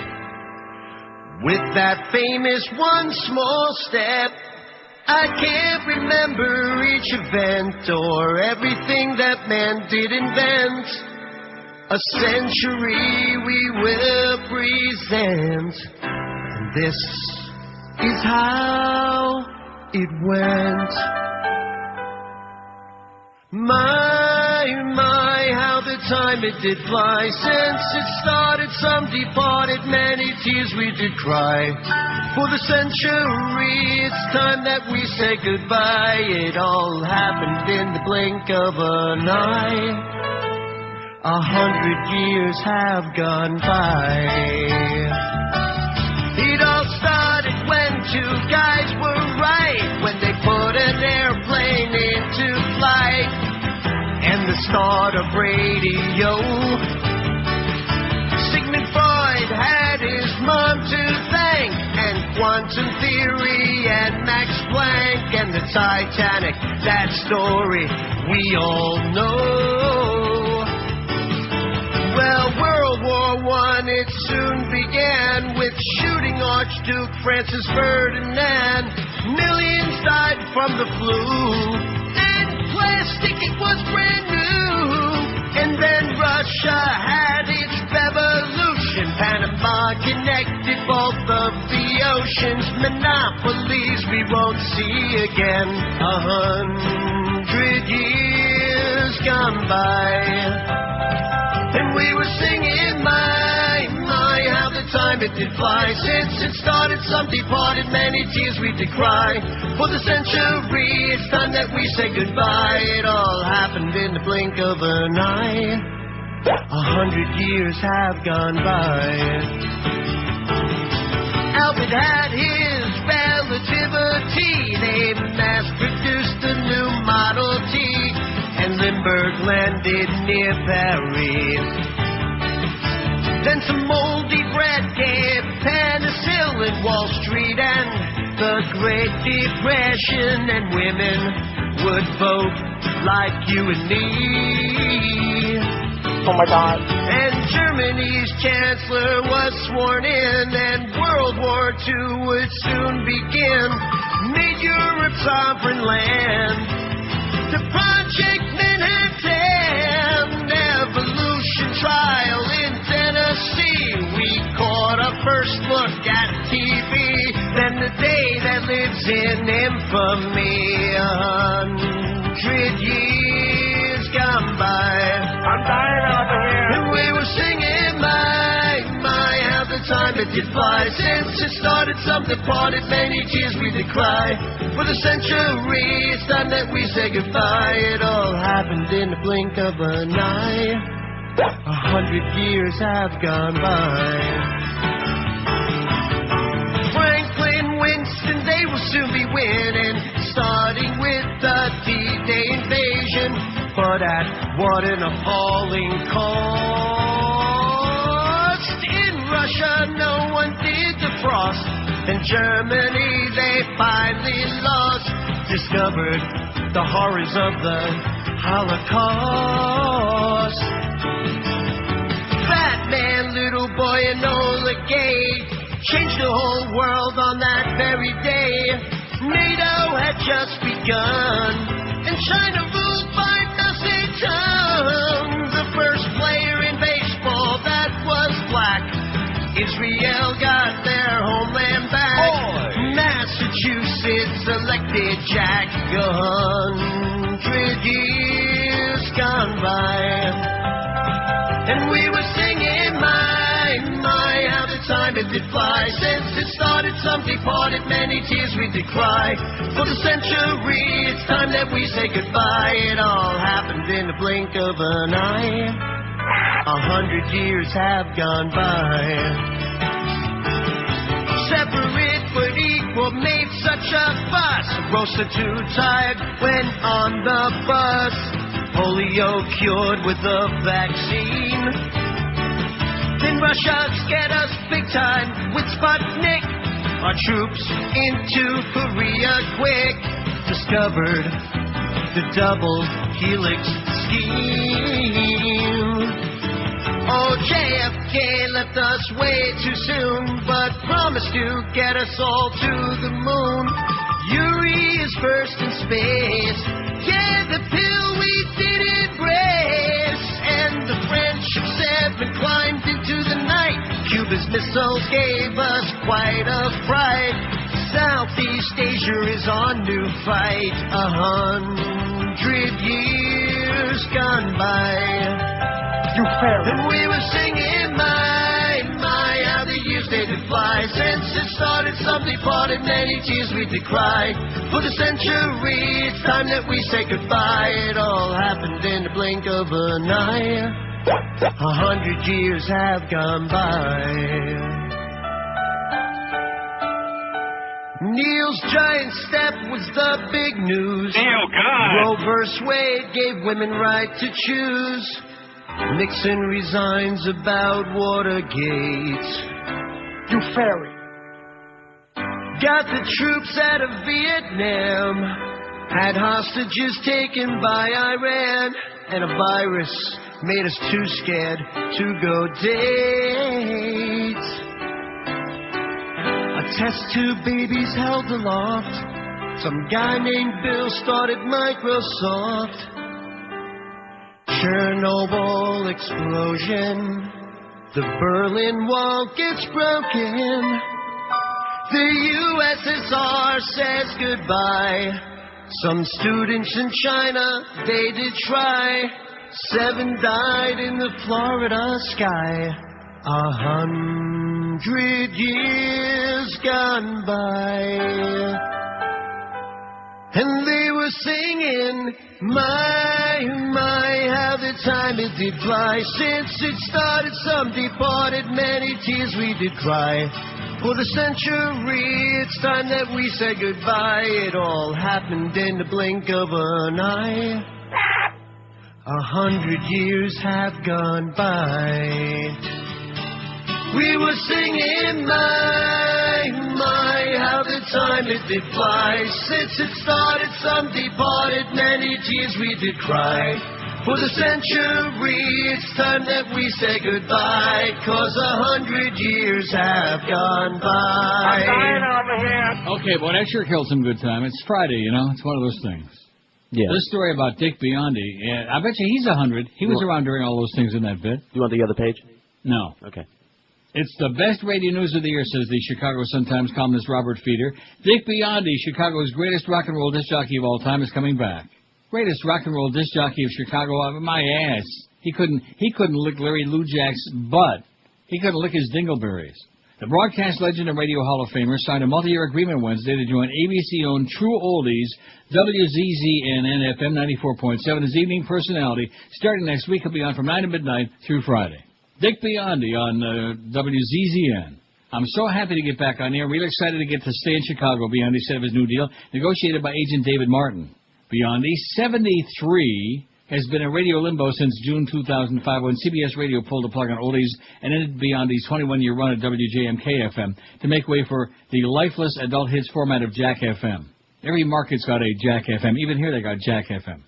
With that famous one small step, I can't remember each event or everything that man did invent. A century we will present, and this is how it went. My, how the time it did fly. Since it started, some departed, many tears we did cry. For the century, it's time that we say goodbye. It all happened in the blink of an eye. 100 years have gone by. It all started when two guys were right, when they put an airplane into flight, and the start of radio. Sigmund Freud had his mom to thank, and quantum theory and Max Planck, and the Titanic, that story we all know. Well, World War I, it soon began with shooting Archduke Francis Ferdinand. Millions died from the flu, and plastic, it was brand new. And then Russia had its revolution. Panama connected both of the oceans. Monopolies we won't see again. 100 years gone by. And we were singing, my, how the time it did fly. Since it started, some departed, many tears we did cry. For the century, it's time that we say goodbye. It all happened in the blink of an eye. 100 years have gone by. Albert had his relativity. They mass-produced the new Model T, and Lindbergh landed near Paris. Then some moldy bread gave penicillin, Wall Street and the Great Depression, and women would vote like you and me. Oh my God. And Germany's chancellor was sworn in, and World War II would soon begin. Made Europe sovereign land. The Project Manhattan, evolution trial in Tennessee. We caught a first look at TV, then the day that lives in infamy. 100 years gone by. I'm dying over here. And we were singing, my, how the time it did fly. Since it started, some departed, many tears we did cry. For the century, it's time that we say goodbye. It all happened in the blink of an eye. 100 years have gone by. Franklin, Winston, they will soon be winning, starting with the D-Day invasion. But at what an appalling cost. In Russia, no one did defrost. In Germany, they finally lost. Discovered the horrors of the Holocaust. Fat man, little boy, Enola Gay changed the whole world on that very day. NATO had just begun, and China ruled by tongue. The first player in baseball that was black. Israel got their homeland back. Massachusetts elected Jack. 100 years gone by. And we were singing, my, how the time it did fly. Since it started, some departed, many tears we did cry. For the century, it's time that we say goodbye. It all happened in the blink of an eye. 100 years have gone by. Separate but equal made such a fuss. Rosa too tired went on the bus. Polio cured with a vaccine. Then Russia scared us big time with Sputnik. our troops into Korea quick. Discovered the double helix scheme. Oh, JFK left us way too soon, but promised to get us all to the moon. Yuri is first in space. Yeah, the pill we did embrace. And the Friendship 7 climbed into the night. Cuba's missiles gave us quite a fright. Southeast Asia is on new fight. 100 years gone by. You fairy. And we were singing, my, how the years they did fly. Since it started, some departed, many tears we did cry. For the century, it's time that we say goodbye. It all happened in the blink of an eye. 100 years have gone by. Neil's giant step was the big news. Neil, God. Roe vs. Wade gave women right to choose. Nixon resigns about Watergate. You fairy. Got the troops out of Vietnam. Had hostages taken by Iran. And a virus made us too scared to go date. A test tube babies held aloft. Some guy named Bill started Microsoft. Chernobyl explosion. The Berlin Wall gets broken. The USSR says goodbye. Some students in China, they did try. 7 died in the Florida sky. 100 years gone by. And they were singing, my, how the time it did fly. Since it started, some departed, many tears we did cry. For the century, it's time that we say goodbye. It all happened in the blink of an eye. 100 years have gone by. We were singing, my, how the time it did fly. Since it started, some departed, many tears we did cry. For the century, it's time that we say goodbye, 'cause 100 years have gone by. I'm dying over here. Okay, well, that sure killed some good time. It's Friday, you know. It's one of those things. Yeah. This story about Dick Biondi, I bet you he's 100. He was around during all those things in that bit. You want the other page? No. Okay. It's the best radio news of the year, says the Chicago Sun-Times columnist Robert Feeder. Dick Biondi, Chicago's greatest rock and roll disc jockey of all time, is coming back. Greatest rock and roll disc jockey of Chicago, my ass. He couldn't lick Larry Lujak's butt. He couldn't lick his dingleberries. The broadcast legend and radio Hall of Famer signed a multi-year agreement Wednesday to join ABC-owned True Oldies, WZZN FM 94.7 as evening personality. Starting next week, he'll be on from 9 to midnight through Friday. Dick Biondi on WZZN. I'm so happy to get back on air. Real excited to get to stay in Chicago, Biondi said of his new deal, negotiated by agent David Martin. Biondi, 73, has been in radio limbo since June 2005 when CBS Radio pulled the plug on Oldies and ended Biondi's 21-year run at WJMK-FM to make way for the lifeless adult hits format of Jack FM. Every market's got a Jack FM. Even here they got Jack FM.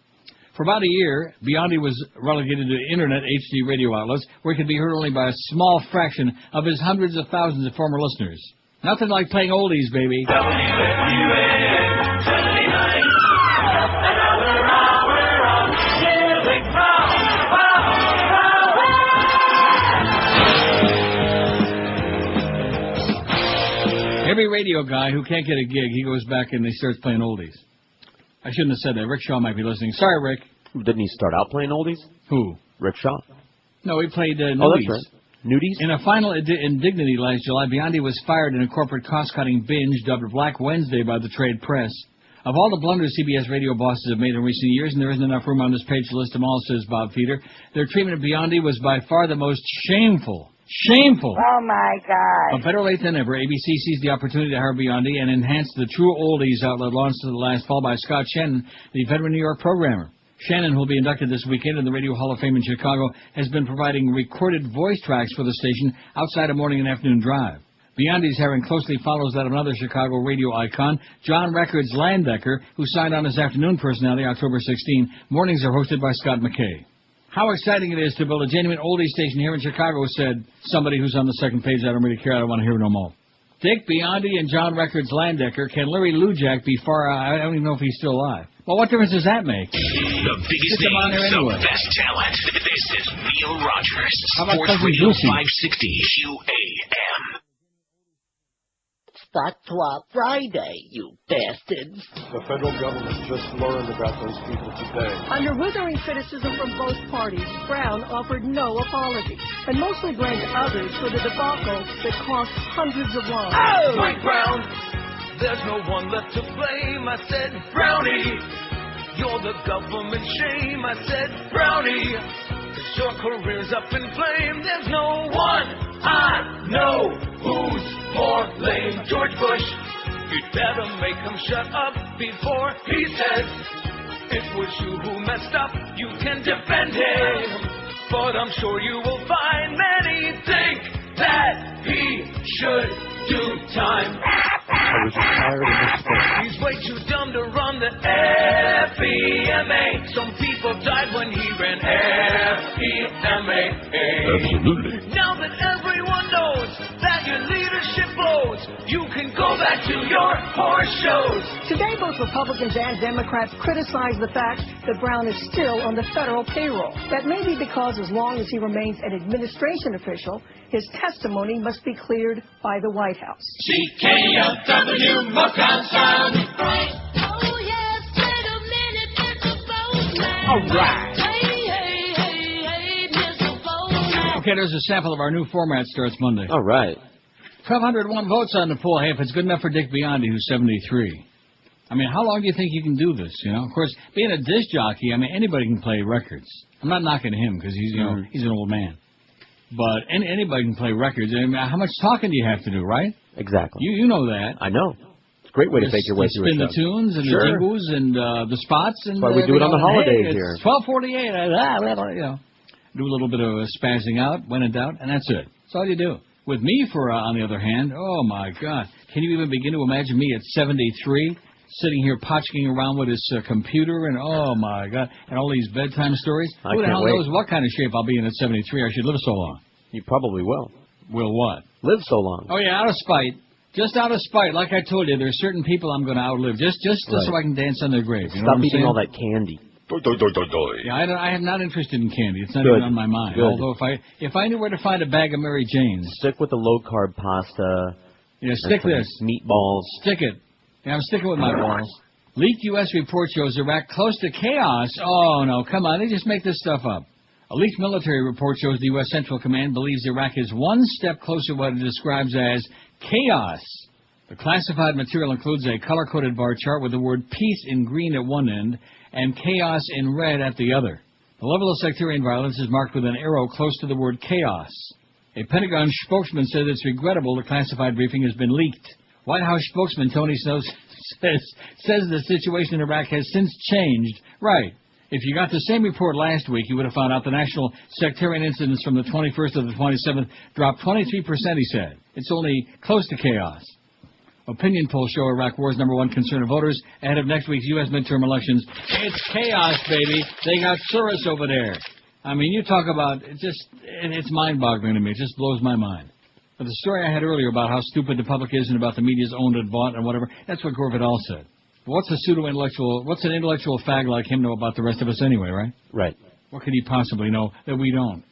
For about a year, Biondi was relegated to Internet HD radio outlets where he could be heard only by a small fraction of his hundreds of thousands of former listeners. Nothing like playing oldies, baby. Every radio guy who can't get a gig, he goes back and he starts playing oldies. I shouldn't have said that. Rick Shaw might be listening. Sorry, Rick. Didn't he start out playing oldies? Who? Rick Shaw. No, he played nudies. Oh, that's right. Nudies? In a final indignity last July, Biondi was fired in a corporate cost-cutting binge dubbed Black Wednesday by the trade press. Of all the blunders CBS radio bosses have made in recent years, and there isn't enough room on this page to list them all, says Bob Feeder, their treatment of Biondi was by far the most shameful. Shameful! Oh, my God. But better late than ever, ABC seized the opportunity to hire Biondi and enhance the True Oldies outlet launched last fall by Scott Shannon, the veteran New York programmer. Shannon, who will be inducted this weekend in the Radio Hall of Fame in Chicago, has been providing recorded voice tracks for the station outside a morning and afternoon drive. Biondi's herring closely follows that of another Chicago radio icon, John Records Landecker, who signed on as afternoon personality October 16. Mornings are hosted by Scott McKay. How exciting it is to build a genuine oldie station here in Chicago, said somebody who's on the second page. I don't really care. I don't want to hear no more. Dick Biondi and John Records Landecker. Can Larry Lujak be far out? I don't even know if he's still alive. Well, what difference does that make? The biggest names, anyway. the best talent. This is Neil Rogers. How about Sports Cousin Radio Lucy? 560 QAM. Stuck to our Friday, you bastards. The federal government just learned about those people today. Under withering criticism from both parties, Brown offered no apology and mostly blamed others for the debacle that cost hundreds of lives. Oh! Mike Brown, there's no one left to blame. I said, Brownie, you're the government shame. I said, Brownie, 'cause your career's up in flame. There's no one I know who's more lame. George Bush, you'd better make him shut up before he says it was you who messed up. You can defend him, but I'm sure you will find many think that he should do time. I was tired of this thing. He's way too dumb to run the FEMA. Some people died when he ran FEMA. Absolutely. Now that everyone knows that your leadership blows, you can go back to your horse shows. Today, both Republicans and Democrats criticize the fact that Brown is still on the federal payroll. That may be because as long as he remains an administration official, his testimony must be cleared by the White House. CKLW Motown Sound. All right. Okay, there's a sample of our new format. Starts Monday. All right. 1,201 votes on the poll. Hey, if it's good enough for Dick Biondi, who's 73. I mean, how long do you think you can do this, you know? Of course, being a disc jockey, I mean, anybody can play records. I'm not knocking him because he's, he's an old man. But anybody can play records. I mean, how much talking do you have to do, right? Exactly. You know that. I know. It's a great way to fake your way through a spin show. the tunes and Sure. the jingles and the spots. And that's why we do it on the holidays here. It's 12:48. You know, do a little bit of spazzing out when in doubt, and that's it. That's all you do. With me, on the other hand, oh my God, can you even begin to imagine me at 73? Sitting here potchking around with his computer and, oh, my God, and all these bedtime stories? Who the hell knows what kind of shape I'll be in at 73? I should live so long. You probably will. Will what? Live so long. Oh, yeah, out of spite. Just out of spite. Like I told you, there's certain people I'm going to outlive just so I can dance on their grave. You know Stop what I'm eating saying? all that candy. Yeah, I am not interested in candy. It's not Good. even on my mind. Good. Although if I knew where to find a bag of Mary Jane's. Stick with the low-carb pasta. Yeah, stick this. Meatballs. Stick it. Yeah, I'm sticking with my balls. Leaked U.S. report shows Iraq close to chaos. Oh, no, come on. They just make this stuff up. A leaked military report shows the U.S. Central Command believes Iraq is one step closer to what it describes as chaos. The classified material includes a color-coded bar chart with the word peace in green at one end and chaos in red at the other. The level of sectarian violence is marked with an arrow close to the word chaos. A Pentagon spokesman said it's regrettable the classified briefing has been leaked. White House spokesman Tony Snow says the situation in Iraq has since changed. Right. If you got the same report last week, you would have found out the national sectarian incidents from the 21st to the 27th dropped 23%, he said. It's only close to chaos. Opinion polls show Iraq war's #1 concern of voters ahead of next week's U.S. midterm elections. It's chaos, baby. They got Soros over there. I mean, you talk about, it's mind-boggling to me. It just blows my mind. But the story I had earlier about how stupid the public is and about the media's owned and bought and whatever, that's what Gore Vidal said. What's an intellectual fag like him know about the rest of us anyway, right? Right. What could he possibly know that we don't?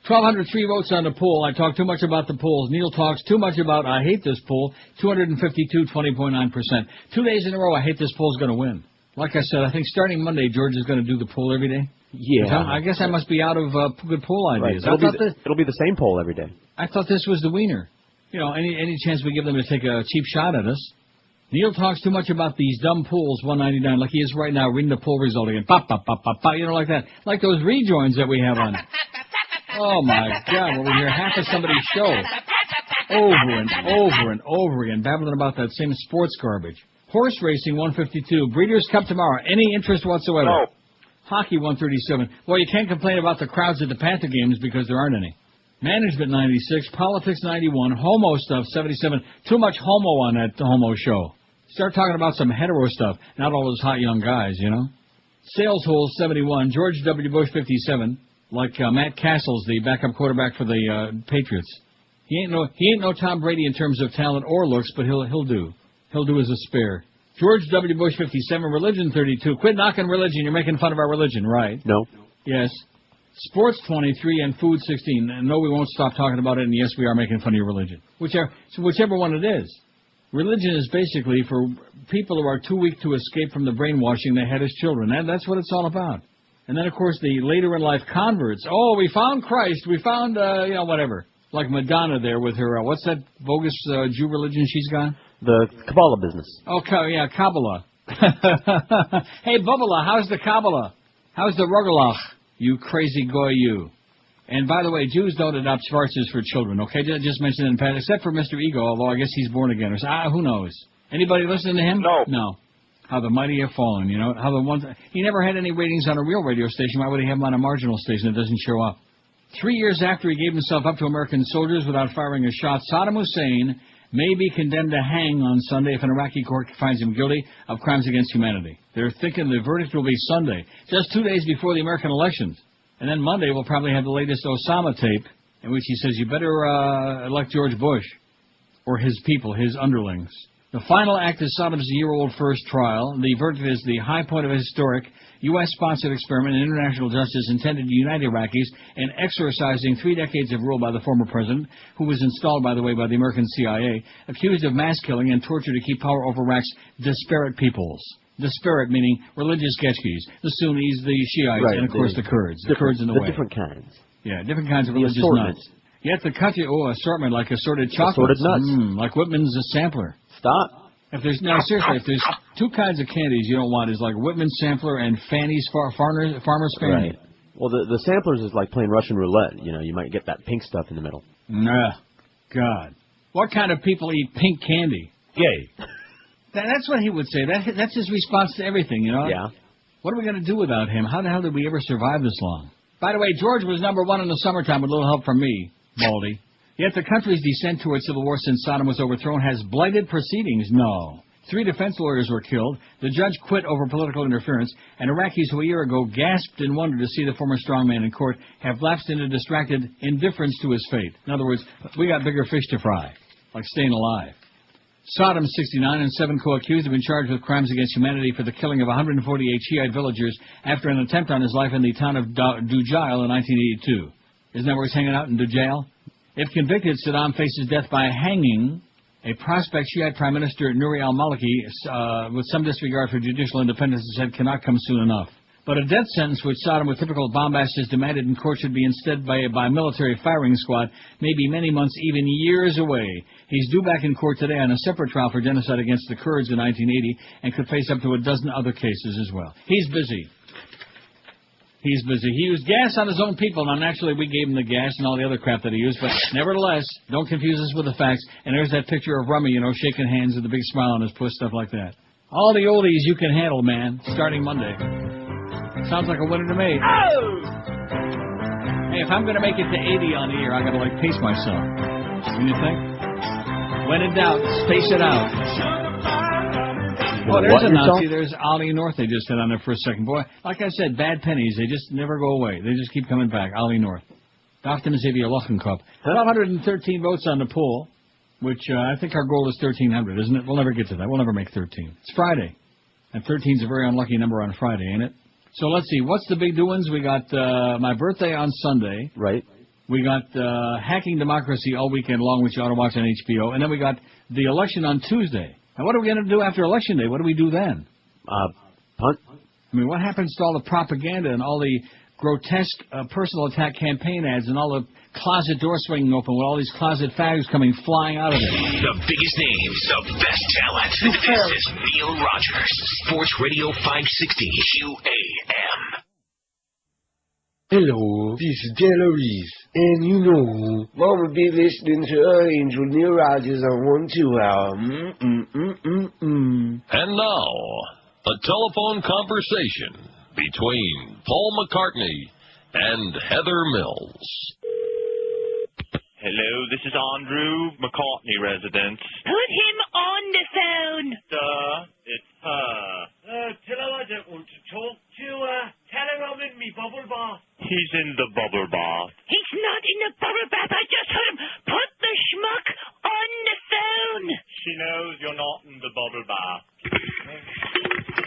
1,203 votes on the poll. I talk too much about the polls. Neil talks too much about I hate this poll. 252, 20.9%. 2 days in a row, I hate this poll's going to win. Like I said, I think starting Monday, George is going to do the poll every day. Yeah. I guess I must be out of good poll ideas. Right. It'll be the same poll every day. I thought this was the wiener. You know, any chance we give them to take a cheap shot at us. Neil talks too much about these dumb polls, 199, like he is right now reading the poll result again. Pop, pop, pop, pop, pop, you know, like that. Like those rejoins that we have on. Oh, my God, where we hear half of somebody's show over and over and over again, babbling about that same sports garbage. Horse racing, 152. Breeders' Cup tomorrow. Any interest whatsoever? No. Hockey, 137. Well, you can't complain about the crowds at the Panther games because there aren't any. Management 96, Politics 91, Homo stuff 77. Too much homo on that homo show. Start talking about some hetero stuff, not all those hot young guys, you know. Sales hole 71, George W. Bush 57, like Matt Castles, the backup quarterback for the Patriots. He ain't no Tom Brady in terms of talent or looks, but he'll do. He'll do as a spare. George W. Bush 57, Religion 32. Quit knocking religion. You're making fun of our religion, right? No. Yes. Sports 23 and Food 16. And no, we won't stop talking about it. And yes, we are making fun of your religion. Whichever one it is. Religion is basically for people who are too weak to escape from the brainwashing they had as children. That's what it's all about. And then, of course, the later-in-life converts. Oh, we found Christ. We found, whatever. Like Madonna there with her, what's that bogus Jew religion she's got? The Kabbalah business. Oh, yeah, Kabbalah. Hey, Bubala, how's the Kabbalah? How's the Rugelach? You crazy goy, you. And by the way, Jews don't adopt schwarzes for children, okay? Just mention it in passing, except for Mr. Ego, although I guess he's born again. Or who knows? Anybody listening to him? No. No. How the mighty have fallen, you know? How the ones he never had any ratings on a real radio station. Why would he have him on a marginal station that doesn't show up? 3 years after he gave himself up to American soldiers without firing a shot, Saddam Hussein may be condemned to hang on Sunday if an Iraqi court finds him guilty of crimes against humanity. They're thinking the verdict will be Sunday, just 2 days before the American elections. And then Monday we'll probably have the latest Osama tape in which he says, you better elect George Bush or his people, his underlings. The final act is Saddam's year-old first trial. The verdict is the high point of a historic U.S.-sponsored experiment in international justice intended to unite Iraqis in exorcising 3 decades of rule by the former president, who was installed, by the way, by the American CIA, accused of mass killing and torture to keep power over Iraq's disparate peoples. Disparate meaning religious Getchkis, the Sunnis, the Shiites, right, and, of course, the Kurds. The Kurds in the way. Different kinds. Yeah, different kinds of religious nuts. Yet the assortment like assorted chocolates. Assorted nuts. Like Whitman's sampler. Stop. If there's two kinds of candies you don't want, is like Whitman's sampler and Fanny's Farmer's Fanny. Right. Well, the samplers is like playing Russian roulette. You know, you might get that pink stuff in the middle. Nah, God. What kind of people eat pink candy? Gay. That's what he would say. That's his response to everything, you know? Yeah. What are we going to do without him? How the hell did we ever survive this long? By the way, George was #1 in the summertime with a little help from me, Baldy. Yet the country's descent towards civil war since Saddam was overthrown has blighted proceedings. No. 3 defense lawyers were killed. The judge quit over political interference. And Iraqis who a year ago gasped in wonder to see the former strongman in court have lapsed into distracted indifference to his fate. In other words, we got bigger fish to fry, like staying alive. Saddam, 69, and 7 co-accused have been charged with crimes against humanity for the killing of 148 Shiite villagers after an attempt on his life in the town of Dujail in 1982. Isn't that where he's hanging out, in Dujail? If convicted, Saddam faces death by hanging. A prospect Shiite Prime Minister, Nouri al-Maliki, with some disregard for judicial independence, said cannot come soon enough. But a death sentence, which Saddam, with typical bombast, has demanded in court should be instead by a military firing squad, may be many months, even years away. He's due back in court today on a separate trial for genocide against the Kurds in 1980 and could face up to a dozen other cases as well. He's busy. He's busy. He used gas on his own people. Now, naturally, we gave him the gas and all the other crap that he used, but nevertheless, don't confuse us with the facts. And there's that picture of Rummy, you know, shaking hands with a big smile on his puss, stuff like that. All the oldies you can handle, man, starting Monday. Sounds like a winner to me. Oh! Hey, if I'm going to make it to 80 on the air, I got to, like, pace myself. What do you think? When in doubt, space it out. Oh, there's a Nazi. There's Ollie North they just hit on there for a second. Boy, like I said, bad pennies. They just never go away. They just keep coming back. Ollie North. Dr. Xavier Lochenkup. 113 votes on the poll, which I think our goal is 1,300, isn't it? We'll never get to that. We'll never make 13. It's Friday. And 13 is a very unlucky number on Friday, ain't it? So let's see. What's the big doings? We got my birthday on Sunday. Right. We got Hacking Democracy all weekend long, which you ought to watch on HBO. And then we got the election on Tuesday. Now, what are we going to do after Election Day? What do we do then? Punt. I mean, what happens to all the propaganda and all the grotesque personal attack campaign ads and all the closet door swinging open with all these closet fags coming flying out of it? The biggest names, the best talent. This is Neil Rogers, Sports Radio 560 QAM. Hello, this is Jello Reese, and you know, Mama be listening to her angel Neil Rogers on 1-2 hour. And now, a telephone conversation between Paul McCartney and Heather Mills. Hello, this is Andrew McCartney residence. Put him on the phone. Sir, it's her. Tell her I don't want to talk to her. Tell her I'm in me bubble bath. He's in the bubble bath. He's not in the bubble bath. I just heard him. Put the schmuck on the phone. She knows you're not in the bubble bath.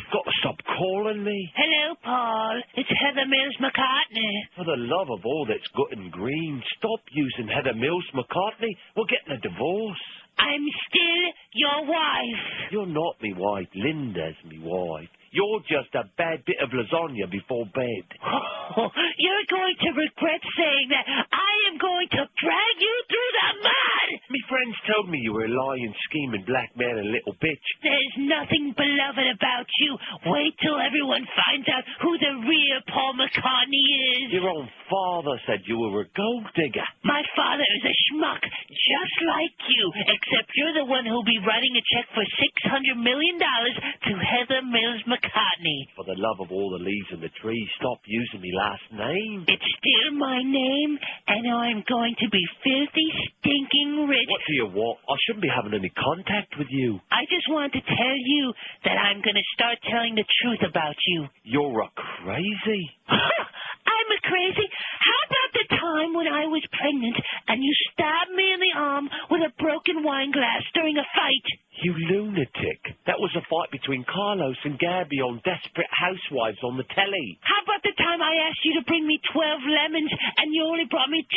Got to stop calling me. Hello, Paul. It's Heather Mills McCartney. For the love of all that's good and green, stop using Heather Mills McCartney. We're getting a divorce. I'm still your wife. You're not me wife. Linda's me wife. You're just a bad bit of lasagna before bed. Oh, you're going to regret saying that. I am going to drag you through the mud. Me friends told me you were a lying, scheming, blackmailing little bitch. There's nothing beloved about you. Wait till everyone finds out who the real Paul McCartney is. Your own father said you were a gold digger. My father is a schmuck, just like you, except you're the one who'll be writing a check for $600 million to Heather Mills McCartney. For the love of all the leaves in the tree, stop using me last name. It's still my name, and I'm going to be filthy, stinking rich. What do you want? I shouldn't be having any contact with you. I just want to tell you that I'm going to start telling the truth about you. You're a crazy. I'm a crazy? How about the time when I was pregnant and you stabbed me in the arm with a broken wine glass during a fight? You lunatic. That was a fight between Carlos and Gabby on Desperate Housewives on the telly. How about the time I asked you to bring me 12 lemons and you only brought me 2?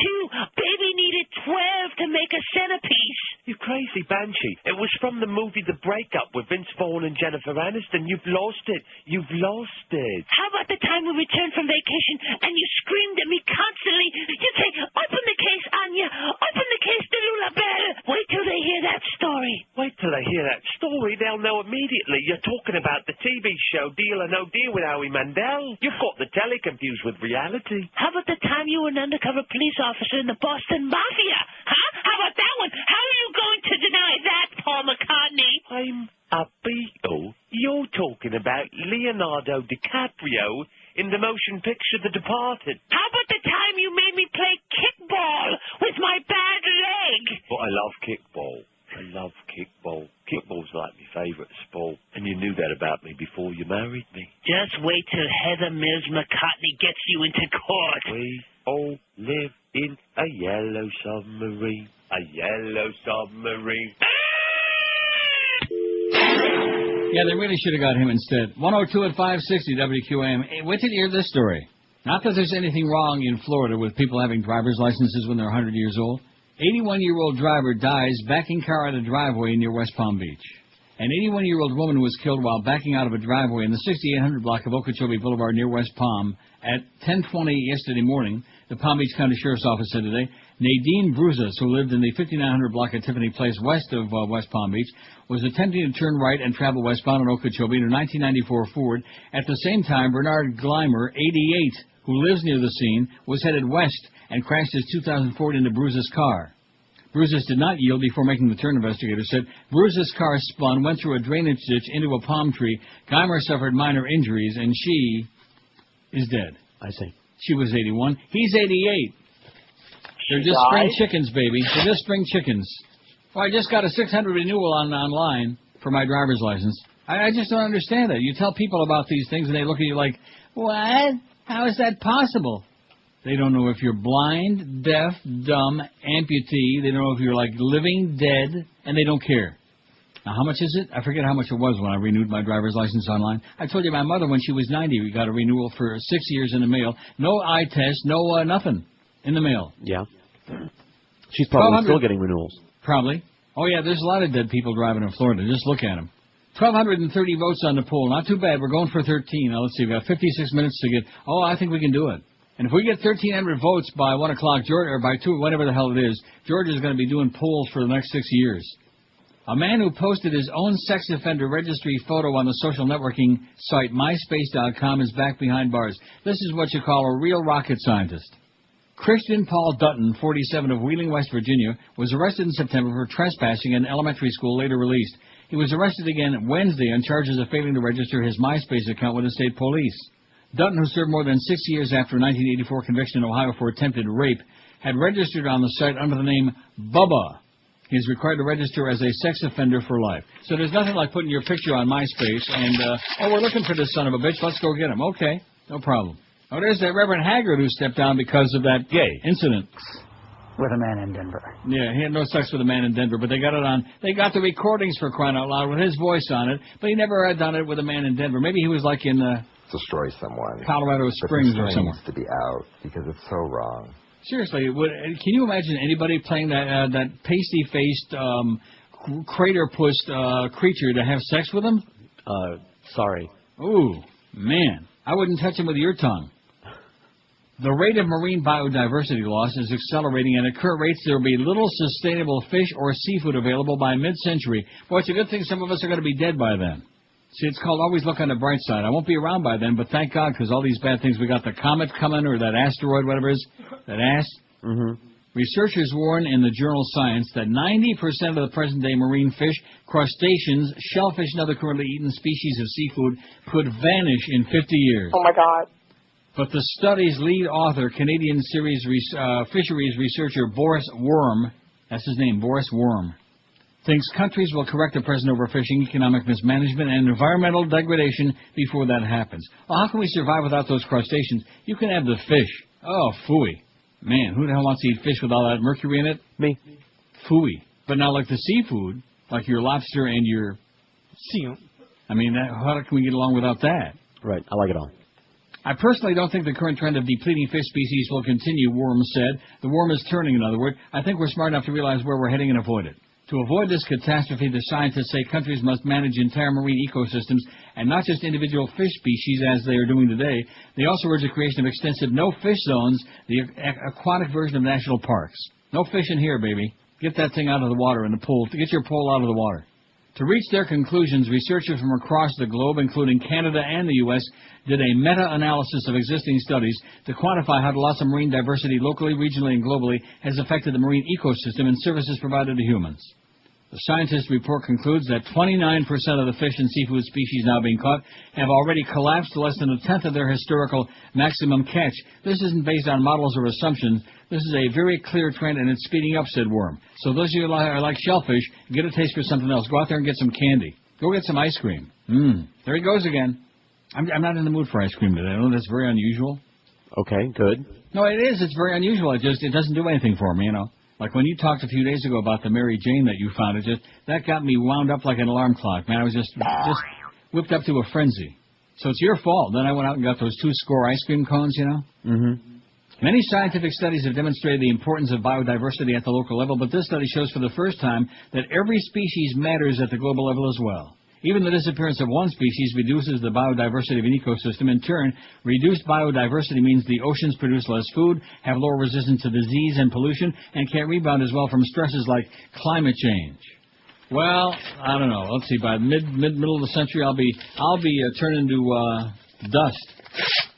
Baby needed 12 to make a centerpiece. You crazy banshee. It was from the movie The Breakup with Vince Vaughn and Jennifer Aniston. You've lost it. You've lost it. How about the time we returned from vacation and you screamed at me constantly? You'd say, open the case, Anya. Open the case to Lula Bell. Wait till they hear that story. Wait till they hear that story. They'll know immediately you're talking about the TV show Deal or No Deal with Howie Mandel. You've got the telly confused with reality. How about the time you were an undercover police officer in the Boston Mafia? Huh? How about that one? How are you going to deny that, Paul McCartney? I'm a Beatle. You're talking about Leonardo DiCaprio in the motion picture The Departed. How about the time you made me play kickball with my bad leg? But I love kickball. I love kickball. Kickball's like my favourite sport. And you knew that about me before you married me. Just wait till Heather Mills McCartney gets you into court. We all live in a yellow submarine. A yellow submarine. Yeah, they really should have got him instead. 102 at 560 WQAM. Hey, wait till you hear this story. Not that there's anything wrong in Florida with people having driver's licenses when they're 100 years old. 81-year-old driver dies backing car out of driveway near West Palm Beach. An 81-year-old woman was killed while backing out of a driveway in the 6800 block of Okeechobee Boulevard near West Palm at 10:20 yesterday morning, the Palm Beach County Sheriff's Office said today. Nadine Bruzas, who lived in the 5900 block of Tiffany Place west of West Palm Beach, was attempting to turn right and travel westbound on Okeechobee in a 1994 Ford. At the same time, Bernard Gleimer, 88, who lives near the scene, was headed west and crashed his 2000 Ford into Bruzas' car. Bruzas did not yield before making the turn, investigators said. Bruzas' car spun, went through a drainage ditch into a palm tree. Geimer suffered minor injuries, and she is dead. I see. She was 81. He's 88. They're just spring chickens, baby. They're just spring chickens. Well, I just got a 600 renewal online for my driver's license. I just don't understand that. You tell people about these things, and they look at you like, what? How is that possible? They don't know if you're blind, deaf, dumb, amputee. They don't know if you're, like, living, dead, and they don't care. Now, how much is it? I forget how much it was when I renewed my driver's license online. I told you my mother, when she was 90, we got a renewal for 6 years in the mail. No eye test, no nothing in the mail. Yeah. She's probably still getting renewals. Probably. Oh, yeah, there's a lot of dead people driving in Florida. Just look at them. 1,230 votes on the poll. Not too bad. We're going for 13. Now, let's see. We've got 56 minutes to get. Oh, I think we can do it. And if we get 1,300 votes by 1 o'clock, or by 2, whatever the hell it is, Georgia's going to be doing polls for the next 6 years. A man who posted his own sex offender registry photo on the social networking site MySpace.com is back behind bars. This is what you call a real rocket scientist. Christian Paul Dutton, 47, of Wheeling, West Virginia, was arrested in September for trespassing in elementary school, later released. He was arrested again Wednesday on charges of failing to register his MySpace account with the state police. Dutton, who served more than 6 years after a 1984 conviction in Ohio for attempted rape, had registered on the site under the name Bubba. He's required to register as a sex offender for life. So there's nothing like putting your picture on MySpace and, we're looking for this son of a bitch. Let's go get him. Okay, no problem. Oh, there's that Reverend Haggard who stepped down because of that gay incident. With a man in Denver. Yeah, he had no sex with a man in Denver, but they got it on. They got the recordings for crying out loud with his voice on it, but he never had done it with a man in Denver. Maybe he was like in destroy someone. Colorado Springs or somewhere. Needs to be out because it's so wrong. Seriously, can you imagine anybody playing that pasty-faced, crater-pussed creature to have sex with him? Sorry. Ooh, man, I wouldn't touch him with your tongue. The rate of marine biodiversity loss is accelerating, and at current rates there will be little sustainable fish or seafood available by mid-century. Boy, it's a good thing some of us are going to be dead by then. See, it's called always look on the bright side. I won't be around by then, but thank God, because all these bad things. We got the comet coming, or that asteroid, whatever it is, that ass. Mm-hmm. Researchers warn in the journal Science that 90% of the present-day marine fish, crustaceans, shellfish, and other currently eaten species of seafood could vanish in 50 years. Oh, my God. But the study's lead author, Canadian fisheries researcher Boris Worm, that's his name, Boris Worm, thinks countries will correct the present overfishing, economic mismanagement, and environmental degradation before that happens. Well, how can we survive without those crustaceans? You can have the fish. Oh, phooey. Man, who the hell wants to eat fish with all that mercury in it? Me. Phooey. But now, like the seafood, like your lobster and your seal, I mean, how can we get along without that? Right, I like it all. I personally don't think the current trend of depleting fish species will continue, Worm said. The worm is turning, in other words. I think we're smart enough to realize where we're heading and avoid it. To avoid this catastrophe, the scientists say countries must manage entire marine ecosystems and not just individual fish species as they are doing today. They also urge the creation of extensive no-fish zones, the aquatic version of national parks. No fish in here, baby. Get that thing out of the water in the pool. Get your pole out of the water. To reach their conclusions, researchers from across the globe, including Canada and the U.S., did a meta-analysis of existing studies to quantify how the loss of marine diversity locally, regionally, and globally has affected the marine ecosystem and services provided to humans. The scientists' report concludes that 29% of the fish and seafood species now being caught have already collapsed to less than a tenth of their historical maximum catch. This isn't based on models or assumptions. This is a very clear trend, and it's speeding up, said Worm. So those of you who are like shellfish, get a taste for something else. Go out there and get some candy. Go get some ice cream. There he goes again. I'm not in the mood for ice cream today. I know that's very unusual. Okay, good. No, it is. It's very unusual. It doesn't do anything for me, you know. Like when you talked a few days ago about the Mary Jane that you found, that got me wound up like an alarm clock. Man, I was just whipped up to a frenzy. So it's your fault. Then I went out and got those 2 score ice cream cones, you know. Mm-hmm. Many scientific studies have demonstrated the importance of biodiversity at the local level, but this study shows for the first time that every species matters at the global level as well. Even the disappearance of one species reduces the biodiversity of an ecosystem. In turn, reduced biodiversity means the oceans produce less food, have lower resistance to disease and pollution, and can't rebound as well from stresses like climate change. Well, I don't know. Let's see. By middle of the century, I'll be turning to dust.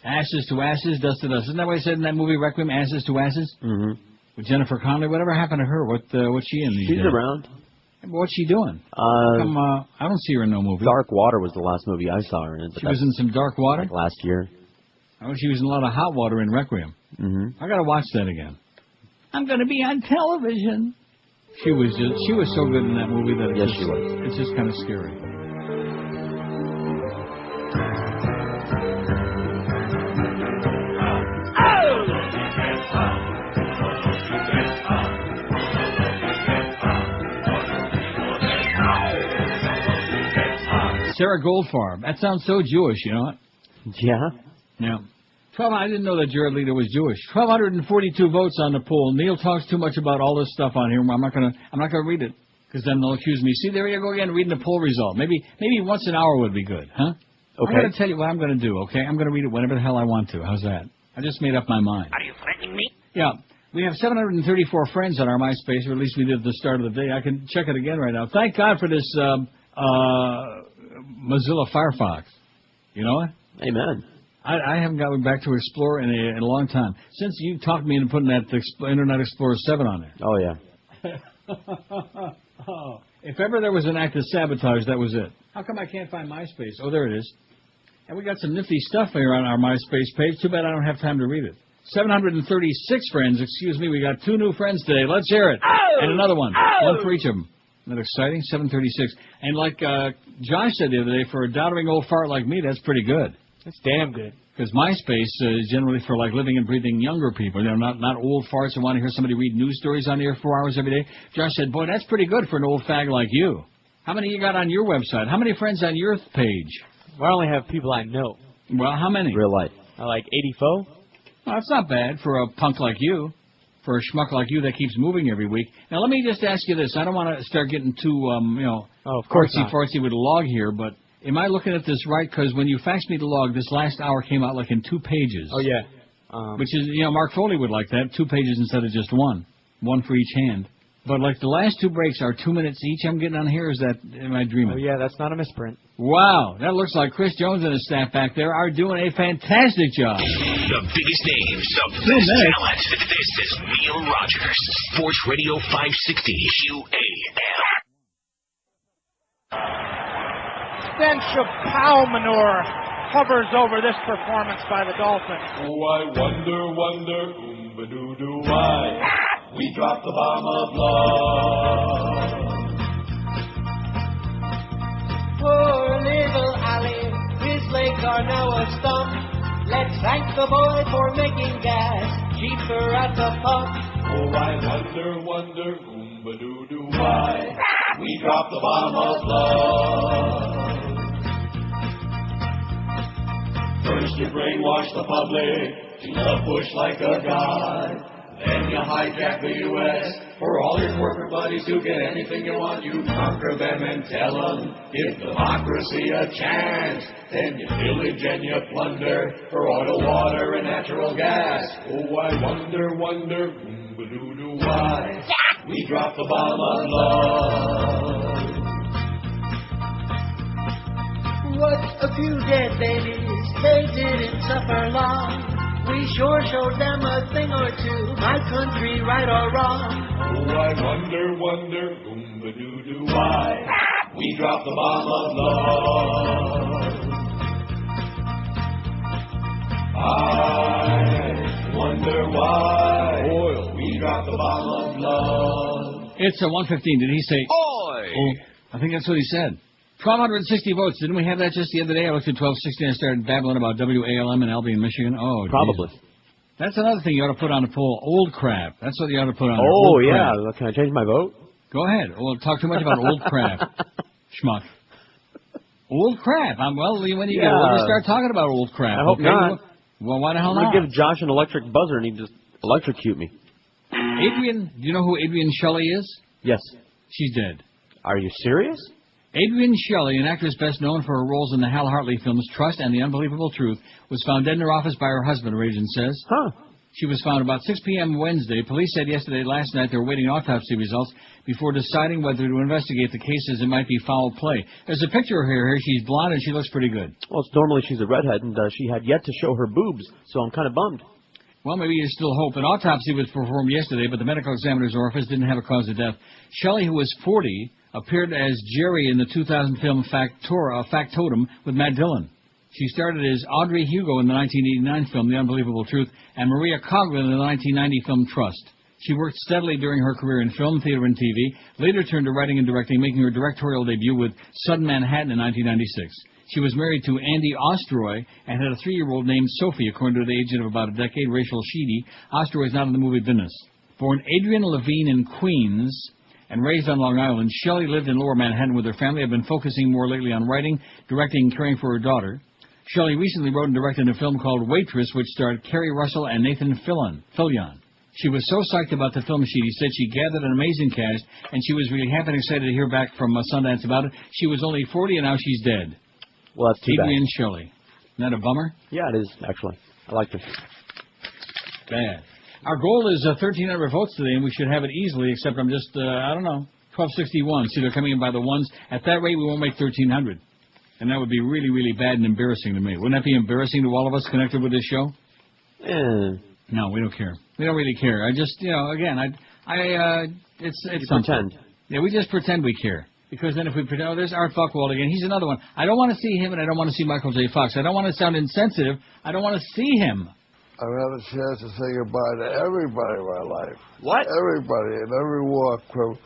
Ashes to ashes, dust to dust. Isn't that what he said in that movie Requiem? Ashes to ashes. Mm-hmm. With Jennifer Connelly. Whatever happened to her? What's she in these days? She's around. What's she doing? I don't see her in no movie. Dark Water was the last movie I saw her in. She was in some Dark Water? Like last year. Oh, she was in a lot of Hot Water in Requiem. Mm-hmm. I got to watch that again. I'm going to be on television. She was so good in that movie that she was. It's just kind of scary. Sarah Goldfarb. That sounds so Jewish, you know what? Yeah. Yeah. I didn't know that Jared Leto was Jewish. 1,242 votes on the poll. Neil talks too much about all this stuff on here. I'm not gonna read it because then they'll accuse me. See, there you go again, reading the poll result. Maybe once an hour would be good, huh? Okay. I'm gonna tell you what I'm gonna do. Okay, I'm gonna read it whenever the hell I want to. How's that? I just made up my mind. Are you threatening me? Yeah. We have 734 friends on our MySpace, or at least we did at the start of the day. I can check it again right now. Thank God for this Mozilla Firefox. You know what? Amen. I haven't gotten back to Explorer in a long time. Since you talked me into putting that Internet Explorer 7 on there. Oh, yeah. If ever there was an act of sabotage, that was it. How come I can't find MySpace? Oh, there it is. And we got some nifty stuff here on our MySpace page. Too bad I don't have time to read it. 736 friends. Excuse me, we got 2 new friends today. Let's hear it. Oh! And another one. Oh! One for each of them. Isn't that exciting? 736. And like Josh said the other day, for a doddering old fart like me, that's pretty good. That's damn good. Because MySpace is generally for like living and breathing younger people, not old farts who want to hear somebody read news stories on the air 4 hours every day. Josh said, boy, that's pretty good for an old fag like you. How many you got on your website? How many friends on your page? Well, I only have people I know. Well, how many? Real life. Like 84. Well, that's not bad for a punk like you, for a schmuck like you that keeps moving every week. Now, let me just ask you this. I don't want to start getting too, of course fartsy with a log here, but am I looking at this right? Because when you faxed me the log, this last hour came out like in 2 pages. Oh, yeah. Which is, Mark Foley would like that, 2 pages instead of just one for each hand. But like the last 2 breaks are 2 minutes each I'm getting on here, am I dreaming? Oh, yeah, that's not a misprint. Wow, that looks like Chris Jones and his staff back there are doing a fantastic job. The biggest names of best talent. This is Neil Rogers, Sports Radio 560 QAM. Stench of cow manure hovers over this performance by the Dolphins. Oh, I wonder, oomba-doo-doo, why we dropped the bomb of love. Poor little Ali, his legs are now a stump. Let's thank the boy for making gas cheaper at the pump. Oh, I wonder, oomba-doo-doo, why we dropped the bomb of love. First you brainwash the public to love Bush like a god. Then you hijack the U.S. for all your corporate buddies to get anything you want. You conquer them and tell them, give democracy a chance. Then you pillage and you plunder for oil, water, and natural gas. Oh, I wonder, oomba-doo-doo, why we dropped the bomb of love. What a few dead babies, they didn't suffer long. We sure showed them a thing or two, my country, right or wrong. Oh, I wonder, oomba-doo-doo, why we dropped the bomb of love. I wonder why we dropped the bomb of love. It's a 115. Did he say? Oi! Oh, I think that's what he said. 1,260 votes. Didn't we have that just the other day? I looked at 1260 and I started babbling about WALM in Albion, Michigan. Oh, probably. Jesus. That's another thing you ought to put on the poll. Old crap. That's what you ought to put on. Oh, old yeah. Crap. Can I change my vote? Go ahead. We'll talk too much about old crap. Schmuck. Old crap. When you start talking about old crap. I hope not. Well, why the hell I'm not? going to give Josh an electric buzzer and he just electrocute me. Adrian, do you know who Adrian Shelley is? Yes. She's dead. Are you serious? Adrian Shelley, an actress best known for her roles in the Hal Hartley films Trust and The Unbelievable Truth, was found dead in her office by her husband, her agent says. Huh. She was found about 6 p.m. Wednesday. Police said last night they were waiting autopsy results before deciding whether to investigate the case as it might be foul play. There's a picture of her here. She's blonde and she looks pretty good. Well, normally she's a redhead, and she had yet to show her boobs, so I'm kind of bummed. Well, maybe you still hope. An autopsy was performed yesterday, but the medical examiner's office didn't have a cause of death. Shelley, who was 40, appeared as Jerry in the 2000 film Factotum with Matt Dillon. She started as Audrey Hugo in the 1989 film The Unbelievable Truth and Maria Coughlin in the 1990 film Trust. She worked steadily during her career in film, theater, and TV, later turned to writing and directing, making her directorial debut with Sudden Manhattan in 1996. She was married to Andy Ostroy and had a 3-year-old named Sophie, according to the agent of about a decade, Rachel Sheedy. Ostroy is not in the movie business. Born Adrian Levine in Queens and raised on Long Island, Shelley lived in Lower Manhattan with her family, had been focusing more lately on writing, directing, and caring for her daughter. Shelley recently wrote and directed a film called Waitress, which starred Kerry Russell and Nathan Fillion. She was so psyched about the film, she said she gathered an amazing cast, and she was really happy and excited to hear back from Sundance about it. She was only 40, and now she's dead. Well, that's too bad. Adrian Shelley. Isn't that a bummer? Yeah, it is, actually. I like it. Bad. Our goal is 1,300 votes today, and we should have it easily, except I'm just, 1261. See, they're coming in by the ones. At that rate, we won't make 1,300. And that would be really, really bad and embarrassing to me. Wouldn't that be embarrassing to all of us connected with this show? No, we don't care. We don't really care. I just, it's something. Pretend. Yeah, we just pretend we care. Because then if we pretend, there's Art Buchwald again. He's another one. I don't want to see him, and I don't want to see Michael J. Fox. I don't want to sound insensitive. I don't want to see him. I've had a chance to say goodbye to everybody in my life. What? Everybody in every walk from...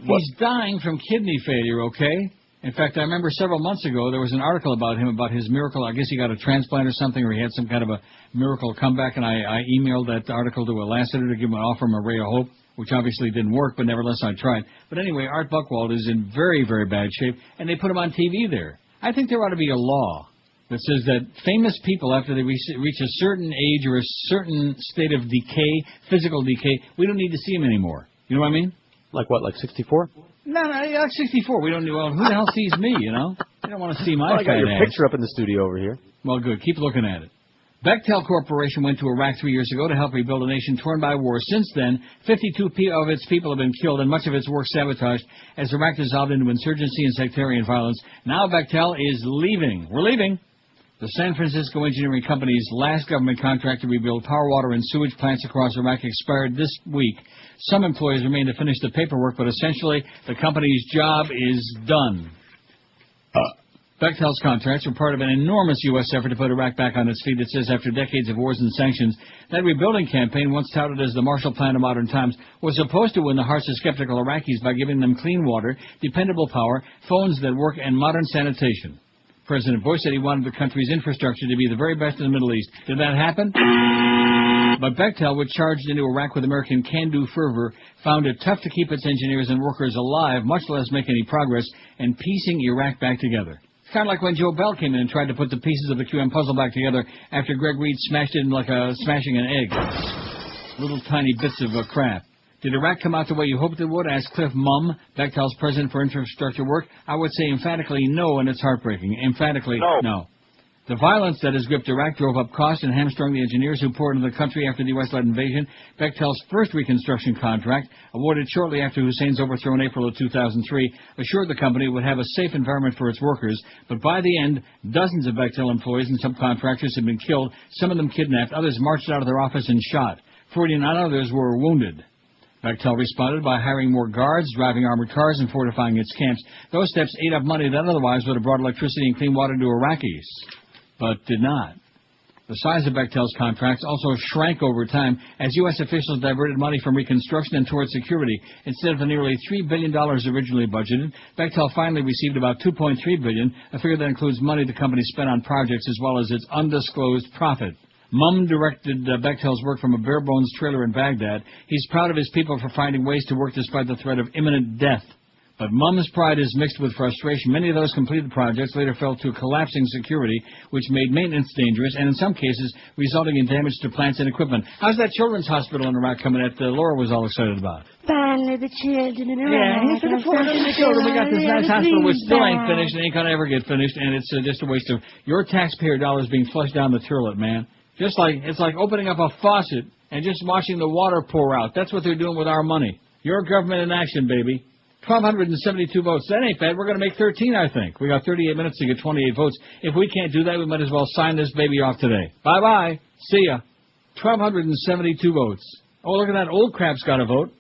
He's dying from kidney failure, okay? In fact, I remember several months ago there was an article about him, about his miracle. I guess he got a transplant or something, or he had some kind of a miracle comeback, and I emailed that article to a Lassiter to give him an offer him a ray of hope, which obviously didn't work, but nevertheless I tried. But anyway, Art Buchwald is in very, very bad shape, and they put him on TV there. I think there ought to be a law that says that famous people, after they reach a certain age or a certain state of decay, physical decay, we don't need to see them anymore. You know what I mean? Like what, like 64? No, like 64. We don't do, well, who the hell sees me, you know? You don't want to see my I got your ass. picture up in the studio over here. Well, good. Keep looking at it. Bechtel Corporation went to Iraq 3 years ago to help rebuild a nation torn by war. Since then, 52 of its people have been killed and much of its work sabotaged as Iraq dissolved into insurgency and sectarian violence. Now Bechtel is leaving. We're leaving. The San Francisco Engineering Company's last government contract to rebuild power, water, and sewage plants across Iraq expired this week. Some employees remain to finish the paperwork, but essentially the company's job is done. Bechtel's contracts were part of an enormous U.S. effort to put Iraq back on its feet. It says after decades of wars and sanctions, that rebuilding campaign, once touted as the Marshall Plan of modern times, was supposed to win the hearts of skeptical Iraqis by giving them clean water, dependable power, phones that work, and modern sanitation. President Bush said he wanted the country's infrastructure to be the very best in the Middle East. Did that happen? But Bechtel, which charged into Iraq with American can-do fervor, found it tough to keep its engineers and workers alive, much less make any progress in piecing Iraq back together. It's kind of like when Joe Bell came in and tried to put the pieces of the QM puzzle back together after Greg Reed smashed it in like smashing an egg. Little tiny bits of crap. Did Iraq come out the way you hoped it would? Asked Cliff Mumm, Bechtel's president for infrastructure work. I would say emphatically no, and it's heartbreaking. Emphatically no. The violence that has gripped Iraq drove up costs and hamstrung the engineers who poured into the country after the U.S.-led invasion. Bechtel's first reconstruction contract, awarded shortly after Hussein's overthrow in April of 2003, assured the company would have a safe environment for its workers. But by the end, dozens of Bechtel employees and subcontractors had been killed, some of them kidnapped, others marched out of their office and shot. 49 others were wounded. Bechtel responded by hiring more guards, driving armored cars, and fortifying its camps. Those steps ate up money that otherwise would have brought electricity and clean water to Iraqis, but did not. The size of Bechtel's contracts also shrank over time as U.S. officials diverted money from reconstruction and towards security. Instead of the nearly $3 billion originally budgeted, Bechtel finally received about $2.3 billion, a figure that includes money the company spent on projects as well as its undisclosed profit. Mumm directed Bechtel's work from a bare-bones trailer in Baghdad. He's proud of his people for finding ways to work despite the threat of imminent death. But Mumm's pride is mixed with frustration. Many of those completed projects later fell to collapsing security, which made maintenance dangerous, and in some cases, resulting in damage to plants and equipment. How's that children's hospital in Iraq coming that Laura was all excited about? Finally, the children in Iraq. Yeah, for the children. We got this nice hospital which still ain't finished and ain't going to ever get finished, and it's just a waste of your taxpayer dollars being flushed down the toilet, man. Just like, it's like opening up a faucet and just watching the water pour out. That's what they're doing with our money. Your government in action, baby. 1,272 votes. That ain't bad. We're going to make 13, I think. We got 38 minutes to get 28 votes. If we can't do that, we might as well sign this baby off today. Bye-bye. See ya. 1,272 votes. Oh, look at that. Old crap's got a vote.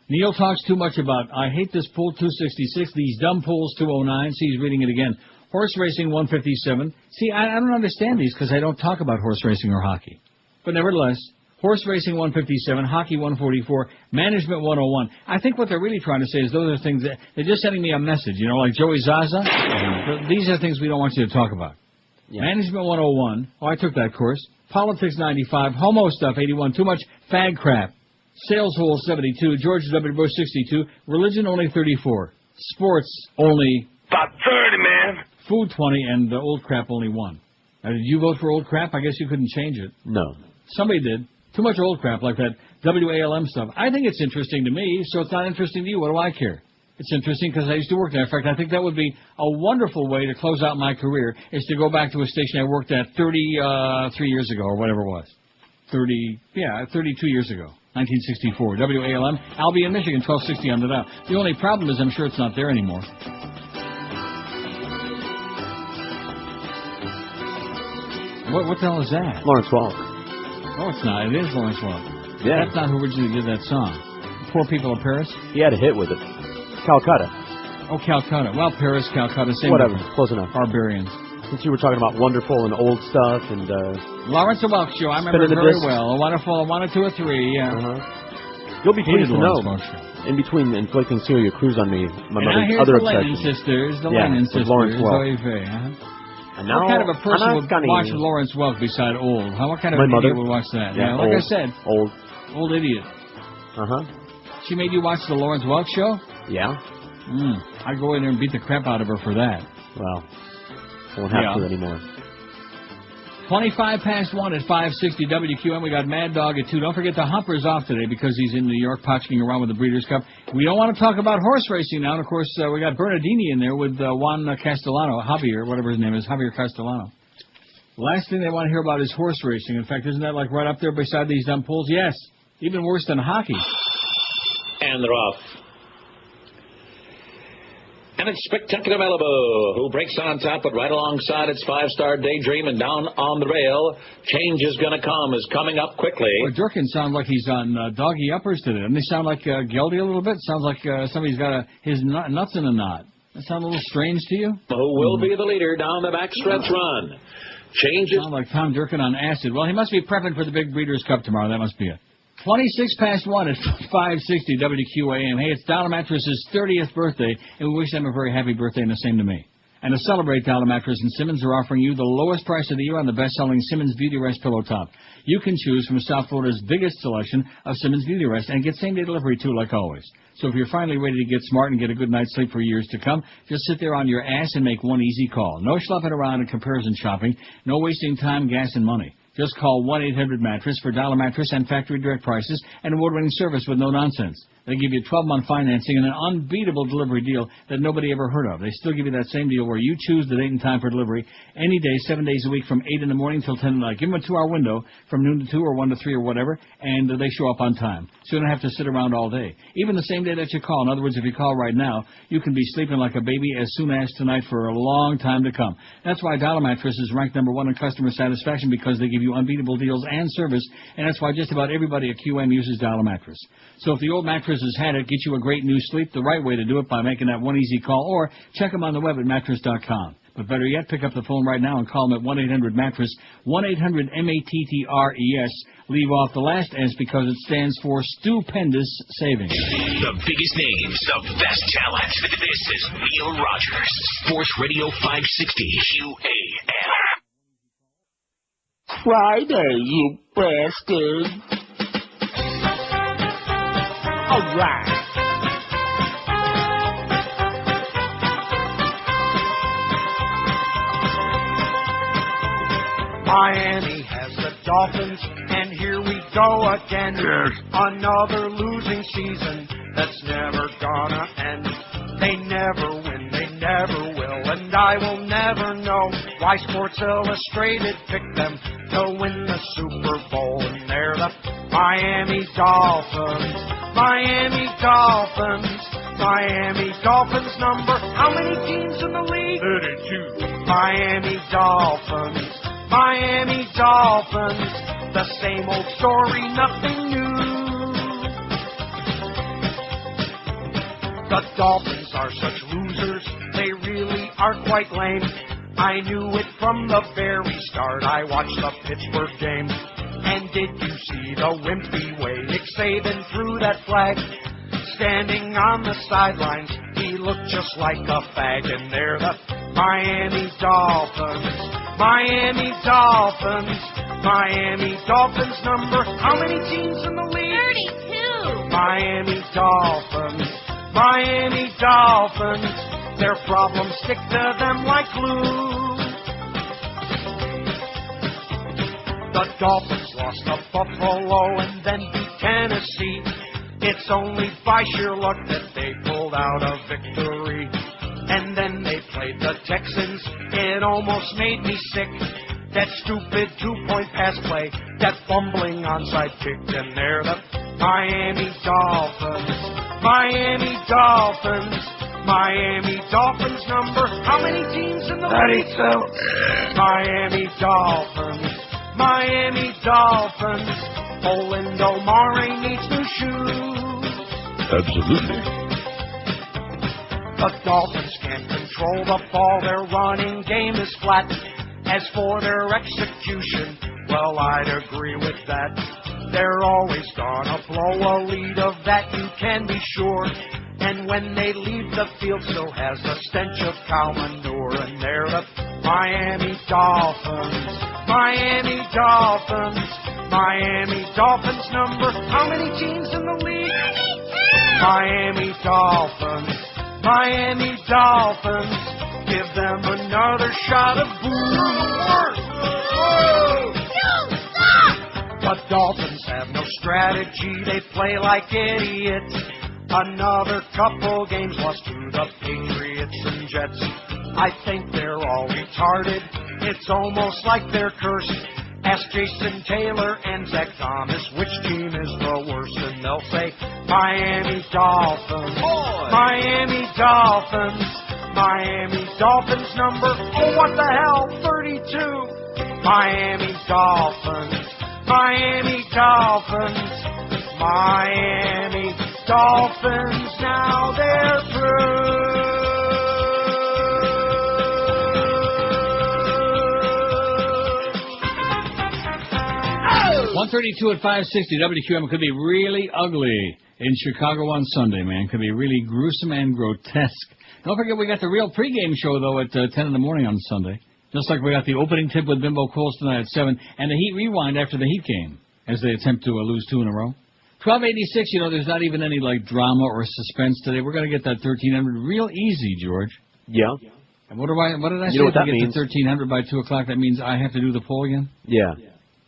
Neil talks too much about, I hate this pool 266, these dumb pools 209. See, he's reading it again. Horse racing 157. See, I don't understand these because I don't talk about horse racing or hockey. But nevertheless, horse racing 157, hockey 144, management 101. I think what they're really trying to say is those are things that they're just sending me a message, you know, like Joey Zaza. These are things we don't want you to talk about. Yeah. Management 101. Oh, I took that course. Politics 95. Homo stuff 81. Too much fag crap. Sales hole 72. George W. Bush 62. Religion only 34. Sports only about 30, man. Food 20 and old crap only 1. Now, did you vote for old crap? I guess you couldn't change it. No. Somebody did. Too much old crap like that WALM stuff. I think it's interesting to me, so it's not interesting to you. What do I care? It's interesting because I used to work there. In fact, I think that would be a wonderful way to close out my career, is to go back to a station I worked at 33 years ago or whatever it was. 32 years ago. 1964. WALM, Albion, Michigan, 1260 on the dial. The only problem is I'm sure it's not there anymore. What the hell is that? Lawrence Welk. No, it's not. It is Lawrence Welk. Yeah. That's not who originally did that song. Poor People of Paris? He had a hit with it. Calcutta. Oh, Calcutta. Well, Paris, Calcutta, same. Whatever. Close enough. Barbarians. since you were talking about wonderful and old stuff and Lawrence and Welk show, I remember it very well. A wonderful, a 1 or 2 or 3. Yeah. You'll be pleased to know. Lawrence Welk show. In between inflicting Celia Cruz on me, my mother's other obsession. The Lennon sisters. Lawrence Welk. And now, what kind of a person would watch Lawrence Welk beside old? What kind of an idiot would watch that? Yeah, like old, I said. Old idiot. She made you watch the Lawrence Welk show? Yeah. I'd go in there and beat the crap out of her for that. Well, won't have to anymore. 25 past 1 at 560 WQAM. We got Mad Dog at 2. Don't forget the Humper's off today because he's in New York potching around with the Breeders' Cup. We don't want to talk about horse racing now. And, of course, we got Bernardini in there with Juan Castellano, Javier, whatever his name is, Javier Castellano. Last thing they want to hear about is horse racing. In fact, isn't that like right up there beside these dumb pools? Yes. Even worse than hockey. And they're off. And it's Spectacular Malibu, who breaks on top, but right alongside its 5-star Daydream and down on the rail. Change is going to come, is coming up quickly. Well, Durkin sounds like he's on doggy uppers today. Doesn't he sound like Geldy a little bit? Sounds like somebody's got his nuts in a knot. That sound a little strange to you? Who will be the leader down the backstretch run? Change is... Sound like Tom Durkin on acid. Well, he must be prepping for the big Breeders' Cup tomorrow. That must be it. 26 past 1 at 560 WQAM. Hey, it's Dollar Mattress's 30th birthday, and we wish them a very happy birthday, and the same to me. And to celebrate, Dollar Mattress and Simmons are offering you the lowest price of the year on the best-selling Simmons Beauty Rest Pillow Top. You can choose from South Florida's biggest selection of Simmons Beauty Rest and get same-day delivery, too, like always. So if you're finally ready to get smart and get a good night's sleep for years to come, just sit there on your ass and make one easy call. No schlepping around and comparison shopping. No wasting time, gas, and money. Just call 1-800-MATTRESS for Dollar Mattress and factory direct prices and award-winning service with no nonsense. They give you 12-month financing and an unbeatable delivery deal that nobody ever heard of. They still give you that same deal where you choose the date and time for delivery any day, 7 days a week from 8 in the morning till 10 at night. Give them a 2-hour window from noon to 2 or 1 to 3 or whatever, and they show up on time. So you don't have to sit around all day. Even the same day that you call. In other words, if you call right now, you can be sleeping like a baby as soon as tonight for a long time to come. That's why Dollar Mattress is ranked #1 in customer satisfaction, because they give you unbeatable deals and service, and that's why just about everybody at QM uses Dollar Mattress. So if the old mattress has had it, get you a great new sleep. The right way to do it by making that one easy call, or check them on the web at mattress.com. But better yet, pick up the phone right now and call them at 1-800-MATTRESS, 1-800-MATTRES. Leave off the last S because it stands for stupendous savings. The biggest names, the best talent. This is Neil Rogers, Sports Radio 560 QAM. Friday, you bastard. All right. Miami has the Dolphins, and here we go again. Another losing season that's never gonna end. They never win, they never will, and I will never know why Sports Illustrated picked them to win the Super Bowl. And they're the Miami Dolphins. Miami Dolphins. Miami Dolphins number. How many teams in the league? 32. Miami Dolphins. Miami Dolphins. The same old story, nothing new. The Dolphins are such losers, they really are quite lame. I knew it from the very start, I watched the Pittsburgh game. And did you see the wimpy way Nick Saban threw that flag? Standing on the sidelines, he looked just like a fag. And they're the Miami Dolphins. Miami Dolphins. Miami Dolphins number. How many teams in the league? 32. Miami Dolphins. Miami Dolphins. Their problems stick to them like glue. The Dolphins lost to Buffalo and then beat Tennessee. It's only by sheer luck that they pulled out a victory. And then they played the Texans. It almost made me sick. That stupid 2-point pass play, that fumbling onside kick, and they're the Miami Dolphins. Miami Dolphins. Miami Dolphins number. How many teams in the league? 32. Miami Dolphins. Miami Dolphins. Orlando Mare needs new shoes. Absolutely. The Dolphins can't control the ball, their running game is flat. As for their execution, well, I'd agree with that. They're always gonna blow a lead, of that you can be sure. And when they leave the field, so has a stench of cow manure. And they're the Miami Dolphins, Miami Dolphins, Miami Dolphins number. How many teams in the league? Miami Dolphins, Miami Dolphins. Give them another shot of booze. The Dolphins have no strategy, they play like idiots. Another couple games lost to the Patriots and Jets. I think they're all retarded, it's almost like they're cursed. Ask Jason Taylor and Zach Thomas which team is the worst, and they'll say Miami Dolphins, Miami Dolphins, Miami Dolphins number, oh what the hell, 32. Miami Dolphins, Miami Dolphins, Miami Dolphins, now they're through. 132 at 560 WQAM. Could be really ugly in Chicago on Sunday, man. Could be really gruesome and grotesque. Don't forget we got the real pregame show, though, at 10 in the morning on Sunday. Just like we got the opening tip with Bimbo Coles tonight at 7, and the Heat rewind after the Heat game, as they attempt to lose 2 in a row. 1286, you know, there's not even any, like, drama or suspense today. We're going to get that 1300 real easy, George. Yeah. And what did I say? You know what that get means? the 1300 by 2 o'clock, that means I have to do the poll again? Yeah.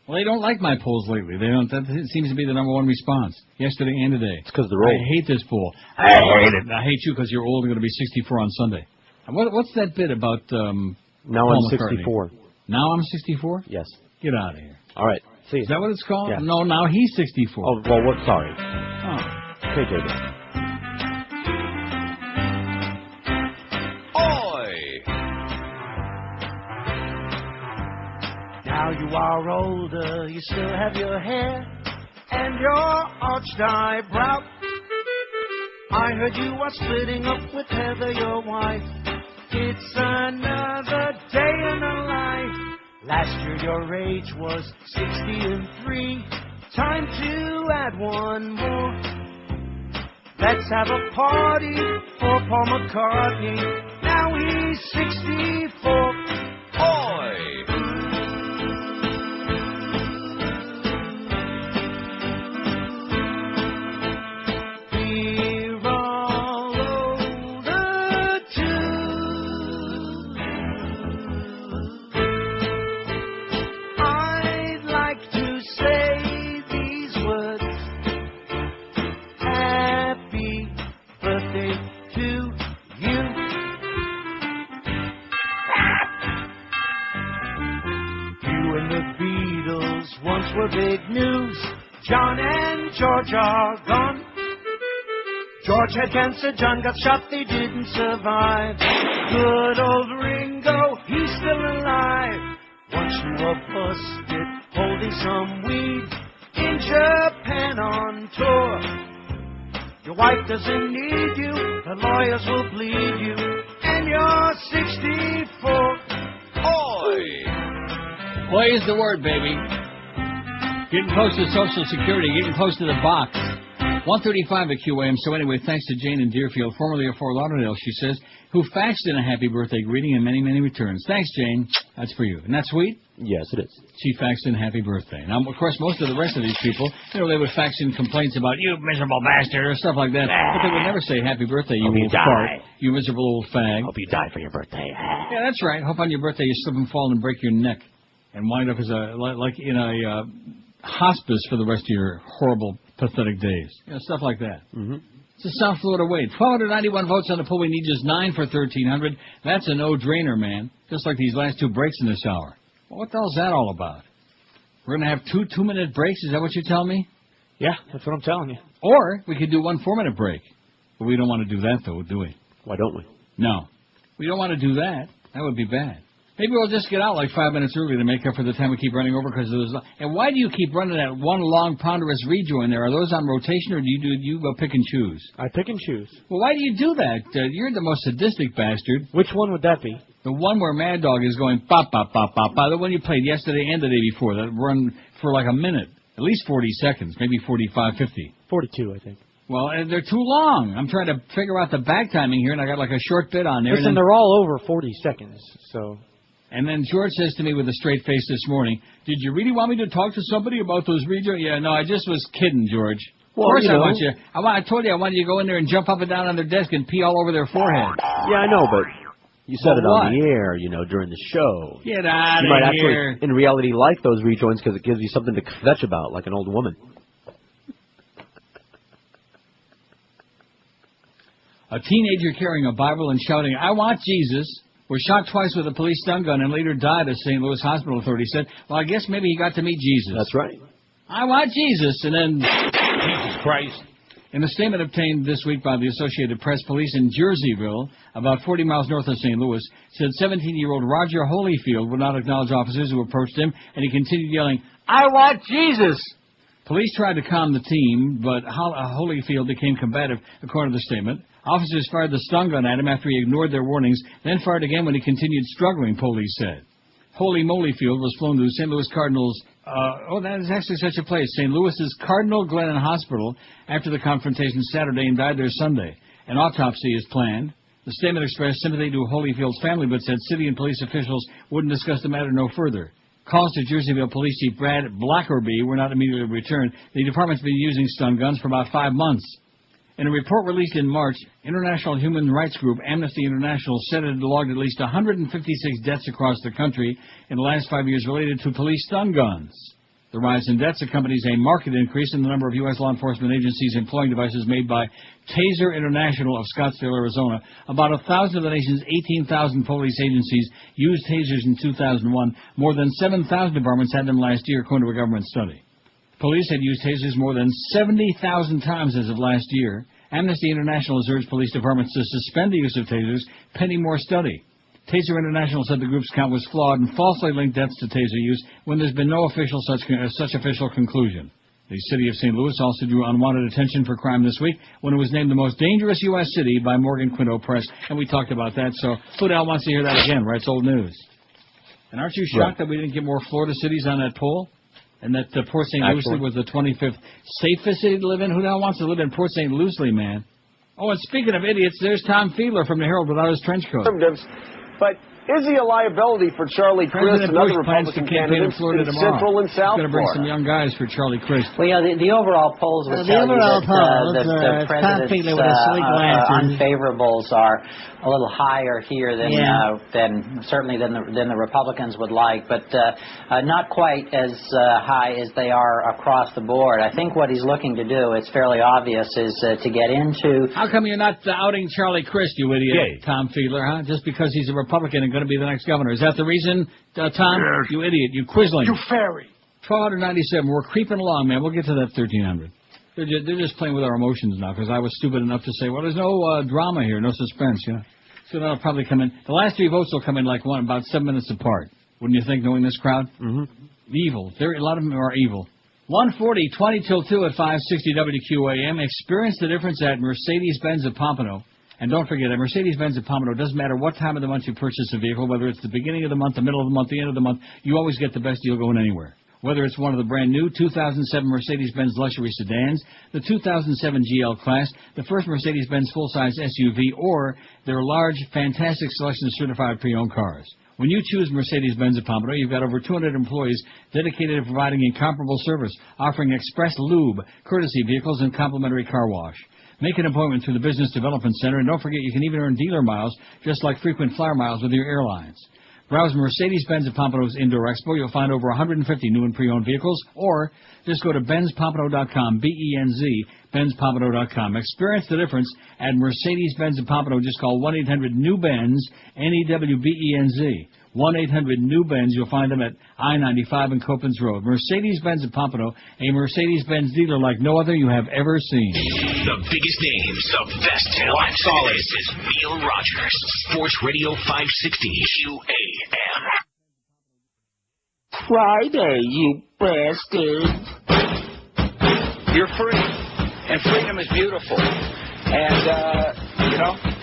Well, they don't like my polls lately. They don't. That seems to be the number one response. Yesterday and today. It's because they're old. I hate this poll. I hate it. I hate you because you're old and going to be 64 on Sunday. And what's that bit about Now Paul I'm McCartney? 64. Now I'm 64? Yes. Get out of here. All right. See you. Is that what it's called? Yeah. No, now he's 64. Oh, well, what? Sorry. Oh. Okay, JJ. Now you are older, you still have your hair and your arched eyebrow. I heard you are splitting up with Heather, your wife. It's another day in the life. Last year your age was 63. Time to add one more. Let's have a party for Paul McCartney. Now he's 64. Oi! Were big news. John and George are gone. George had cancer, John got shot, they didn't survive. Good old Ringo, he's still alive. Once you were busted, holding some weed in Japan on tour. Your wife doesn't need you, the lawyers will bleed you, and you're 64. Oi! Boy is the word, baby. Getting close to Social Security, getting close to the box. 135 at QAM. So anyway, thanks to Jane in Deerfield, formerly of Fort Lauderdale, she says, who faxed in a happy birthday greeting and many, many returns. Thanks, Jane. That's for you. Isn't that sweet? Yes, it is. She faxed in happy birthday. Now, of course, most of the rest of these people, you know, they would fax in complaints about, you miserable bastard, or stuff like that. But they would never say happy birthday, you old fart, you miserable old fag. Hope you die for your birthday. Yeah, that's right. Hope on your birthday you slip and fall and break your neck and wind up as like in a hospice for the rest of your horrible, pathetic days. You know, stuff like that. Mm-hmm. It's a South Florida way. 1,291 votes on the poll. We need just 9 for 1,300. That's a no-drainer, man. Just like these last 2 breaks in this hour. Well, what the hell's that all about? We're going to have 2 2-minute breaks? Is that what you tell me? Yeah, that's what I'm telling you. Or we could do 1 4-minute break. But we don't want to do that, though, do we? Why don't we? No. We don't want to do that. That would be bad. Maybe we'll just get out like 5 minutes early to make up for the time we keep running over because there's. And why do you keep running that one long ponderous rejoin there? Are those on rotation or do you go pick and choose? I pick and choose. Well, why do you do that? You're the most sadistic bastard. Which one would that be? The one where Mad Dog is going pop pop pop pop pop. The one you played yesterday and the day before that run for like a minute, at least 40 seconds, maybe 45, 50. 42, I think. Well, they're too long. I'm trying to figure out the back timing here, and I got like a short bit on there. Listen, they're all over 40 seconds, so... And then George says to me with a straight face this morning, did you really want me to talk to somebody about those rejoins? Yeah, no, I just was kidding, George. Well, of course I want you. I told you I wanted you to go in there and jump up and down on their desk and pee all over their forehead. Yeah, I know, but you said it on the air, during the show. Get out you might of here. Actually, in reality, like those rejoins because it gives you something to kvetch about, like an old woman. A teenager carrying a Bible and shouting, I want Jesus, was shot twice with a police stun gun and later died, as St. Louis hospital authorities said. Well, I guess maybe he got to meet Jesus. That's right. I want Jesus, and then... Jesus Christ. In a statement obtained this week by the Associated Press, police in Jerseyville, about 40 miles north of St. Louis, said 17-year-old Roger Holyfield would not acknowledge officers who approached him, and he continued yelling, I want Jesus! Police tried to calm the team, but Holyfield became combative, according to the statement. Officers fired the stun gun at him after he ignored their warnings, then fired again when he continued struggling, police said. Holy Molyfield was flown to St. Louis Cardinals. That is actually such a place. St. Louis's Cardinal Glennon Hospital after the confrontation Saturday and died there Sunday. An autopsy is planned. The statement expressed sympathy to Holyfield's family, but said city and police officials wouldn't discuss the matter no further. Calls to Jerseyville Police Chief Brad Blackerby were not immediately returned. The department's been using stun guns for about 5 months. In a report released in March, international human rights group Amnesty International said it had logged at least 156 deaths across the country in the last 5 years related to police stun guns. The rise in deaths accompanies a marked increase in the number of U.S. law enforcement agencies employing devices made by Taser International of Scottsdale, Arizona. About 1,000 of the nation's 18,000 police agencies used tasers in 2001. More than 7,000 departments had them last year, according to a government study. Police had used tasers more than 70,000 times as of last year. Amnesty International has urged police departments to suspend the use of tasers pending more study. Taser International said the group's count was flawed and falsely linked deaths to taser use when there's been no official such official conclusion. The city of St. Louis also drew unwanted attention for crime this week when it was named the most dangerous U.S. city by Morgan Quinto Press, and we talked about that, so who the hell wants to hear that again, right? It's old news. And aren't you shocked that we didn't get more Florida cities on that poll? And that Port St. Lucie was the 25th safest city to live in? Who the hell wants to live in Port St. Lucie, man? Oh, and speaking of idiots, there's Tom Fiedler from the Herald without his trench coat. But is he a liability for Charlie Crist and other Republican candidates in Central and South Florida? Going to bring some young guys for Charlie Crist. Well, the overall polls would tell you that the president's unfavorables are a little higher here than the Republicans would like, but not quite as high as they are across the board. I think what he's looking to do, it's fairly obvious, is to get into... How come you're not outing Charlie Crist, you idiot, Tom Fiedler, huh? Just because he's a Republican and going to be the next governor. Is that the reason, Tom? Yes. You idiot, you quisling. You fairy. 1297. We're creeping along, man. We'll get to that 1300. They're just playing with our emotions now because I was stupid enough to say, well, there's no drama here, no suspense, you know. So that'll probably come in. The last 3 votes will come in like about 7 minutes apart. Wouldn't you think, knowing this crowd? Mm-hmm. Evil. A lot of them are evil. 140, 20 till 2 at 560 WQAM. Experience the difference at Mercedes-Benz of Pompano. And don't forget, at Mercedes-Benz of Pompano, it doesn't matter what time of the month you purchase a vehicle, whether it's the beginning of the month, the middle of the month, the end of the month, you always get the best deal going anywhere. Whether it's one of the brand new 2007 Mercedes-Benz luxury sedans, the 2007 GL Class, the first Mercedes-Benz full-size SUV, or their large, fantastic selection of certified pre-owned cars. When you choose Mercedes-Benz of Pompano, you've got over 200 employees dedicated to providing incomparable service, offering express lube, courtesy vehicles, and complimentary car wash. Make an appointment through the Business Development Center, and don't forget you can even earn dealer miles, just like frequent flyer miles with your airlines. Browse Mercedes-Benz of Pompano's Indoor Expo. You'll find over 150 new and pre-owned vehicles, or just go to BenzPompano.com, B-E-N-Z, BenzPompano.com. Experience the difference at Mercedes-Benz of Pompano. Just call 1-800-NEW-BENZ, N-E-W-B-E-N-Z. 1-800-NEW-BENZ. You'll find them at I-95 and Copans Road. Mercedes-Benz of Pompano, a Mercedes-Benz dealer like no other you have ever seen. The biggest names, the best talent. This is Neil Rogers, Sports Radio 560 QAM. Friday, you bastards. You're free, and freedom is beautiful. And,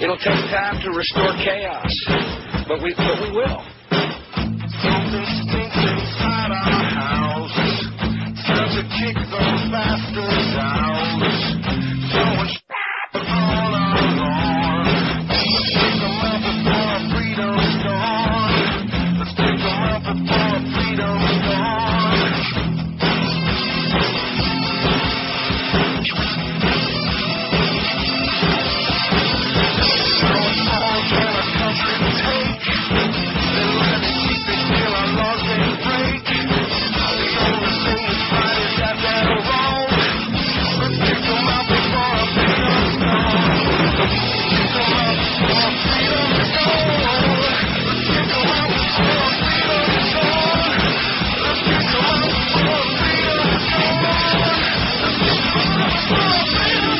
it'll take time to restore chaos, but we will. Something stinks inside our house. Time to kick those bastards out. So much all along. Let's take them out before freedom's gone. Let's take them out before freedom's gone. So it's all can a country take? Then let it keep it till our laws they break. The only thing that's right is that they're wrong. Let's kick them out before our freedom's gone. Kick them out before freedom's gone. Let's kick them out before freedom's gone. Let's kick them out before freedom's gone. Let's kick them out before freedom's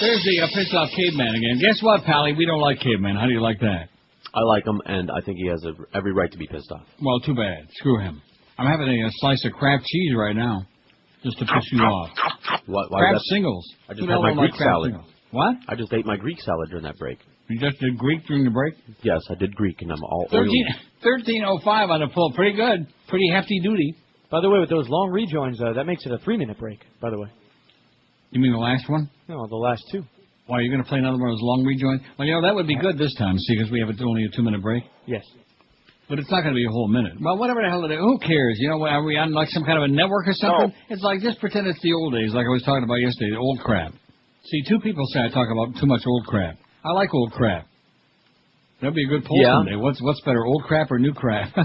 There's the pissed off caveman again. Guess what, Pally? We don't like cavemen. How do you like that? I like him, and I think he has every right to be pissed off. Well, too bad. Screw him. I'm having a slice of Kraft cheese right now, just to piss you off. Why Kraft singles. I just Who had the my hell Greek like Kraft salad. singles? What? I just ate my Greek salad during that break. You just did Greek during the break? Yes, I did Greek, and I'm all oily. 13:05 on the pull. Pretty good. Pretty hefty duty. By the way, with those long rejoins, that makes it a 3-minute break, by the way. You mean the last one? No, the last two. Why, you're going to play another one of those long rejoins? Well, that would be good this time, see, because we have only a 2-minute break. Yes. But it's not going to be a whole minute. Well, whatever the hell it is, who cares? Are we on like some kind of a network or something? No. It's like, just pretend it's the old days, like I was talking about yesterday, the old crap. See, 2 people say I talk about too much old crap. I like old crap. That'd be a good poll someday. What's better, old crap or new crap?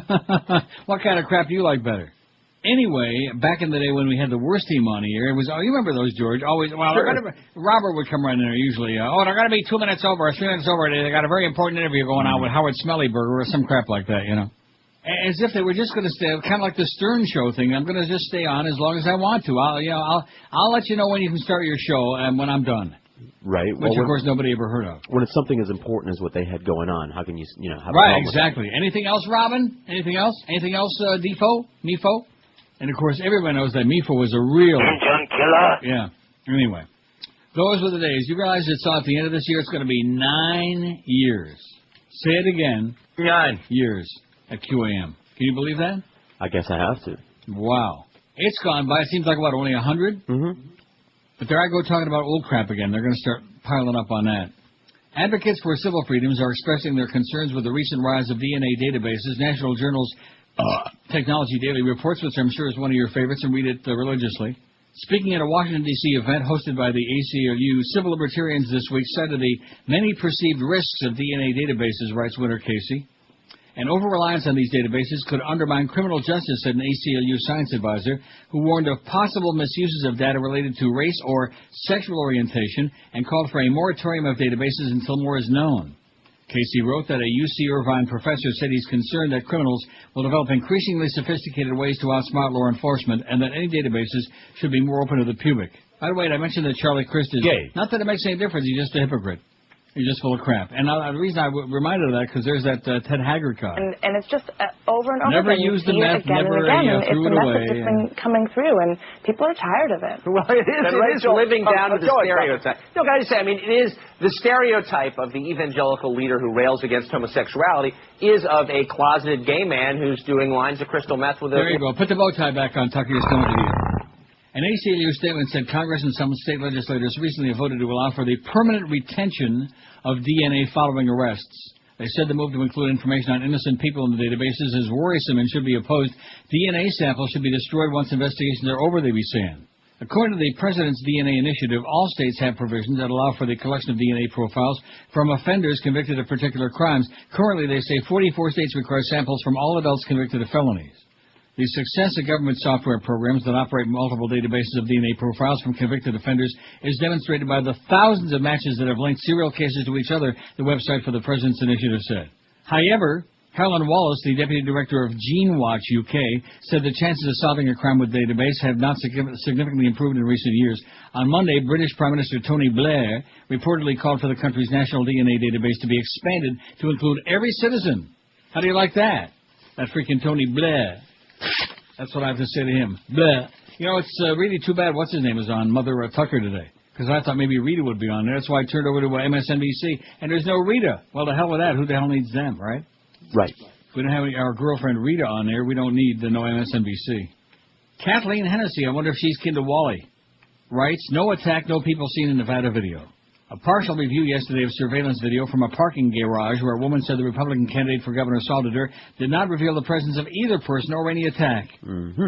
What kind of crap do you like better? Anyway, back in the day when we had the worst team on here, it was, you remember those, George? Always, Robert would come right in there usually. They're going to be 2 minutes over or 3 minutes over. They got a very important interview going on with Howard Smellyberger or some crap like that, As if they were just going to stay, kind of like the Stern Show thing. I'm going to just stay on as long as I want to. I'll let you know when you can start your show and when I'm done. Right. Which, of course, nobody ever heard of. When it's something as important as what they had going on, how can you, have a Right, problem with exactly. Anything else, Robin? Anything else? Anything else, Defo? Mefo? And, of course, everyone knows that Mefo was a real... killer. Yeah. Anyway, those were the days. You realize it's at the end of this year, it's going to be 9 years. Say it again. 9 years at QAM. Can you believe that? I guess I have to. Wow. It's gone by. It seems like, only 100? Mm-hmm. But there I go talking about old crap again. They're going to start piling up on that. Advocates for civil freedoms are expressing their concerns with the recent rise of DNA databases. National Journal's Technology Daily reports, which I'm sure is one of your favorites, and read it religiously. Speaking at a Washington, D.C. event hosted by the ACLU, civil libertarians this week cited the many perceived risks of DNA databases, writes Winter Casey. An over-reliance on these databases could undermine criminal justice, said an ACLU science advisor, who warned of possible misuses of data related to race or sexual orientation and called for a moratorium of databases until more is known. Casey wrote that a UC Irvine professor said he's concerned that criminals will develop increasingly sophisticated ways to outsmart law enforcement and that any databases should be more open to the public. By the way, I mentioned that Charlie Crist is gay. Not that it makes any difference. He's just a hypocrite. He's just full of crap. And the reason I reminded of that, because there's that Ted Haggard card. And it's just over and over never again. Used the meth, again never and again. threw it away. It's been coming through, and people are tired of it. Well, it is living down to the stereotype. No, can I just say, it is the stereotype of the evangelical leader who rails against homosexuality is of a closeted gay man who's doing lines of crystal meth with a... There you go. Put the bow tie back on, Tucker. You're still an idiot. An ACLU statement said Congress and some state legislators recently voted to allow for the permanent retention of DNA following arrests. They said the move to include information on innocent people in the databases is worrisome and should be opposed. DNA samples should be destroyed once investigations are over, they be saying. According to the President's DNA Initiative, all states have provisions that allow for the collection of DNA profiles from offenders convicted of particular crimes. Currently, they say 44 states require samples from all adults convicted of felonies. The success of government software programs that operate multiple databases of DNA profiles from convicted offenders is demonstrated by the thousands of matches that have linked serial cases to each other, the website for the President's Initiative said. However, Helen Wallace, the Deputy Director of GeneWatch UK, said the chances of solving a crime with database have not significantly improved in recent years. On Monday, British Prime Minister Tony Blair reportedly called for the country's national DNA database to be expanded to include every citizen. How do you like that? That freaking Tony Blair. That's what I have to say to him. Blair. You know, it's really too bad what's-his-name is on Mother Tucker today, because I thought maybe Rita would be on there. That's why I turned over to MSNBC, and there's no Rita. Well, the hell with that. Who the hell needs them, right? Right. If we don't have our girlfriend Rita on there, we don't need the no MSNBC. Kathleen Hennessy, I wonder if she's kin to Wally. Writes, no attack, no people seen in Nevada video. A partial review yesterday of surveillance video from a parking garage where a woman said the Republican candidate for governor assaulted her did not reveal the presence of either person or any attack. Mm-hmm.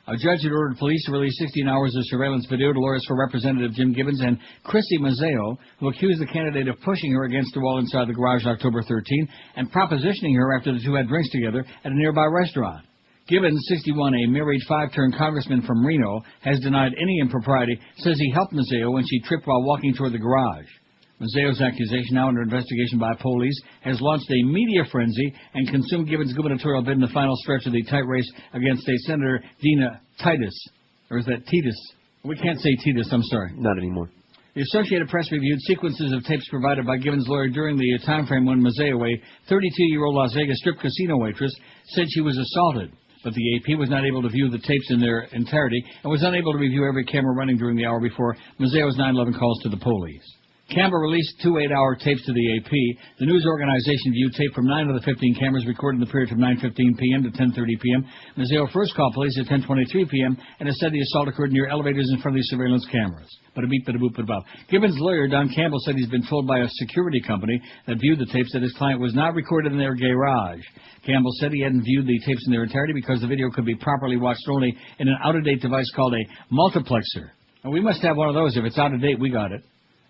A judge had ordered police to release 16 hours of surveillance video to lawyers for Representative Jim Gibbons and Chrissy Mazzeo, who accused the candidate of pushing her against the wall inside the garage October 13 and propositioning her after the two had drinks together at a nearby restaurant. Gibbons, 61, a married five-term congressman from Reno, has denied any impropriety, says he helped Mazzeo when she tripped while walking toward the garage. Mazzeo's accusation, now under investigation by police, has launched a media frenzy and consumed Gibbons' gubernatorial bid in the final stretch of the tight race against State Senator Dina Titus. Or is that Titus? We can't say Titus, I'm sorry. Not anymore. The Associated Press reviewed sequences of tapes provided by Gibbons' lawyer during the time frame when Mazzeo, a 32-year-old Las Vegas strip casino waitress, said she was assaulted. But the AP was not able to view the tapes in their entirety and was unable to review every camera running during the hour before Mazzeo's 9/11 calls to the police. Campbell released 2 8-hour tapes to the AP. The news organization viewed tape from 9 of the 15 cameras recorded in the period from 9:15 p.m. to 10:30 p.m. Mazzeo first called police at 10:23 p.m. and has said the assault occurred near elevators in front of the surveillance cameras. Bada-beep, bada-boop, bada-bop. Gibbons' lawyer, Don Campbell, said he's been told by a security company that viewed the tapes that his client was not recorded in their garage. Campbell said he hadn't viewed the tapes in their entirety because the video could be properly watched only in an out-of-date device called a multiplexer. And we must have one of those. If it's out of date, we got it.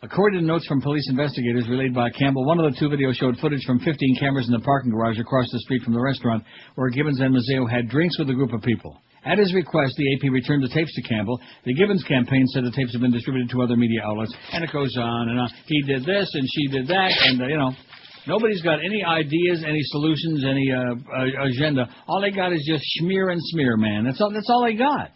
According to notes from police investigators relayed by Campbell, one of the 2 videos showed footage from 15 cameras in the parking garage across the street from the restaurant where Gibbons and Mazzeo had drinks with a group of people. At his request, the AP returned the tapes to Campbell. The Gibbons campaign said the tapes have been distributed to other media outlets, and it goes on and on. He did this and she did that, and, nobody's got any ideas, any solutions, any agenda. All they got is just smear and smear, man. That's all they got.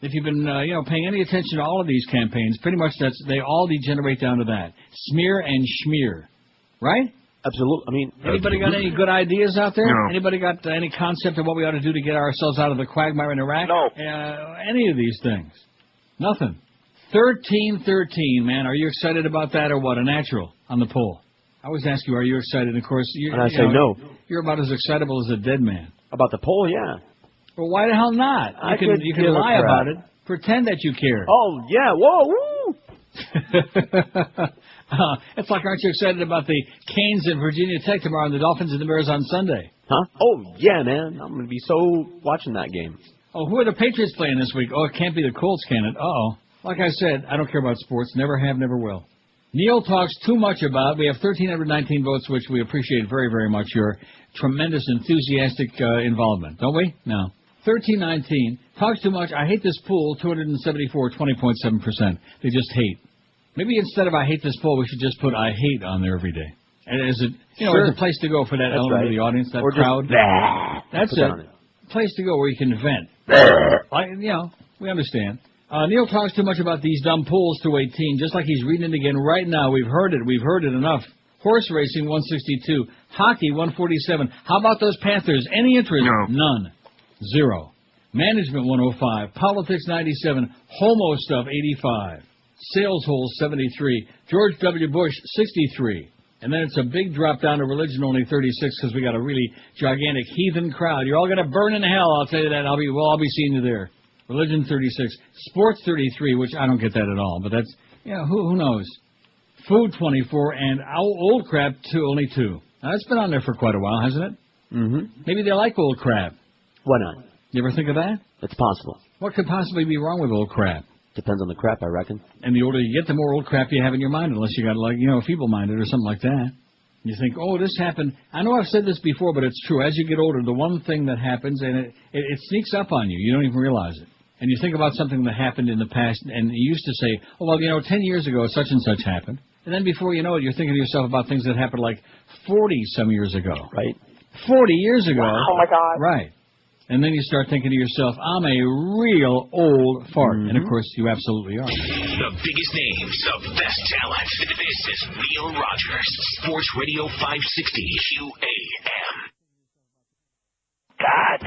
If you've been, paying any attention to all of these campaigns, pretty much they all degenerate down to that. Smear and schmear. Right? Absolutely. I mean, anybody got any good ideas out there? No. Anybody got any concept of what we ought to do to get ourselves out of the quagmire in Iraq? No. Any of these things? Nothing. 1313, man. Are you excited about that or what? A natural on the poll. I always ask you, are you excited? Of course, and I say no. You're about as excitable as a dead man. About the poll, yeah. Well, why the hell not? You can lie about it. Pretend that you care. Oh, yeah. Whoa, woo! It's like, aren't you excited about the Canes and Virginia Tech tomorrow and the Dolphins and the Bears on Sunday? Huh? Oh, yeah, man. I'm going to be so watching that game. Oh, who are the Patriots playing this week? Oh, it can't be the Colts, can it? Uh-oh. Like I said, I don't care about sports. Never have, never will. Neil talks too much about. We have 1,319 votes, which we appreciate very, very much. Your tremendous, enthusiastic involvement. Don't we? No. 1319. Talks too much. I hate this pool. 274, 20.7%. They just hate. Maybe instead of I hate this poll, we should just put I hate on there every day. And as as a place to go for that element of the audience, that crowd. That's it. Place to go where you can vent. We understand. Neil talks too much about these dumb polls to 18, just like he's reading it again right now. We've heard it. We've heard it enough. Horse racing, 162. Hockey, 147. How about those Panthers? Any interest? No. None. 0. Management, 105. Politics, 97. Homo stuff, 85. Sales holes, 73. George W. Bush, 63. And then it's a big drop down to religion, only 36, because we got a really gigantic heathen crowd. You're all going to burn in hell, I'll tell you that. We'll all be seeing you there. Religion, 36. Sports, 33, which I don't get that at all. But that's, who knows? Food, 24. And old crap, only 2. Now, that's been on there for quite a while, hasn't it? Mm-hmm. Maybe they like old crap. Why not? You ever think of that? It's possible. What could possibly be wrong with old crap? Depends on the crap, I reckon. And the older you get, the more old crap you have in your mind, unless you got, feeble-minded or something like that. You think, oh, this happened. I know I've said this before, but it's true. As you get older, the one thing that happens, and it sneaks up on you. You don't even realize it. And you think about something that happened in the past, and you used to say, oh, well, 10 years ago, such and such happened. And then before you know it, you're thinking to yourself about things that happened like 40-some years ago. Right. 40 years ago. Oh, my God. Right. And then you start thinking to yourself, I'm a real old fart. And, of course, you absolutely are. The biggest names, the best talent. This is Neil Rogers, Sports Radio 560 QAM. God.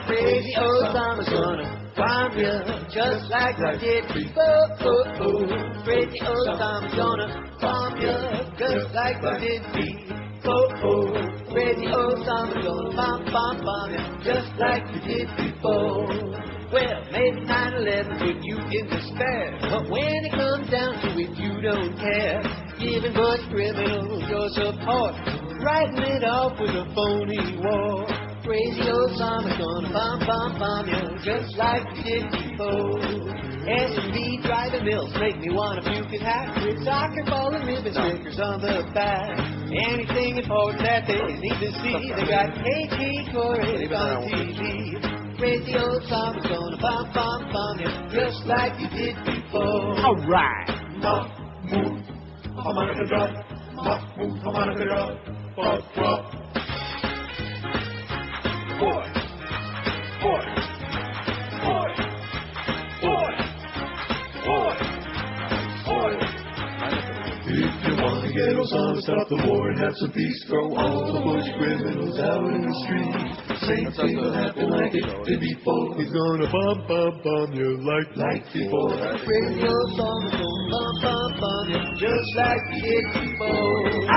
Crazy old summer's gonna bomb you just like I did before. Crazy old summer's gonna bomb you just like I did before. Crazy old summer's gonna bomb you just like you did before. Well, maybe 9/11 put you in despair, but when it comes down to it, you don't care. Giving bush criminals your support, writing it off with a phony war. Crazy old summer's gonna bomb you just like you did before. S&B driving mills make me wanna puke and hack with soccer ball and ribbon stickers on the back. Anything important that they need to see, they got KT Corey on TV. Crazy old summer's gonna bomb you just like you did before. All right. Mahmoud, Hamanakadra, Mahmoud, Hamanakadra, Boy. If you want to get Osama, stop the war and have some peace, throw all the bush criminals out in the street. Same thing will happen like it did before. He's gonna bomb you like before. Crazy old Osama's gonna bomb you just like he did before.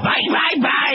Bye, bye, bye.